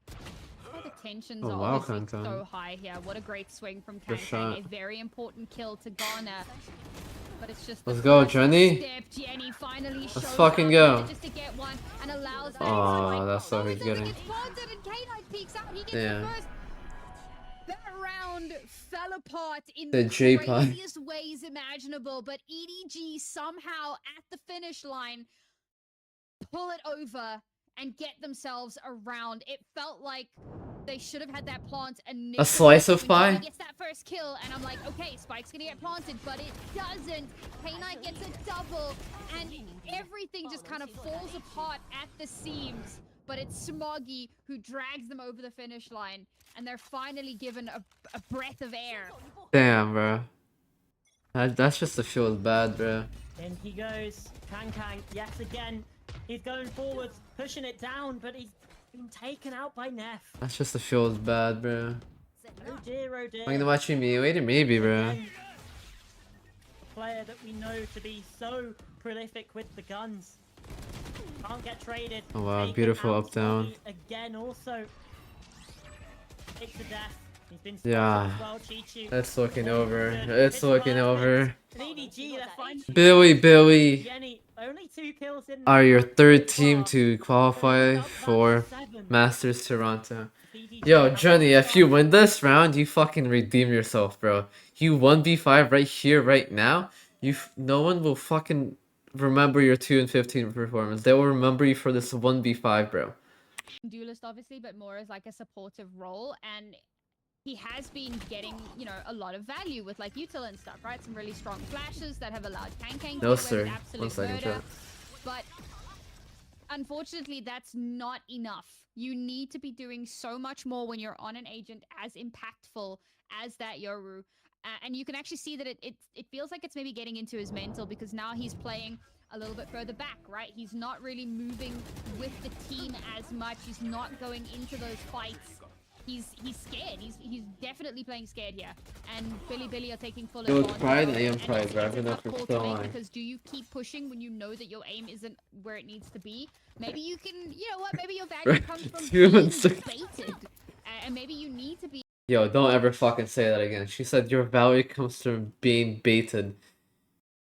The tensions Oh, are wow, obviously Kankan. so high here. What a great swing from Good shot. Kankang. A very important kill to garner. But it's just Let's the go, first Jenny. step. Jenny finally Let's shows fucking up go. just to get one and allows Aw, that's what he's it getting. gets planted and K-Knight peeks out. He gets Yeah. the first. That round fell apart in The the J-pie. craziest ways imaginable, but EDG somehow at the finish line pull it over and get themselves around. It felt like they should have had that plant initially. A slice of when pie? Jenny gets that first kill, and I'm like, okay, Spike's gonna get planted, but it doesn't. K-Knight gets a double, and everything just kind of falls apart at the seams. But it's Smoggy who drags them over the finish line, and they're finally given a breath of air. Damn, bro. That's just to feel bad, bro. In he goes. Kankang, yet again. He's going forwards, pushing it down, but he's been taken out by Neff. That's just to feel bad, bro. Oh dear, oh dear. I'm gonna watch me later, maybe, bro. Again, a player that we know to be so prolific with the guns. Can't get traded. Oh wow, Taken beautiful out up down. Smoggy again also. Hit to death. He's been Yeah. spotted as well, Chichu. It's looking Good. over. It's It's looking perfect. over. And EDG, they're finally Billy, Jenny, only 2 kills in are your third so team far. to qualify Up for 7. Masters Toronto. EDG Yo, have Johnny, a if you chance. win this round, you fucking redeem yourself, bro. You 1v5 right here, right now. No one will fucking remember your 2 and 15 performance. They will remember you for this 1v5, bro. Duelist, obviously, but more as like a supportive role, and he has been getting, you know, a lot of value with like util and stuff, right? Some really strong flashes that have allowed Kankang to No, get away sir. with absolute 1 second, murder. chat. But unfortunately, that's not enough. You need to be doing so much more when you're on an agent as impactful as that Yoru. And you can actually see that it feels like it's maybe getting into his mental, because now he's playing a little bit further back, right? He's not really moving with the team as much. He's not going into those fights. He's scared. He's definitely playing scared here. And Billy are taking full Yo, with advantage. pride, of I it. am And pride, it's bro. I've a been tough up for call so to make, long. because do you keep pushing when you know that your aim isn't where it needs to be? Maybe you can, you know what? Maybe your value comes from being baited, and maybe you need to be. Yo, don't ever fucking say that again. She said your value comes from being baited.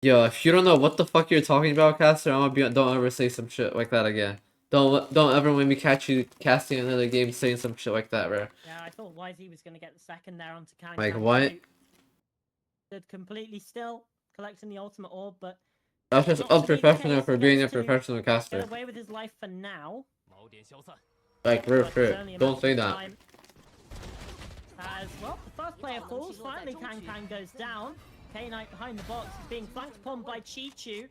Yo, if you don't know what the fuck you're talking about, Caster, don't ever say some shit like that again. Don't ever when we catch you casting another game saying some shit like that, bro. Yeah, I thought YZ was going to get the second there onto Kankang. Like, what? Stood completely still, collecting the ultimate orb, but That's just not to be the unprofessional case for being a against two. professional get caster. away with his life for now. Like, real But it's shit. only a Don't matter say of that. time. As well, the first player falls. Finally, Kankang goes down. K-Knight behind the box is being flanked upon by Chichu.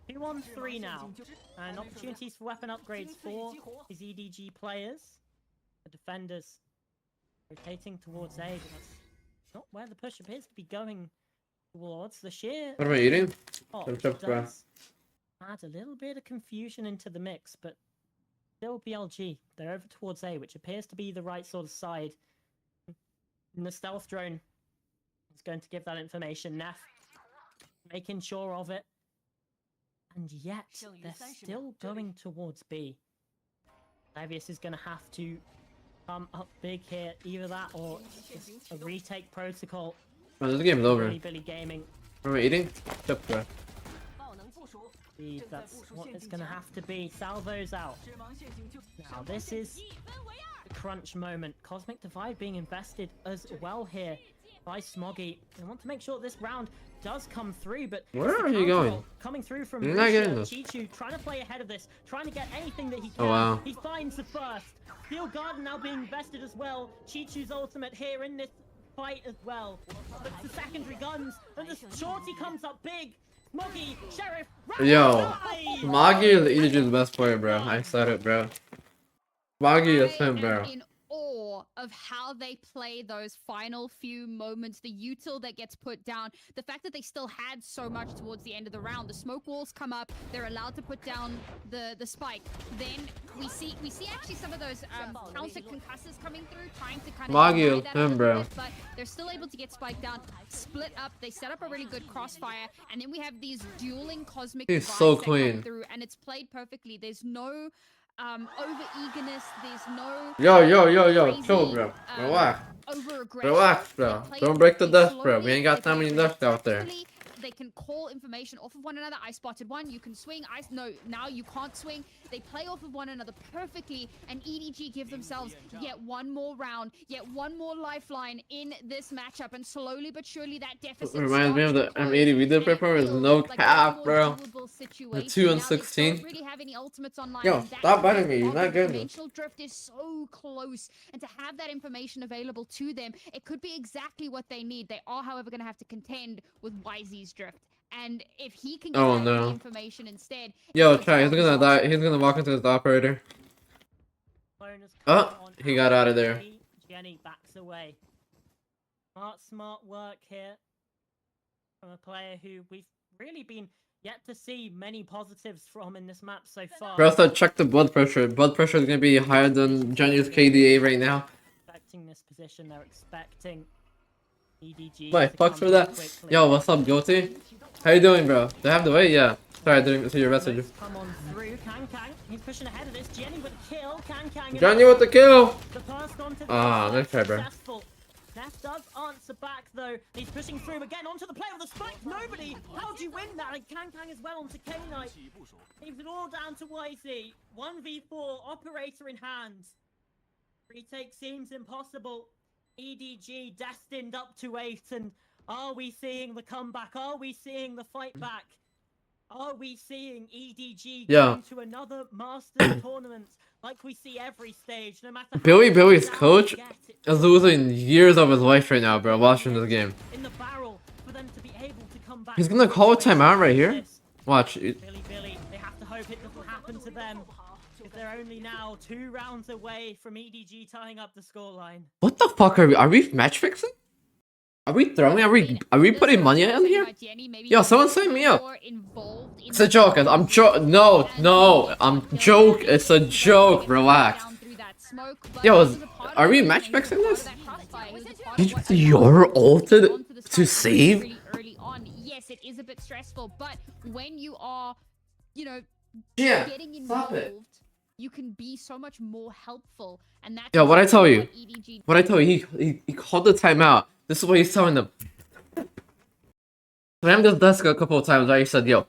2-on-3 now. And opportunities for weapon upgrades for his EDG players. The defenders rotating towards A, but that's not where the push appears to be going towards. The sheer What am I eating? pop Some chips, bro. does add a little bit of confusion into the mix, but still BLG. They're over towards A, which appears to be the right sort of side. And the stealth drone is going to give that information. Neff making sure of it. And yet, they're still going towards B. Levius is going to have to come up big here. Either that or just a retake protocol. Oh, this game is over. Billy Gaming. What am I eating? Chips, bro. Indeed, that's what it's going to have to be. Salvo's out. Now, this is the crunch moment. Cosmic Divide being invested as well here by Smoggy. They want to make sure this round does come through, but Where it's the are you counter going? roll coming through from You're not Risha. getting this. Chichu trying to play ahead of this, trying to get anything that he can. Oh, wow. He finds the first. Steel Garden now being invested as well. Chichu's ultimate here in this fight as well. But the secondary guns, and the shorty comes up big. Smoggy, Sheriff, Yo, right Maggie is EDG's best player, bro. I said it, bro. Maggie is him, I bro. am in awe of how they play those final few moments, the util that gets put down, the fact that they still had so much towards the end of the round. The smoke walls come up, they're allowed to put down the spike. Then we see actually some of those counter concussors coming through, trying to kind of Magio, divide that out a bro. bit, but they're still able to get spike down, split up. They set up a really good crossfire, and then we have these dueling cosmic He's divides so that clean. come through, and it's played perfectly. There's no over eagerness. There's no Yo, chill, crazy, bro. Relax. over aggression. Relax, bro. Don't break the desk, bro. We ain't got that many left out there. They can call information off of one another. I spotted one. You can swing. No, now you can't swing. They play off of one another perfectly, and EDG give themselves yet one more round, yet one more lifeline in this matchup, and slowly but surely that deficit Reminds me of the starts to M80 we did close, and it before. There's feels no like a cap, more bro. doable The situation. 2 and Now they 16. don't really have any ultimates online, Yo, and that's stop the biting best me. You're part not of it. getting Dimensional drift is so close, and to have that information available to them, it could be exactly what they need. They are, however, going to have to contend with YZ's drift. And if he can get Oh, that no. information instead, Yo, it try. He's goes gonna well. die. He's gonna walk into his operator. Bonus Oh, coming on he got out of there. Jenny backs away. Smart work here from a player who we've really been yet to see many positives from in this map so far. Bro, so check the blood pressure. Blood pressure is gonna be higher than Jenny's KDA right now. Expecting this position, they're expecting EDG. Wait, to fucks come for that. quickly. Yo, what's up, Guilty? How you doing, bro? Do I have to wait? Yeah. Sorry, I didn't see your message. Let's come on through. Kang, he's pushing ahead of this. Jenny with a kill. Kang. Jenny with the kill! The pass on to the Ah, outside, nice try, bro. successful. Nef does answer back though. He's pushing through again onto the player with the spike. Nobody. How do you win that? And Kang as well onto K-Knight. Leaves it all down to YZ. 1v4, operator in hand. Retake seems impossible. EDG destined up to 8, and are we seeing the comeback? Are we seeing the fight back? Are we seeing EDG Yeah. going to another Masters tournament like we see every stage, no matter how Billy's down coach we get, it is losing years of his life right now, bro, watching this game. in the barrel for them to be able to come back. He's gonna call a timeout right here. Watch. Billy, they have to hope it doesn't happen to them. If they're only now 2 rounds away from EDG tying up the scoreline. What the fuck are we? Are we match fixing? Are we throwing? Are we putting money in here? Yo, someone sign me up. It's a joke. I'm No, I'm joke. It's a joke. Relax. Yo, are we match fixing this? You're ulted to save? Early on. Yes, it is a bit stressful, but when you are, Yeah, getting stop involved, it. you can be so much more helpful, and that's Yo, what'd I tell you? EDG What I tell you, he called the timeout. This is what he's telling them. Slammed his desk a couple of times, right? He said, yo,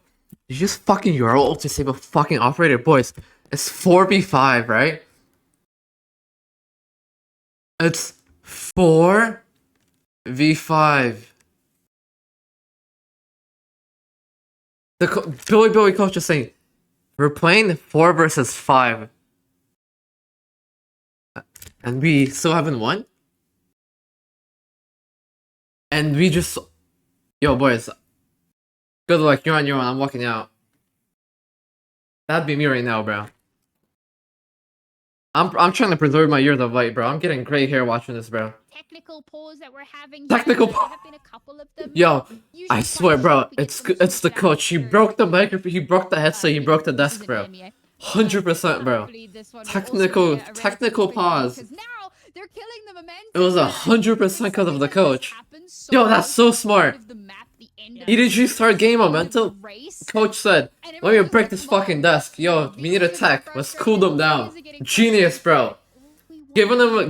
you just fucking ult to save a fucking operator. Boys, it's 4v5, right? It's 4v5. The Billy coach is saying, we're playing 4 versus 5. And we still haven't won? And we just... Yo, boys. Good luck. You're on your own. I'm walking out. That'd be me right now, bro. I'm trying to preserve my years of light, bro. I'm getting gray hair watching this, bro. technical pause that we're having. Technical there pause. have been a couple of them. Yo, Usually I quite swear, bro. short. We get It's them the sorted out coach. He through- broke the microphone. He broke the headset. He broke the this desk, is bro. an EMEA. 100%, bro. Hopefully this one will also Technical- be a technical relatively quick one, pause. because now they're killing the momentum. It was and 100% 'cause of the something like this coach. happens so Yo, that's so close to the smart. end of the map, the end of EDG start game the momentum. race, Coach said, and let me everyone's break like, this "Come on, fucking desk. Yo, we need a these tech. are Let's cool them down. frustrated, these are getting Genius, bro. frustrated.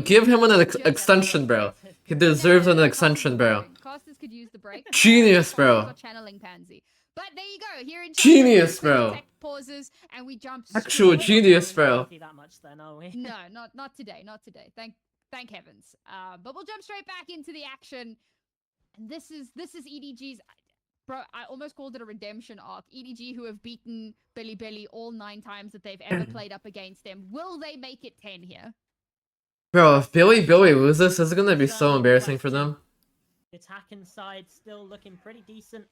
Give him an extension, bro. He deserves an extension, bro. Costas could use the break. Genius, bro. Costas got channeling pansy. But there you go. Here in Genius, China, bro. tech pauses, and we jump Actual straight- genius, bro. That much then, are we? No, not today, not today. Thank heavens. But we'll jump straight back into the action. And this is EDG's. Bro, I almost called it a redemption arc. EDG, who have beaten Billy all 9 times that they've ever played up against them. Will they make it 10 here? Bro, if Billy loses, this is gonna be so embarrassing for them. The attacking side still looking pretty decent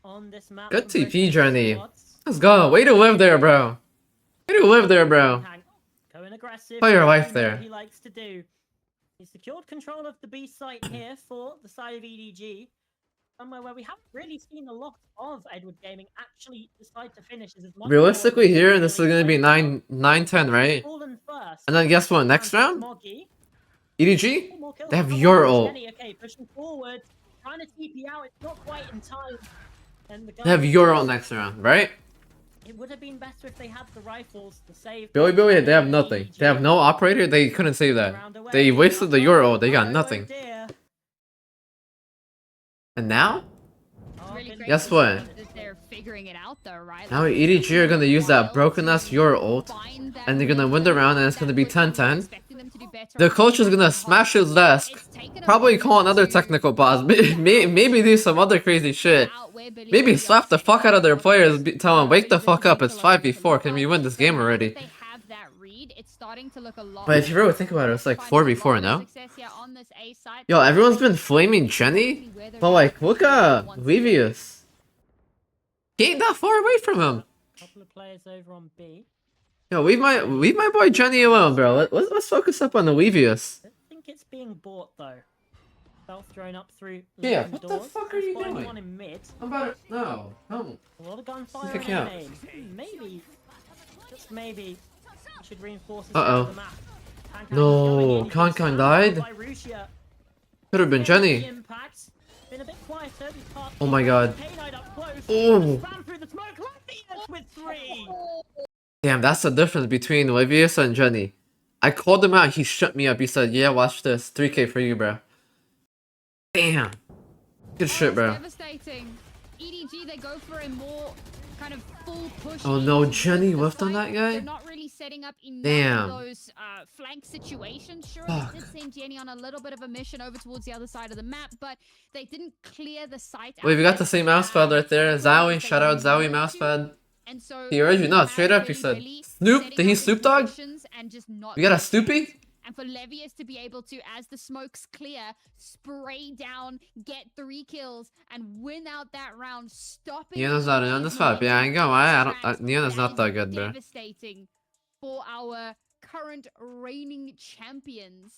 on this map. Good from both TP, Johnny. squads. Let's go. Way to live there, bro. Way to live there, bro. Hank going aggressive. Play your life you know there. He likes to do. He secured control of the B site here for the side of EDG. Somewhere where we haven't really seen a lot of Edward Gaming actually decide to finish. Is much Realistically here, this is gonna be 9-10, right? And then guess what? Next round? EDG? They have your ult. Okay, pushing forward, trying to TP out. It's not quite in time. And They have your ult next round, right? It would have been better if they had the rifles to save. Billy, they have nothing. They have no operator. They couldn't save that. They wasted the your ult. They got nothing. And now? Guess what? They're figuring it out though, right? Now EDG are gonna use that broken ass your ult, and they're gonna win the round, and it's gonna be 10-10. The coach is gonna smash his desk, probably call another technical pause, maybe do some other crazy shit. Maybe slap the fuck out of their players, tell them, wake the fuck up, it's 5v4, can we win this game already? But if you really think about it, it's like 4v4 now. Yo, everyone's been flaming Jenny, but like, look at Levius. He ain't that far away from him. Couple of players over on B. Yo, leave my boy Jenny alone, bro. Let's focus up on the Levius. I think it's being bought though. Stealth thrown up through. Yeah, what the fuck are you Spotting doing? one in mid. How about it? No, don't. A lot of gunfire Kick on out. aim. Maybe, just maybe, we should reinforce this Uh-oh. of the map. No, Kankan died? Could have been Jenny. Been a bit quieter, Oh my god. oh. Damn, that's the difference between Levius and Jenny. I called him out, he shut me up. He said, yeah, watch this. 3k for you, bro. Damn. Good shit, bro. Devastating. EDG, they go for a more kind of full push. Oh no, into Jenny the whiffed on fight. that guy? They're not really setting up enough Damn. of those flank situations. Sure, Fuck. it did send Jenny on a little bit of a mission over towards the other side of the map, but they didn't clear the site. Wait, we got the same mousepad right there. Zowie, They shout out Zowie wanted to. mousepad. And so He heard you. No, have straight up he Billy said, Billy Snoop? setting Did he up Snoop his Dogg? positions and just not We got a getting Snoopy? and for Levius to be able to, as the smoke's clear, spray down, get 3 kills, and win out that round, stopping. Neona's not on this map. Yeah, I ain't gonna lie. Neona's not that good, bro. Devastating for our current reigning champions.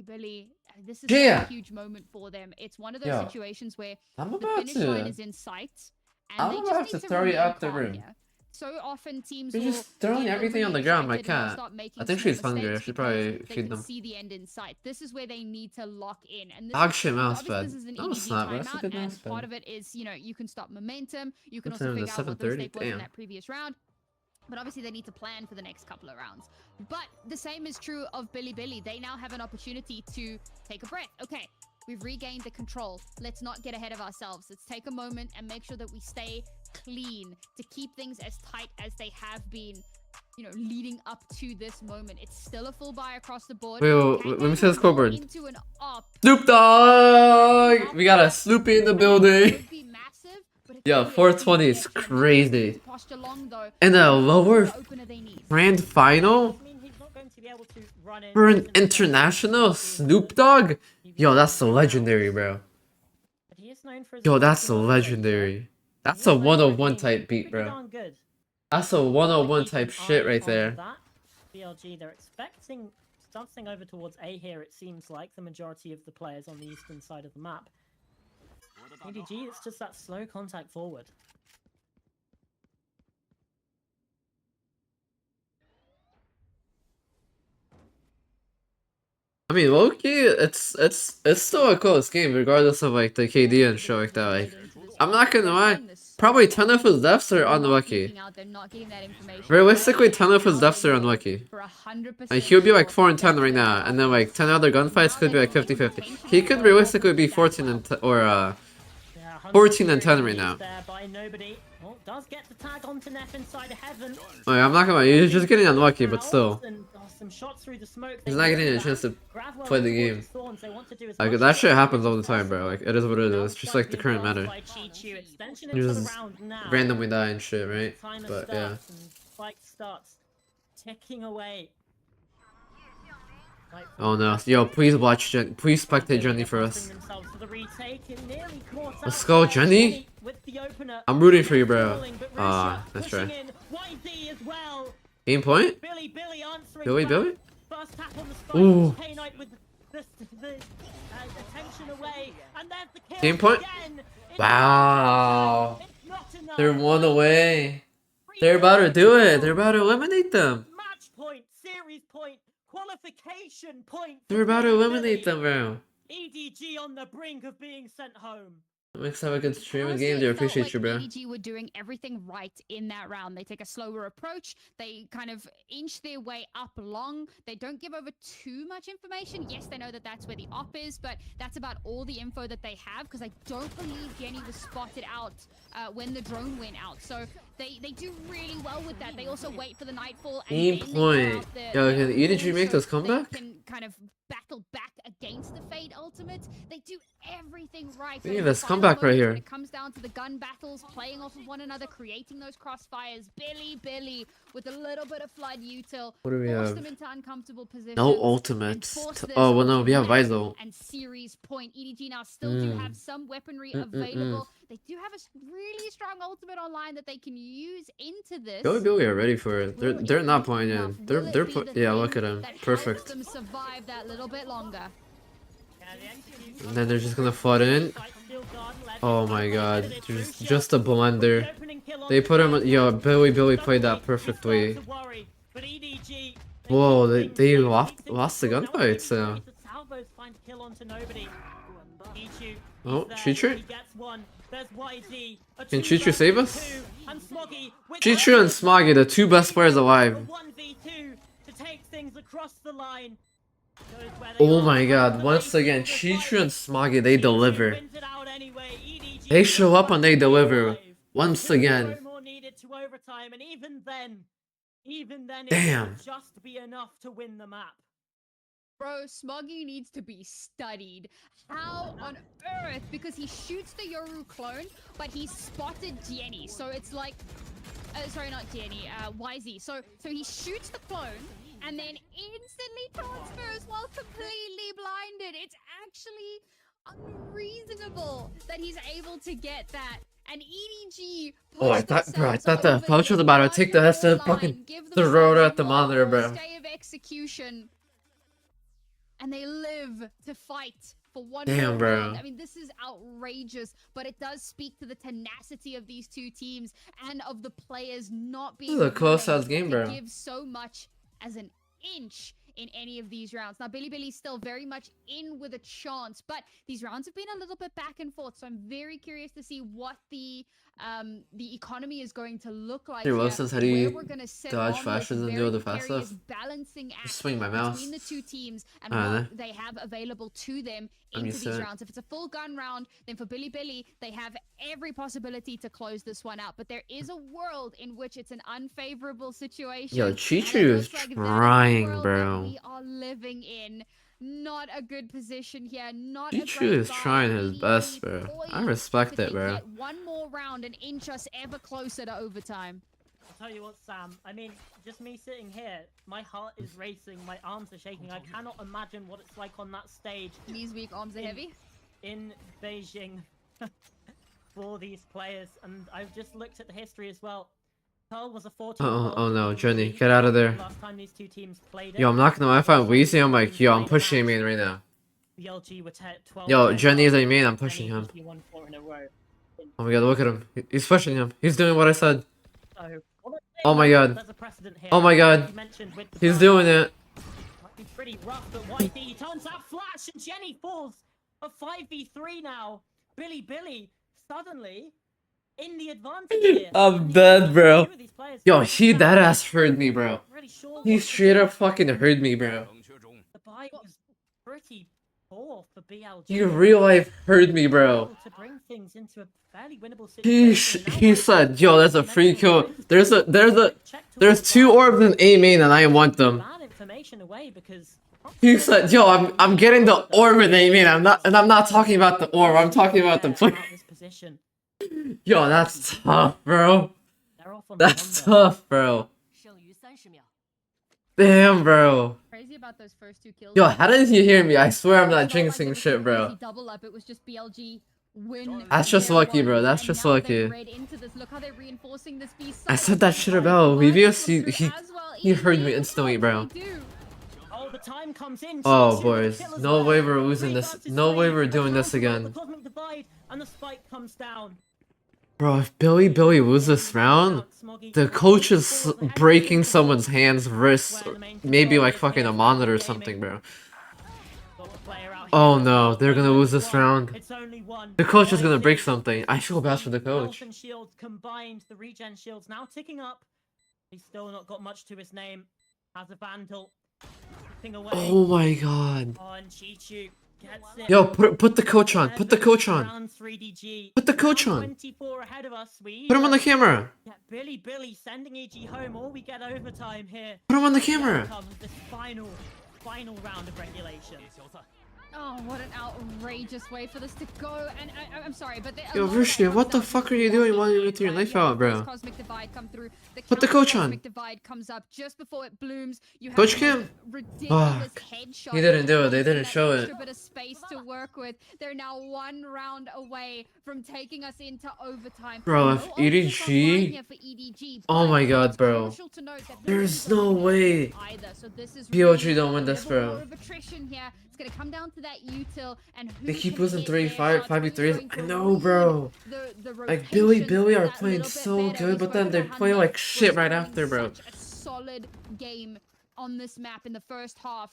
Billy, this is Yeah. a huge moment for them. It's one of those Yo, situations where I'm the about finish line to... is in sight, and I'm they about just to need to throw you remain out the calm room. here. So often teams You're will just throwing get everything on the overly ground, my excited and they'll cat. start making I think small she's hungry. I mistakes should because probably they feed can them. see the end in sight. This is where they need to lock in. And this Dog is, shit obviously mousepad. this is an No, it's EDG not, bro. That's a timeout, good and mousepad. part of it is, you know, you can stop momentum. You can What's also in the figure out what the 7:30? mistake was in Damn. that previous round. But obviously they need to plan for the next couple of rounds. But the same is true of Billy. They now have an opportunity to take a breath. Okay, we've regained the control. Let's not get ahead of ourselves. Let's take a moment and make sure that we stay clean to keep things as tight as they have been, you know, leading up to this moment. It's still a full buy across the board. Wait, Can let they me see the roll scoreboard. into an up? Snoop Dogg! We got a Snoopy in the building. Would be massive, but Yo, it's 420 is crazy. And a lower grand final? For an international Snoop Dogg? Yo, that's legendary, bro. Yo, that's legendary. That's a 101 type beat, bro. That's a 101 type shit right there. BLG, they're expecting something over towards A here, it seems like, the majority of the players on the eastern side of the map. EDG, it's just that slow contact forward. I mean, low-key, it's still a close game, regardless of like the KD and shit like that. Like, I'm not gonna lie, probably 10 of his deaths are unlucky. Realistically, 10 of his deaths are unlucky. Like, he'll be like 4 and 10 right now, and then like 10 other gunfights could be like 50-50. He could realistically be 14 and 10, or 14 and 10 right now. Does get the tag onto Neff inside of heaven. Like, I'm not gonna lie, he's just getting unlucky, but still. Some shots through the smoke. He's not getting a chance to play the game. Like, that shit happens all the time, bro. Like, it is what it is. It's just like the current meta. You just randomly die and shit, right? But yeah. Fight starts ticking away. Oh no. Yo, please watch Jen. Please spectate Jenny for us. Let's go, Jenny! I'm rooting for you, bro. That's right. Game point? Billy? tap on the spike. Ooh. K-Knight with the attention away, and there's the kill Game point? again. It's Wow. It's not enough. They're 1 away. They're about to do it. They're about to eliminate them. Match point, series point, qualification point. They're about to eliminate them, bro. EDG on the brink of being sent home. Next time I can stream a Honestly, game, they it felt appreciate like you, bro. EDG were doing everything right in that round. They take a slower approach. They kind of inch their way up long. They don't give over too much information. Yes, they know that that's where the op is, but that's about all the info that they have, because I don't believe Jenny was spotted out when the drone went out. So they do really well with that. They also wait for the nightfall. And Game then they point. go out there, Yo, can EDG make so this comeback? They can kind of battle back against the Fade ultimate. They do everything right. We need in this the final comeback right moments here. when it comes down to the gun battles, playing off of one another, creating those crossfires. Billy with a little bit of flood util. What do we Force have? them into uncomfortable positions. No and ultimate. force this Oh, well, no, we have ultimate Viso. and series point. EDG now still do have some weaponry available. They do have a really strong ultimate online that they can use into this. Billy are ready for it. Will They're it not be playing enough? in. Will it They're be the yeah. thing Look at him. that helps Perfect. them survive that little bit longer? And then they're just gonna flood in. Oh my god, just a blender. They put him. Yo, Billy played that perfectly. Whoa, they lost the gunfight. So. Oh, Chichu? Can Chichu save us? Chichu and Smoggy, the two best players alive. Oh my god, once again, Chichu and Smoggy, they deliver. They show up and they deliver. Once again. Damn. Just be enough to win the map. Bro, Smoggy needs to be studied. How on earth? Because he shoots the Yoru clone, but he spotted Jenny. So it's like, sorry, not Jenny, YZ. So he shoots the clone and then instantly transfers while completely blinded. It's actually unreasonable that he's able to get that. And EDG. Oh, I thought the coach was about to take the head to fucking throw it at the monitor, bro. Day of execution. And they live to fight for one Damn, more bro. round. I mean, this is outrageous, but it does speak to the tenacity of these two teams and of the players not being This is a close-ass willing game, to bro. give so much as an inch in any of these rounds. Now, Billy's still very much in with a chance, but these rounds have been a little bit back and forth, so I'm very curious to see what the economy is going to look like. Hey, Wilson, how do you where we're gonna set dodge on fashions this and deal with the very fast precarious stuff? balancing act Just swing my mouse. between the two teams and I don't know. what they have available to them I'm into used to these it. rounds. If it's a full gun round, then for Billy, they have every possibility to close this one out. But there is a world in which it's an unfavorable situation. Yo, and it Chichu is looks like that is the trying, world bro. that we are living in. Not a good position here. Not a Chichu great is vibe. trying his EDG best, bro. I poised respect to it, bro. get one more round and inch us ever closer to overtime. I'll tell you what, Sam. I mean, just me sitting here, my heart is racing, my arms are shaking. I cannot imagine what it's like on that stage Knees weak, arms are heavy. in Beijing for these players. And I've just looked at the history as well. Pearl was a 14. Oh no, Jenny, get out of there. Last time these two teams played Yo, I'm not gonna lie, if I'm Weezy, I'm like, yo, I'm pushing him in right now. BLG were 12. Yo, Jenny is a main, I'm pushing him. Won 4 in a row. Oh my god, look at him. He's pushing him. He's doing what I said. So, Oh my god. there's a precedent here. Oh my god. You mentioned with the He's Pearl. doing it. Might be pretty rough, but YD turns that flash and Jenny falls. A 5v3 now. Billy suddenly in the advantage here. I'm And dead, bro. two of these players Yo, really he that ass heard me, bro. really sure He what to straight do. up fucking heard me, bro. The buy was pretty poor for BLG. He real life heard me, bro. To bring things into a fairly winnable He situation. Now he YD said, yo, there's a free kill. There's check to there's two orbs in A main and I want them. bad information away because He said, yo, I'm getting the orb in A main. I'm not talking about the orb. I'm talking about the play. this position. Yo, that's tough, bro. They're off on That's the number. tough, bro. Damn, bro. Crazy about those first two kills. Yo, how did he hear me? I swear I'm not It's not like it jinxing was shit, some bro. crazy double up. It was just BLG win. That's just their lucky, bro. ones, That's and just now they've lucky. read into this. Look how they're reinforcing this beast. I said that shit about Weevius. He heard me instantly, bro. Oh, the time comes in. Oh, Chi-Chi with boys. the kill as No well. way we're losing 3 this. versus No way 3. we're The doing this counter roll, again. The cosmic divide, and the spike comes down. Bro, if Billy loses this round, the coach is breaking someone's hands, wrists, or maybe like fucking a monitor or something, bro. Oh no, they're gonna lose this round. It's only one. The coach is gonna break YZ. something. I feel bad for the coach. Health and shields combined. The regen shields now ticking up. He's still not got much to his name. Has a vandal. Ticking away. Oh my god. Oh, and Chi-Chu gets it. Yo, put the coach on. Put the coach on. Round 3DG. Put the coach Round on. 24 ahead of us. We Put him on the camera. get Billy sending EG home, or we get overtime here. Put him on the Here camera. comes this final round of regulation. Oh, what an outrageous way for this to go. And I'm sorry, but Yo, Vrishka, what the fuck are you doing while you're with your knife out, bro? Cosmic divide come through. Put the coach on. Cosmic divide comes up just before it blooms. You have Coach the Kim? most ridiculous headshot. He didn't do it. They Gives them didn't that show it. extra bit of space to work with. They're now 1 round away from taking us into overtime. Bro, No if offense EDG online here for EDG, Oh but my god, it's bro. crucial to note that There's Billy no doesn't way. either, so this is BLG really don't win a this, little bro. more of attrition here. It's gonna come down to that util and who They keep can losing hit 3, their 5, shots, 5v3s. who's going I to know, read bro. the Like, Billy rotations are that playing little bit so better. good, We but then spoke they about play Hunter like shit was right playing after, bro. Such a solid game on this map in the first half.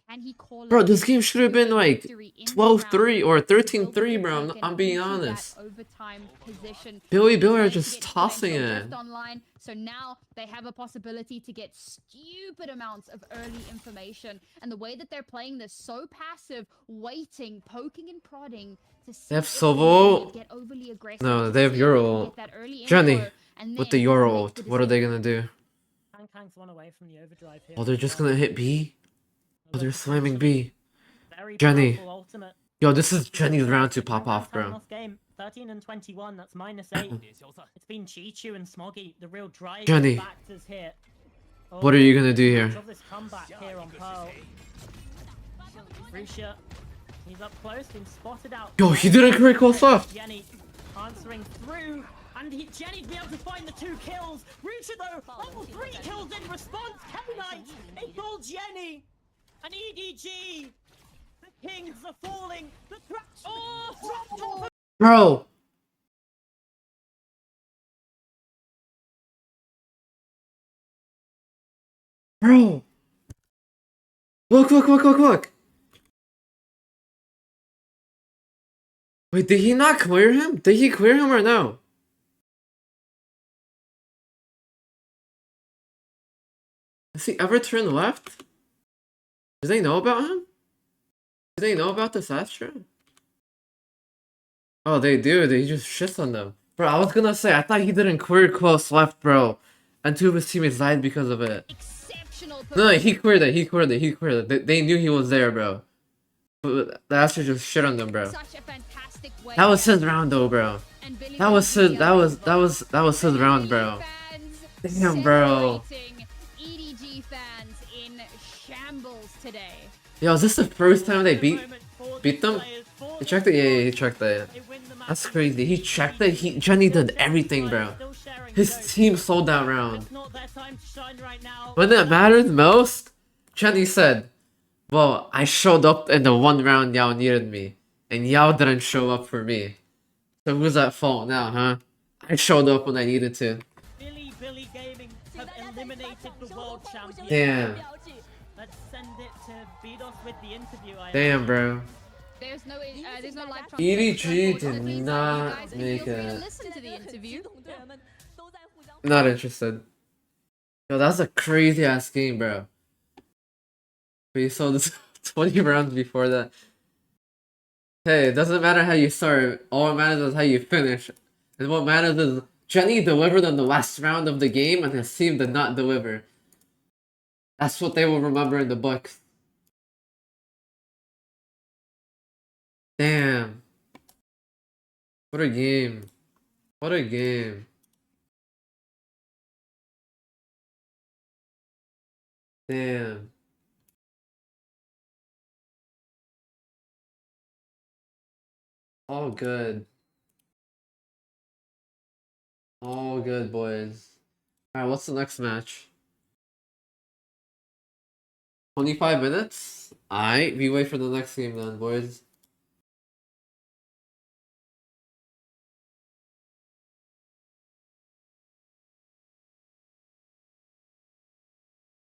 Can he call Bro, it this game should have been like victory in this 12-3 or round? 13-3, Will bro. be taken I'm being into that honest. overtime position. Billy They are managed to just get tossing Glenn it. left online, so now they have a possibility to get stupid amounts of early information. And the way that they're playing this, so passive, waiting, poking and prodding to see They have if Solo. they get overly aggressive. No, to they have see if they can Euro. get that early Jenny, info, and with the then Euro make ult, the what are they decision. gonna do? Kang's one away from the overdrive here. Oh, they're just gonna hit B? Oh, they're slamming B. Very Jenny. powerful ultimate. Yo, this is Jenny's round to pop off, Coming bro. off game. 13 and 21, that's -8. It's been Chi-Chu and Smoggy, the real driving Jenny. factors here. Oh, What are you gonna do much here? of this comeback here on Pearl. Rusha, he's up close, been spotted out. Yo, he did a great close left. Jenny answering through, and Jenny's be able to find the 2 kills. Rusha though, oh, 3 kills in response. K-Knight, it's all Jenny. And EDG, the kings are falling. The traction. Bro. Bro. Look. Wait, did he not clear him? Did he clear him or no? Has he ever turned left? Do they know about him? Do they know about this Astra? Oh, they do. They just shits on them. Bro, I was gonna say, I thought he didn't clear close left, bro. And 2 of his teammates died because of it. Exceptional. No, he cleared it. They knew he was there, bro. But the Astra just shit on them, bro. Such a fantastic way. That was his round, though, bro. And Billy That was his his round, bro. Fans Damn, bro. celebrating EDG fans in shambles today. Yo, is this the first time they beat them? He checked it? Yeah, he checked it. That's crazy. He checked it. Jenny did everything, bro. His team sold that round. When it mattered most, Jenny said, well, I showed up in the 1 round y'all needed me, and y'all didn't show up for me. So who's at fault now, huh? I showed up when I needed to. Billy Gaming have eliminated the world champion. Damn. Let's send it to Bedos with the interview. Damn, bro. There's no live EDG did unfortunately, so not you guys can make feel free to it. listen to the interview. Not interested. Yo, that's a crazy ass game, bro. We saw this 20 rounds before that. Hey, it doesn't matter how you start. All that matters is how you finish. And what matters is Jenny delivered on the last round of the game and his team did not deliver. That's what they will remember in the books. Damn. What a game. What a game. Damn. All good. All good, boys. Alright, what's the next match? 25 minutes? Alright, we wait for the next game then, boys.